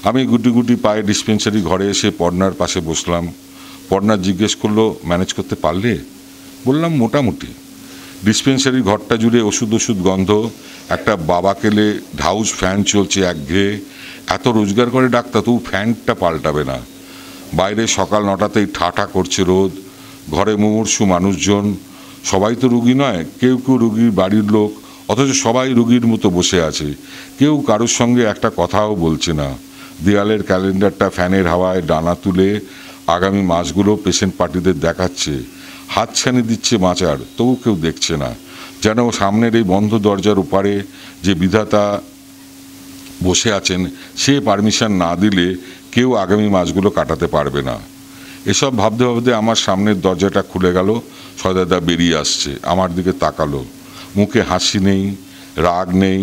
আমি গুটি গুটি পায়ে ডিসপেন্সারি ঘরে এসে পর্ণার পাশে বসলাম। পর্ণা জিজ্ঞেস করলো, ম্যানেজ করতে পারলে? বললাম মোটামুটি। ডিসপেন্সারি ঘরটা জুড়ে ওষুধ গন্ধ, একটা বাবা কেলে ঢাউস ফ্যান চলছে একঘেয়ে। এত রোজগার করে ডাক্তার, তবু ফ্যানটা পাল্টাবে না। বাইরে সকাল 9টাতেই ঠাঠা করছে রোদ। ঘরে মুমূর্ষু মানুষজন, সবাই তো রুগী নয়, কেউ কেউ রুগীর বাড়ির লোক, অথচ সবাই রুগীর মতো বসে আছে। কেউ কারোর সঙ্গে একটা কথাও বলছে না। দেয়ালের ক্যালেন্ডারটা ফ্যানের হাওয়ায় ডানা তুলে আগামী মাসগুলো পেশেন্ট পার্টিদের দেখাচ্ছে, হাতছানি দিচ্ছে বাঁচার, তবু কেউ দেখছে না। যেন সামনের এই বন্ধ দরজার ওপারে যে বিধাতা বসে আছেন, সে পারমিশন না দিলে কেউ আগামী মাসগুলো কাটাতে পারবে না। এসব ভাবতে ভাবতে আমার সামনের দরজাটা খুলে গেল। সদয়দা বেরিয়ে আসছে, আমার দিকে তাকালো। মুখে হাসি নেই, রাগ নেই,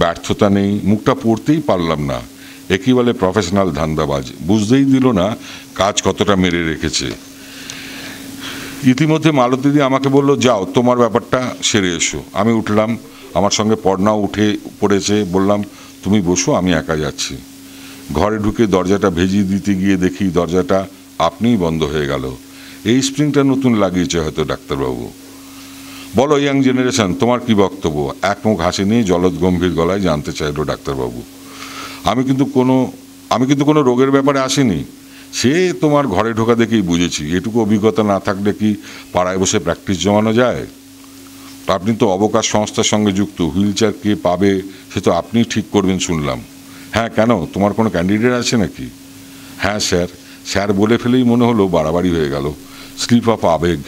ব্যর্থতা নেই, মুখটা পড়তেই পারলাম না। একই বলে প্রফেশনাল ধান্দাবাজ, বুঝতেই দিল না কাজ কতটা মেরে রেখেছে। ইতিমধ্যে মালতীদি আমাকে বলল, যাও তোমার ব্যাপারটা সেরে এসো। আমি উঠলাম, আমার সঙ্গে পর্ণাও উঠে পড়েছে। বললাম, তুমি বসো, আমি একা যাচ্ছি। ঘরে ঢুকে দরজাটা ভেজিয়ে দিতে গিয়ে দেখি দরজাটা আপনিই বন্ধ হয়ে গেল। এই স্প্রিংটা নতুন লাগিয়েছে হয়তো ডাক্তারবাবু। বলো ইয়াং জেনারেশন, তোমার কি বক্তব্য? এক মুখ হাসি নিয়ে জলদ গম্ভীর গলায় জানতে চাইলো ডাক্তারবাবু। আমি কিন্তু কোনো রোগের ব্যাপারে আসিনি। সে তোমার ঘরে ঢোকা দেখেই বুঝেছি। এটুকু অভিজ্ঞতা না থাকলে কি পাড়ায় বসে প্র্যাকটিস জমানো যায়? আপনি তো অবকাশ সংস্থার সঙ্গে যুক্ত, হুইল চেয়ার কে পাবে সে তো আপনিই ঠিক করবেন শুনলাম। হ্যাঁ, কেন, তোমার কোনো ক্যান্ডিডেট আছে নাকি? হ্যাঁ স্যার বলে ফেলেই মনে হলো বাড়াবাড়ি হয়ে গেল। স্লিপ অফ আবেগ।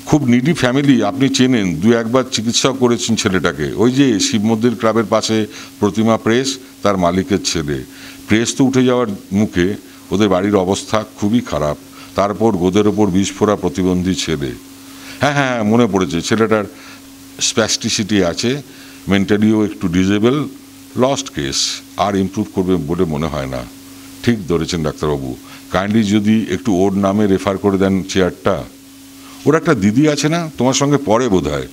খুব নিডি ফ্যামিলি, আপনি চেনেন, 2-1 চিকিৎসাও করেছেন ছেলেটাকে। ওই যে শিব মন্দির ক্লাবের পাশে প্রতিমা প্রেস, তার মালিকের ছেলে। প্রেস তো উঠে যাওয়ার মুখে, ওদের বাড়ির অবস্থা খুবই খারাপ। তারপর গোদের ওপর বিষ ফোড়া প্রতিবন্ধী ছেলে। হ্যাঁ, মনে পড়েছে, ছেলেটার স্প্যাস্টিসিটি আছে, মেন্টালিও একটু ডিজেবল, লস্ট কেস, আর ইমপ্রুভ করবে বলে মনে হয় না। ঠিক ধরেছেন ডাক্তারবাবু, কাইন্ডলি যদি একটু ওর নামে রেফার করে দেন চেয়ারটা। ওর একটা দিদি আছে না, তোমার সঙ্গে পড়ে বোধ হয়?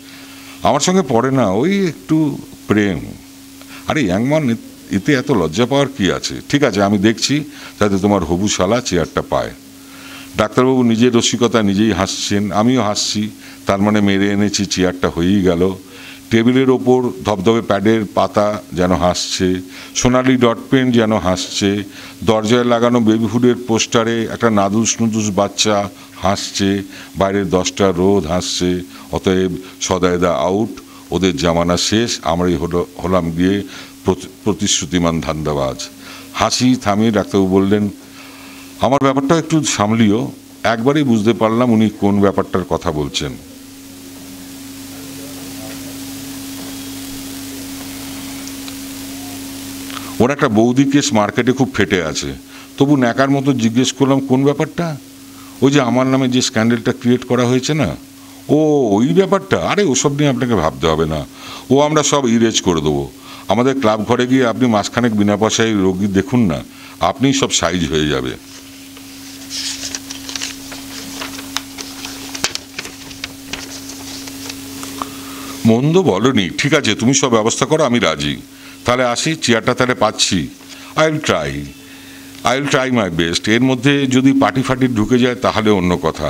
আমার সঙ্গে পড়ে না, ওই একটু প্রেম। আরে ইয়াংমান, এতে এত লজ্জা পাওয়ার কি আছে? ঠিক আছে, আমি দেখছি যাতে তোমার হবু শালা চেয়ারটা পায়। ডাক্তারবাবু নিজের রসিকতা নিজেই হাসছেন, আমিও হাসছি। তার মানে মেরে এনেছি, চেয়ারটা হয়েই গেল। টেবিলের ওপর ধবধবে প্যাডের পাতা যেন হাসছে, সোনালি ডট পেন যেন হাসছে, দরজায় লাগানো বেবি ফুডের পোস্টারে একটা নাদুস নুদুস বাচ্চা হাসছে, বাইরের 10টা রোদ হাসছে। অতএব সদায়দা আউট, ওদের জামানা শেষ, আমরাই হলাম গিয়ে প্রতিশ্রুতিমান ধান্দাবাজ। হাসি থামিয়ে ডাক্তারবাবু বললেন, আমার ব্যাপারটা একটু সামলিও। একবারই বুঝতে পারলাম উনি কোন ব্যাপারটার কথা বলছেন। ওর একটা বৌদি কেস মার্কেটে খুব ফেটে আছে, তবু ন্যাকার মতো জিজ্ঞেস করলাম কোন ব্যাপারটা? ওই যে আমার নামে যে স্ক্যান্ডেলটা ক্রিয়েট করা হয়েছে না, ও ওই ব্যাপারটা? আরে ওসব নিয়ে আপনাকে ভাবতে হবে না, ও আমরা সব ইরেজ করে দেবো। আমাদের ক্লাব ঘরে গিয়ে আপনি মাসখানেক বিনা পয়সায় রোগী দেখুন না, আপনিই সব সাইজ হয়ে যাবে। মন্দ বলনি, ঠিক আছে, তুমি সব ব্যবস্থা করো, আমি রাজি। তাহলে আসি, চেয়ারটা তাহলে পাচ্ছি। I will try my best. এর মধ্যে যদি পার্টি ফাটি ঢুকে যায় তাহলে অন্য কথা।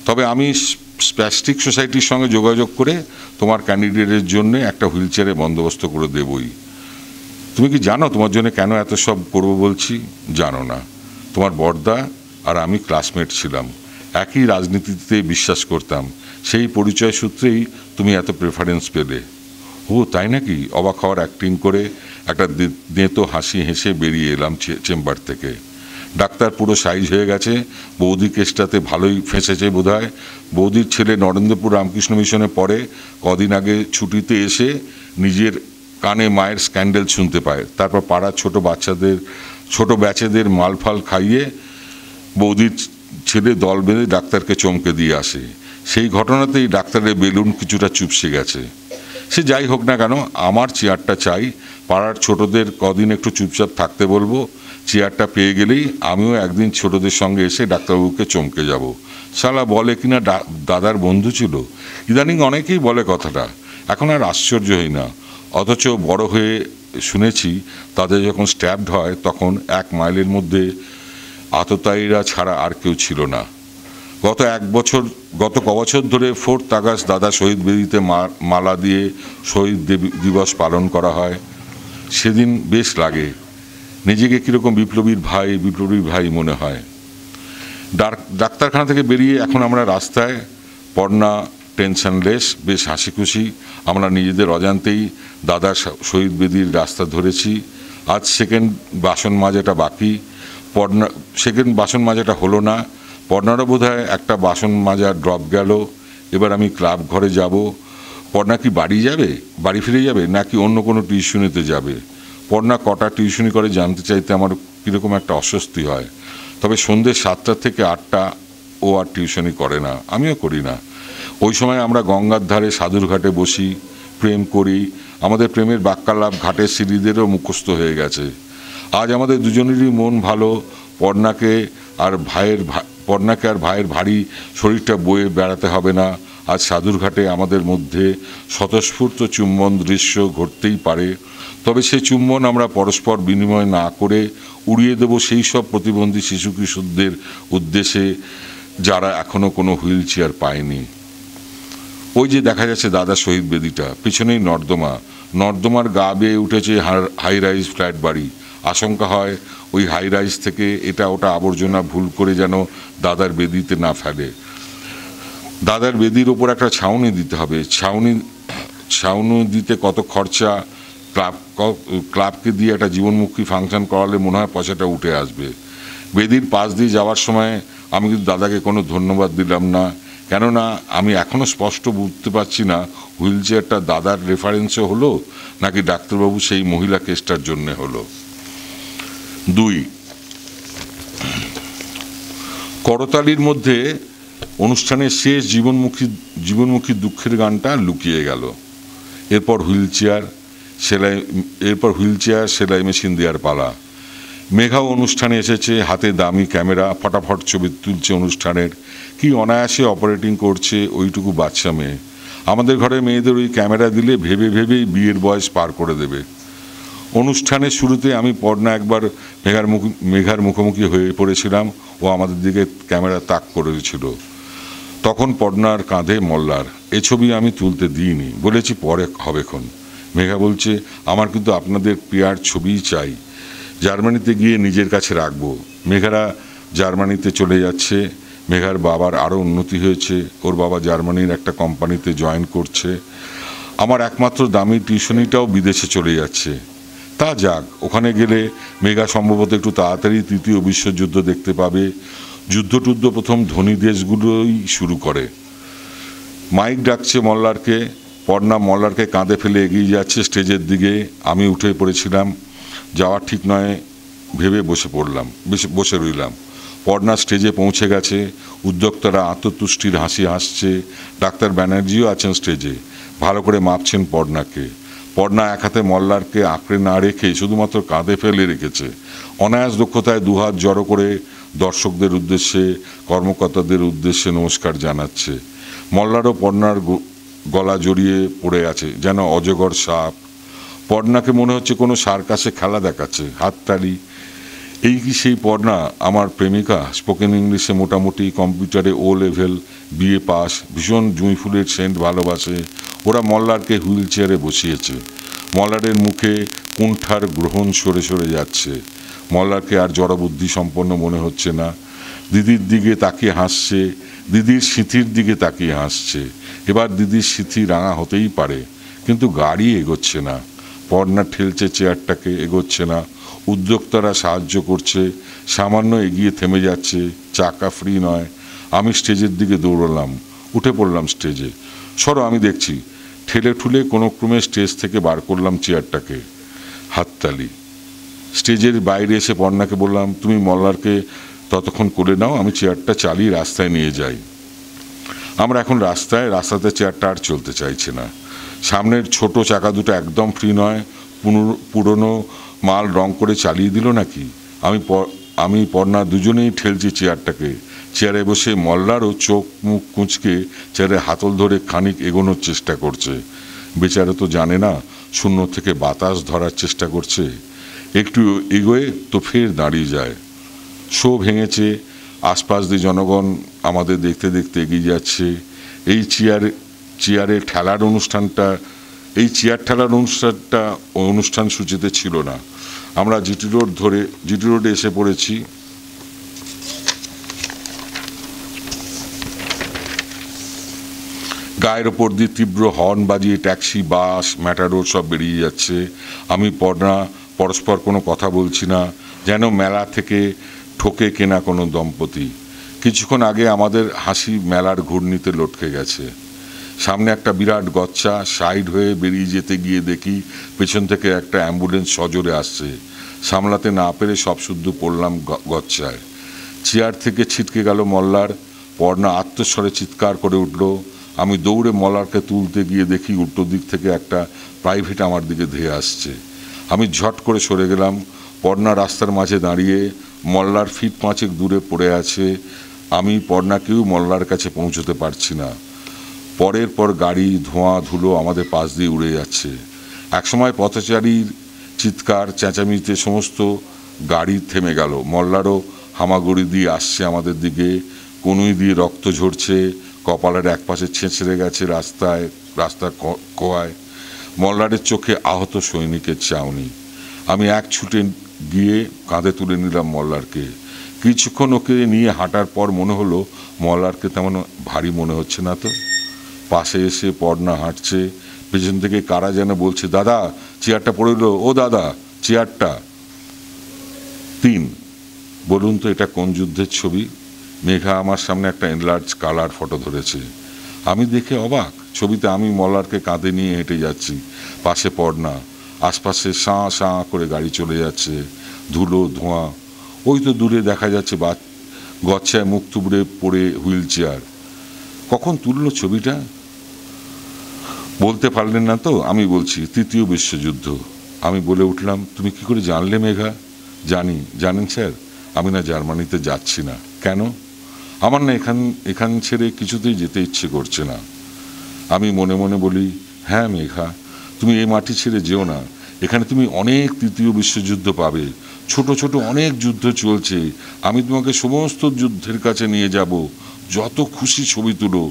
তবে আমি স্প্যাস্টিক সোসাইটির সঙ্গে যোগাযোগ করে তোমার ক্যান্ডিডেটের জন্য একটা হুইল চেয়ারের বন্দোবস্ত করে দেবই। তুমি কি জানো তোমার জন্য কেন এত সব করবো বলছি? জানো না? তোমার বড়দা আর আমি ক্লাসমেট ছিলাম, একই রাজনীতিতে বিশ্বাস করতাম, সেই পরিচয় সূত্রেই তুমি এত প্রেফারেন্স পেলে। ও তাই নাকি? অবাক হওয়ার অ্যাক্টিং করে একটা দেঁতো হাসি হেসে বেরিয়ে এলাম চেম্বার থেকে। ডাক্তার পুরো সাইজ হয়ে গেছে, বৌদি কেসটাতে ভালোই ফেঁসেছে বোধ হয়। বৌদির ছেলে নরেন্দ্রপুর রামকৃষ্ণ মিশনে পড়ে, কদিন আগে ছুটিতে এসে নিজের কানে মায়ের স্ক্যান্ডেল শুনতে পায়, তারপর পাড়ার ছোট ব্যাচেদের মালফাল খাইয়ে বৌদির ছেলে দল বেঁধে ডাক্তারকে চমকে দিয়ে আসে। সেই ঘটনাতেই ডাক্তারের বেলুন কিছুটা চুপসে গেছে। সে যাই হোক না কেন, আমার চেয়ারটা চাই। পাড়ার ছোটদের কদিন একটু চুপচাপ থাকতে বলবো, চেয়ারটা পেয়ে গেলেই আমিও একদিন ছোটদের সঙ্গে এসে ডাক্তারবাবুকে চমকে যাব। শালা বলে কিনা দাদার বন্ধু ছিল, ইদানিং অনেকেই বলে কথাটা, এখন আর আশ্চর্য হই না। অথচ বড় হয়ে শুনেছি তাদের যখন স্ট্যাবড হয় তখন 1 মাইলের মধ্যে আততায়ীরা ছাড়া আর কেউ ছিল না। গত কবছর ধরে 4th আগস্ট দাদা শহীদ বেদিতে মালা দিয়ে শহীদ দিবস পালন করা হয়। সেদিন বেশ লাগে, নিজেকে কীরকম বিপ্লবীর ভাই মনে হয়। ডাক্তারখানা থেকে বেরিয়ে এখন আমরা রাস্তায়, পড়না টেনশনলেস, বেশ হাসি খুশি। আমরা নিজেদের অজান্তেই দাদা শহীদ বেদির রাস্তা ধরেছি। আজ সেকেন্ড বাসন মাজাটা বাকি, সেকেন্ড বাসন মাজাটা হলো না। পড়নারও বোধ হয় একটা বাসন মাজা ড্রপ গেল। এবার আমি ক্লাব ঘরে যাব। পড়না কি বাড়ি ফিরে যাবে নাকি অন্য কোনো টিউশনিতে যাবে? পড়না কটা টিউশনি করে জানতে চাইতে আমার কীরকম একটা অস্বস্তি হয়। তবে সন্ধ্যে 7টা থেকে 8টা ও আর টিউশনি করে না, আমিও করি না। ওই সময় আমরা গঙ্গার ধারে সাধুর ঘাটে বসি, প্রেম করি। আমাদের প্রেমের বাক্যালাপ ঘাটের সিঁড়িদেরও মুখস্থ হয়ে গেছে। আজ আমাদের দুজনেরই মন ভালো। পড়নাকে আর ভাইয়ের ভারী শরীরটা বয়ে বেড়াতে হবে না। আজ সাধুর ঘাটে আমাদের মধ্যে স্বতঃস্ফূর্ত চুম্বন দৃশ্য ঘটতেই পারে। তবে সেই চুম্বন আমরা পরস্পর বিনিময় না করে উড়িয়ে দেব সেই সব প্রতিবন্ধী শিশু কিশোরদের উদ্দেশ্যে যারা এখনো কোনো হুইল চেয়ার পায়নি। ওই যে দেখা যাচ্ছে দাদা শহীদ বেদিটা, পিছনেই নর্দমার গা বেয়ে উঠেছে হাই রাইজ ফ্ল্যাট বাড়ি। আশঙ্কা হয় ওই হাই রাইজ থেকে এটা ওটা আবর্জনা ভুল করে যেন দাদার বেদিতে না ফেলে। দাদার বেদির ওপর একটা ছাউনি দিতে হবে। ছাউনি দিতে কত খরচা। ক্লাবকে দিয়ে একটা জীবনমুখী ফাংশন করালে মনে হয় পয়সাটা উঠে আসবে। বেদির পাশ দিয়ে যাওয়ার সময় আমি কিন্তু দাদাকে কোনো ধন্যবাদ দিলাম না, কেননা আমি এখনও স্পষ্ট বুঝতে পারছি না হুইল চেয়ারটা দাদার রেফারেন্সে হলো নাকি ডাক্তারবাবু সেই মহিলা কেসটার জন্যে হলো। 2, করতালির মধ্যে অনুষ্ঠানের শেষ জীবনমুখী দুঃখের গানটা লুকিয়ে গেল। এরপর হুইলচেয়ার সেলাই মেশিন দেওয়ার পালা। মেঘাও অনুষ্ঠানে এসেছে, হাতে দামি ক্যামেরা, ফটাফট ছবি তুলছে অনুষ্ঠানের। কি অনায়াসে অপারেটিং করছে ওইটুকু বাচ্চা মেয়ে। আমাদের ঘরে মেয়েদের ওই ক্যামেরা দিলে ভেবেই বিয়ের বয়স পার করে দেবে। অনুষ্ঠানের শুরুতে আমি পর্ণা একবার মেঘার মুখোমুখি হয়ে পড়েছিলাম। ও আমাদের দিকে ক্যামেরা তাক করেছিল। তখন পর্ণার কাঁধে মল্লার। এ ছবি আমি তুলতে দিইনি, বলেছি পরে হবেক্ষণ। মেঘা বলছে, আমার কিন্তু আপনাদের পেয়ার ছবিই চাই, জার্মানিতে গিয়ে নিজের কাছে রাখবো। মেঘারা জার্মানিতে চলে যাচ্ছে। মেঘার বাবার আরও উন্নতি হয়েছে, ওর বাবা জার্মানির একটা কোম্পানিতে জয়েন করছে। আমার একমাত্র দামি টিউশনিটাও বিদেশে চলে যাচ্ছে। তা যাক, ওখানে গেলে মেঘা সম্ভবত একটু তাড়াতাড়ি তৃতীয় বিশ্বযুদ্ধ দেখতে পাবে। যুদ্ধ প্রথম ধনী দেশগুলোই শুরু করে। মাইক ডাকছে মল্লারকে। পর্ণা মল্লারকে কাঁধে ফেলে এগিয়ে যাচ্ছে স্টেজের দিকে। আমি উঠে পড়েছিলাম, যাওয়া ঠিক নয় ভেবে বসে রইলাম। পর্ণা স্টেজে পৌঁছে গেছে। উদ্যোক্তারা আত্মতুষ্টির হাসি হাসছে। ডাক্তার ব্যানার্জিও আছেন স্টেজে, ভালো করে মাপছেন পর্ণাকে। পর্ণা এক হাতে মল্লারকে আঁকড়ে না রেখে শুধুমাত্র কাঁধে ফেলে রেখেছে। অনায়াস দক্ষতায় দুহাত জড়ো করে দর্শকদের উদ্দেশ্যে, কর্মকর্তাদের উদ্দেশ্যে নমস্কার জানাচ্ছে। মল্লারও পর্ণার গলা জড়িয়ে পড়ে আছে, যেন অজগর সাপ। পর্ণাকে মনে হচ্ছে কোনো সার্কাসে খেলা দেখাচ্ছে। হাততালি। এই কি সেই পর্ণা, আমার প্রেমিকা? স্পোকেন ইংলিশে মোটামুটি, কম্পিউটারে ও লেভেল, বিএ পাস, ভীষণ জুঁই ফুলের সেন্ট ভালোবাসে। ওরা মল্লারকে হুইল চেয়ারে বসিয়েছে। মল্লারের মুখে কুণ্ঠার গ্রহণ সরে যাচ্ছে। মল্লারকে আর জড়বুদ্ধি সম্পন্ন মনে হচ্ছে না। দিদির দিকে তাকিয়ে হাসছে, দিদির সিঁথির দিকে তাকিয়ে হাসছে। এবার দিদির সিঁথি রাঙা হতেই পারে, কিন্তু গাড়ি এগোচ্ছে না। পর্ণা ঠেলছে চেয়ারটাকে, এগোচ্ছে না। উদ্যোক্তারা সাহায্য করছে, সামান্য এগিয়ে থেমে যাচ্ছে, চাকা ফ্রি নয়। আমি স্টেজের দিকে দৌড়লাম, উঠে পড়লাম স্টেজে। সরো, আমি দেখছি। ঠেলে ঠুলে কোনো ক্রমে স্টেজ থেকে বার করলাম চেয়ারটাকে। হাততালি। স্টেজের বাইরে এসে পর্ণাকে বললাম, তুমি মল্লারকে ততক্ষণ করে নাও, আমি চেয়ারটা চালিয়ে রাস্তায় নিয়ে যাই। আমরা এখন রাস্তাতে চেয়ারটা আর চলতে চাইছে না। সামনের ছোট চাকা দুটো একদম ফ্রি নয়। পুরনো মাল রং করে চালিয়ে দিল নাকি? আমি পর্ণা দুজনেই ঠেলছি চেয়ারটাকে। চেয়ারে বসে মল্লারও চোখ মুখ কুঁচকে চেয়ারে হাতল ধরে খানিক এগোনোর চেষ্টা করছে। বেচারা তো জানে না শূন্য থেকে বাতাস ধরার চেষ্টা করছে। একটু এগোয় তো ফের দাঁড়িয়ে যায়। শো ভেঙেছে। আশপাশ দিয়ে জনগণ আমাদের দেখতে দেখতে এগিয়ে যাচ্ছে। এই চেয়ার ঠেলার অনুষ্ঠানটা অনুষ্ঠান সূচিতে ছিল না। আমরা জিটি রোডে এসে পড়েছি। গায়ের ওপর দিয়ে তীব্র হর্ন বাজিয়ে ট্যাক্সি, বাস, ম্যাটাডোর সব বেরিয়ে যাচ্ছে। আমি পর্ণা পরস্পর কোনো কথা বলছি না, যেন মেলা থেকে ঠকে কেনা কোনো দম্পতি। কিছুক্ষণ আগে আমাদের হাসি মেলার ঘূর্ণিতে লটকে গেছে। সামনে একটা বিরাট গচ্চা। সাইড হয়ে বেরিয়ে যেতে গিয়ে দেখি পেছন থেকে একটা অ্যাম্বুলেন্স সজোরে আসছে। সামলাতে না পেরে সব শুদ্ধ পড়লাম গচ্চায়। চেয়ার থেকে ছিটকে গেল মল্লার। পর্ণা আত্মস্বরে চিৎকার করে উঠল। আমি দৌড়ে মল্লারকে তুলতে গিয়ে দেখি উল্টো দিক থেকে একটা প্রাইভেট আমার দিকে ধেয়ে আসছে। আমি ঝট করে সরে গেলাম। পর্ণা রাস্তার মাঝে দাঁড়িয়ে, মল্লার ফিট 5 দূরে পড়ে আছে। আমি পর্ণাকেও মল্লার কাছে পৌঁছতে পারছি না। পরের পর গাড়ি, ধোঁয়া, ধুলো আমাদের পাশ দিয়ে উড়ে যাচ্ছে। একসময় পথচারীর চিৎকার চেঁচামেচিতে সমস্ত গাড়ি থেমে গেল। মল্লারও হামাগুড়ি দিয়ে আসছে আমাদের দিকে। কনুই দিয়ে রক্ত ঝরছে। কপালের একপাশে ছেঁচড়ে গেছে রাস্তার কোয়ায়। মল্লারের চোখে আহত সৈনিকের চাউনি। আমি এক ছুটে গিয়ে কাঁধে তুলে নিলাম মল্লারকে। কিছুক্ষণ ওকে নিয়ে হাঁটার পর মনে হলো মল্লারকে তেমন ভারী মনে হচ্ছে না তো। পাশে এসে পর্ণা হাঁটছে। পেছন থেকে কারা যেন বলছে, দাদা চেয়ারটা পড়ে গেল, ও দাদা চেয়ারটা। 3 বলুন তো এটা কোন যুদ্ধের ছবি? মেঘা আমার সামনে একটা এনলার্জ কালার ফটো ধরেছে। আমি দেখে অবাক। ছবিতে আমি মল্লারকে কাঁধে নিয়ে হেঁটে যাচ্ছি, পাশে পর্ণা। আশপাশে সাঁ সাঁ করে গাড়ি চলে যাচ্ছে, ধুলো, ধোঁয়া। ওই তো দূরে দেখা যাচ্ছে গচ্ছায় মুখ থুবড়ে পড়ে হুইল চেয়ার। কখন তুললো ছবিটা বলতে পারলেন না তো? আমি বলছি, তৃতীয় বিশ্বযুদ্ধ। আমি বলে উঠলাম, তুমি কি করে জানলে মেঘা? জানেন স্যার, আমি না জার্মানিতে যাচ্ছি না। কেন? আমার না এখান ছেড়ে কিছুতেই যেতে ইচ্ছে করছে না। আমি মনে মনে বলি, হ্যাঁ মেঘা, তুমি এই মাটি ছেড়ে যেও না। এখানে তুমি অনেক তৃতীয় বিশ্বযুদ্ধ পাবে, ছোট ছোট অনেক যুদ্ধ চলছে। আমি তোমাকে সমস্ত যুদ্ধের কাছে নিয়ে যাব, যত খুশি ছবি তুলো,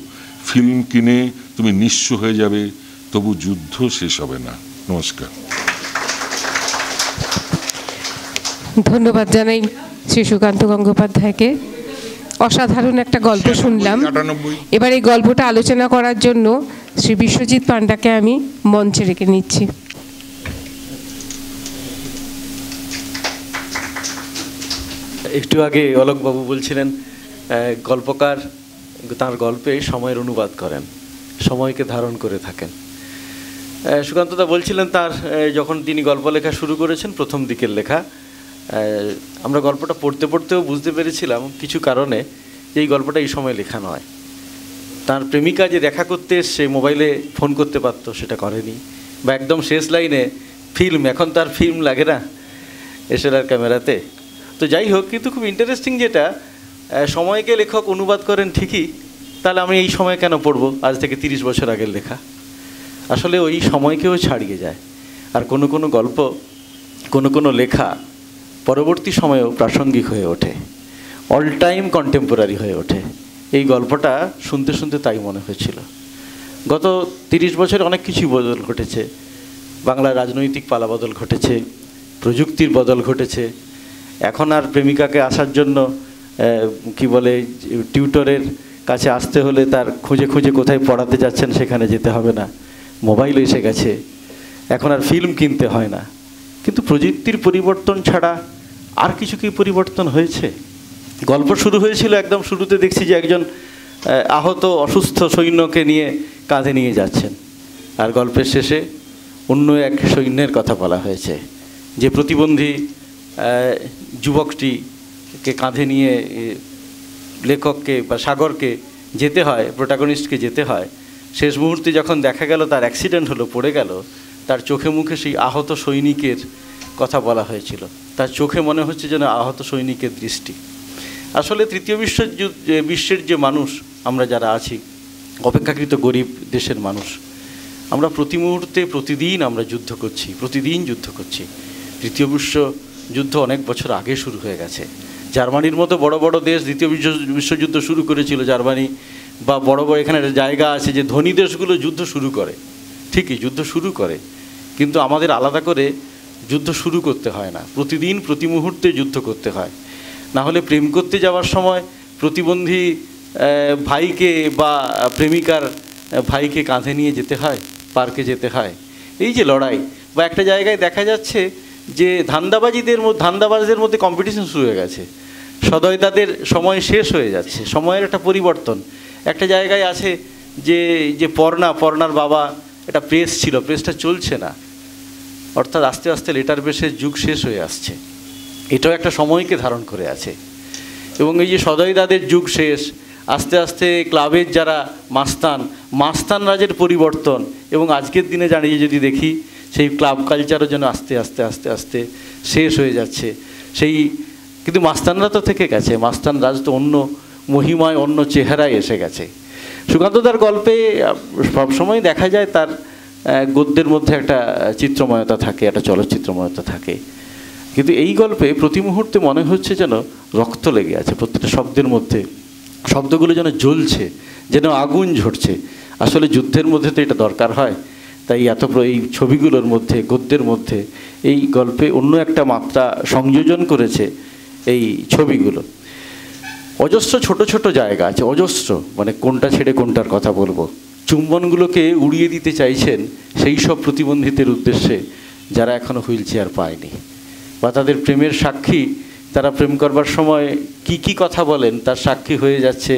ফিল্ম কিনে তুমি নিঃস্ব হয়ে যাবে, তবু যুদ্ধ শেষ হবে না। নমস্কার। ধন্যবাদ জানাই শ্রী সুকান্ত গঙ্গোপাধ্যায়কে। অসাধারণ একটা গল্প শুনলাম। এবার এই গল্পটা আলোচনা করার জন্য শ্রী বিশ্বজিৎ পান্ডাকে আমি মঞ্চে রেখে নিচ্ছি। একটু আগে অলোকবাবু বলছিলেন গল্পকার তার গল্পে সময়ের অনুবাদ করেন, সময়কে ধারণ করে থাকেন। সুকান্তদা বলছিলেন তার যখন তিনি গল্প লেখা শুরু করেছেন, প্রথম দিকের লেখা, আমরা গল্পটা পড়তে পড়তেও বুঝতে পেরেছিলাম কিছু কারণে যে এই গল্পটা এই সময় লেখা নয়। তার প্রেমিকা যে দেখা করতে এসছে, মোবাইলে ফোন করতে পারতো, সেটা করেনি। বা একদম শেষ লাইনে ফিল্ম, এখন তার ফিল্ম লাগে না এসএলআর ক্যামেরাতে। তো যাই হোক, কিন্তু খুব ইন্টারেস্টিং যেটা, সময়কে লেখক অনুবাদ করেন ঠিকই, তাহলে আমি এই সময় কেন পড়বো? আজ থেকে 30 বছর আগের লেখা। আসলে ওই সময়কেও ছাড়িয়ে যায়। আর কোনো কোনো গল্প, কোনো কোনো লেখা পরবর্তী সময়েও প্রাসঙ্গিক হয়ে ওঠে, অল টাইম কন্টেম্পোরারি হয়ে ওঠে। এই গল্পটা শুনতে শুনতে তাই মনে হয়েছিল। গত 30 বছরে অনেক কিছুই বদল ঘটেছে। বাংলার রাজনৈতিক পালাবদল ঘটেছে, প্রযুক্তির বদল ঘটেছে। এখন আর প্রেমিকাকে আসার জন্য কি বলে টিউটরের কাছে আসতে হলে তার খুঁজে খুঁজে কোথায় পড়াতে যাচ্ছেন সেখানে যেতে হবে না, মোবাইল এসে গেছে। এখন আর ফিল্ম কিনতে হয় না। কিন্তু প্রযুক্তির পরিবর্তন ছাড়া আর কিছু কি পরিবর্তন হয়েছে? গল্প শুরু হয়েছিল, একদম শুরুতে দেখছি যে একজন আহত অসুস্থ সৈন্যকে নিয়ে কাঁধে নিয়ে যাচ্ছেন, আর গল্পের শেষে অন্য এক সৈন্যের কথা বলা হয়েছে, যে প্রতিবন্ধী যুবকটিকে কাঁধে নিয়ে লেখককে বা সাগরকে যেতে হয়, প্রোটাগনিস্টকে যেতে হয়। শেষ মুহূর্তে যখন দেখা গেল তার অ্যাক্সিডেন্ট হলো, পড়ে গেল, তার চোখে মুখে সেই আহত সৈনিকের কথা বলা হয়েছিল। তার চোখে মনে হচ্ছে যেন আহত সৈনিকের দৃষ্টি। আসলে তৃতীয় বিশ্বের যে মানুষ আমরা যারা আছি, অপেক্ষাকৃত গরিব দেশের মানুষ, আমরা প্রতি মুহূর্তে প্রতিদিন আমরা যুদ্ধ করছি, প্রতিদিন যুদ্ধ করছি। তৃতীয় বিশ্বযুদ্ধ অনেক বছর আগে শুরু হয়ে গেছে। জার্মানির মতো বড় বড় দেশ দ্বিতীয় বিশ্বযুদ্ধ শুরু করেছিল। জার্মানি বা বড় বড় এখানে জায়গা আছে যে ধনী দেশগুলো যুদ্ধ শুরু করে, ঠিকই যুদ্ধ শুরু করে, কিন্তু আমাদের আলাদা করে যুদ্ধ শুরু করতে হয় না। প্রতিদিন প্রতি মুহূর্তে যুদ্ধ করতে হয়। না হলে প্রেম করতে যাওয়ার সময় প্রতিবন্ধী ভাইকে বা প্রেমিকার ভাইকে কাঁধে নিয়ে যেতে হয়, পার্কে যেতে হয়। এই যে লড়াই, বা একটা জায়গায় দেখা যাচ্ছে যে ধান্দাবাজদের মধ্যে কম্পিটিশন শুরু হয়ে গেছে। সদয়দাদের সময় শেষ হয়ে যাচ্ছে, সময়ের একটা পরিবর্তন। একটা জায়গায় আছে যে পর্ণার বাবা, একটা প্রেস ছিল, প্রেসটা চলছে না, অর্থাৎ আস্তে আস্তে লেটার বেসের যুগ শেষ হয়ে আসছে। এটাও একটা সময়কে ধারণ করে আছে। এবং এই যে সদয়দাদের যুগ শেষ, আস্তে আস্তে ক্লাবের যারা মাস্তান রাজের পরিবর্তন, এবং আজকের দিনে জানিয়ে যদি দেখি সেই ক্লাব কালচারও যেন আস্তে আস্তে আস্তে আস্তে শেষ হয়ে যাচ্ছে। কিন্তু মাস্তানরা তো থেকে গেছে, মাস্তান রাজ তো অন্য মহিমায়, অন্য চেহারায় এসে গেছে। সুকান্তদার গল্পে সবসময় দেখা যায় তার গদ্যের মধ্যে একটা চিত্রময়তা থাকে, একটা চলচ্চিত্রময়তা থাকে। কিন্তু এই গল্পে প্রতি মুহূর্তে মনে হচ্ছে যেন রক্ত লেগে আছে প্রত্যেকটা শব্দের মধ্যে, শব্দগুলো যেন জ্বলছে, যেন আগুন ঝরছে। আসলে যুদ্ধের মধ্যে তো এটা দরকার হয়। তাই এই ছবিগুলোর মধ্যে, গদ্যের মধ্যে এই গল্পে অন্য একটা মাত্রা সংযোজন করেছে এই ছবিগুলো। অজস্র ছোট ছোট জায়গা আছে, অজস্র, মানে কোনটা ছেড়ে কোনটার কথা বলবো। চুম্বনগুলোকে উড়িয়ে দিতে চাইছেন সেই সব প্রতিবন্ধীদের উদ্দেশ্যে যারা এখনও হুইল চেয়ার পায়নি, বা তাদের প্রেমের সাক্ষী, তারা প্রেম করবার সময় কি কথা বলেন তার সাক্ষী হয়ে যাচ্ছে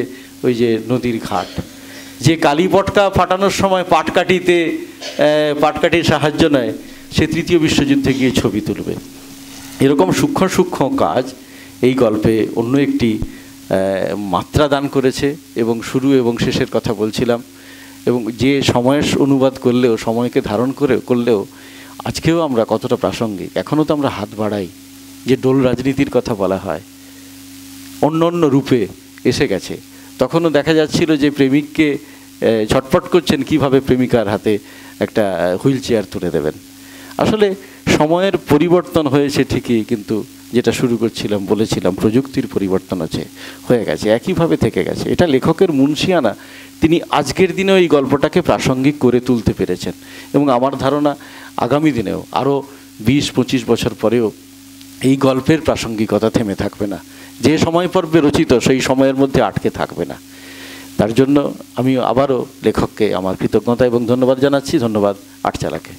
ওই যে নদীর ঘাট। যে কালী পটকা ফাটানোর সময় পাটকাঠির সাহায্য নেয়, সে তৃতীয় বিশ্বযুদ্ধে গিয়ে ছবি তুলবে। এরকম সূক্ষ্ম সূক্ষ্ম কাজ এই গল্পে অন্য একটি মাত্রা দান করেছে এবং শুরু এবং শেষের কথা বলছিলাম, এবং যে সময়ের অনুবাদ করলেও, সময়কে ধারণ করলেও আজকেও আমরা কতটা প্রাসঙ্গিক। এখনও তো আমরা হাত বাড়াই, যে ডোল রাজনীতির কথা বলা হয় অন্য অন্য রূপে এসে গেছে। তখনও দেখা যাচ্ছিল যে প্রেমিককে ছটফট করছেন কিভাবে প্রেমিকার হাতে একটা হুইল চেয়ার তুলে দেবেন। আসলে সময়ের পরিবর্তন হয়েছে ঠিকই, কিন্তু যেটা শুরু করছিলাম বলেছিলাম প্রযুক্তির পরিবর্তন হয়ে গেছে, একইভাবে থেকে গেছে। এটা লেখকের মুনশিয়ানা, তিনি আজকের দিনেও এই গল্পটাকে প্রাসঙ্গিক করে তুলতে পেরেছেন, এবং আমার ধারণা আগামী দিনেও আরও 20-25 বছর পরেও এই গল্পের প্রাসঙ্গিকতা থেমে থাকবে না। যে সময় পর্বে রচিত সেই সময়ের মধ্যে আটকে থাকবে না। তার জন্য আমি আবারও লেখককে আমার কৃতজ্ঞতা এবং ধন্যবাদ জানাচ্ছি। ধন্যবাদ আটচালাকে।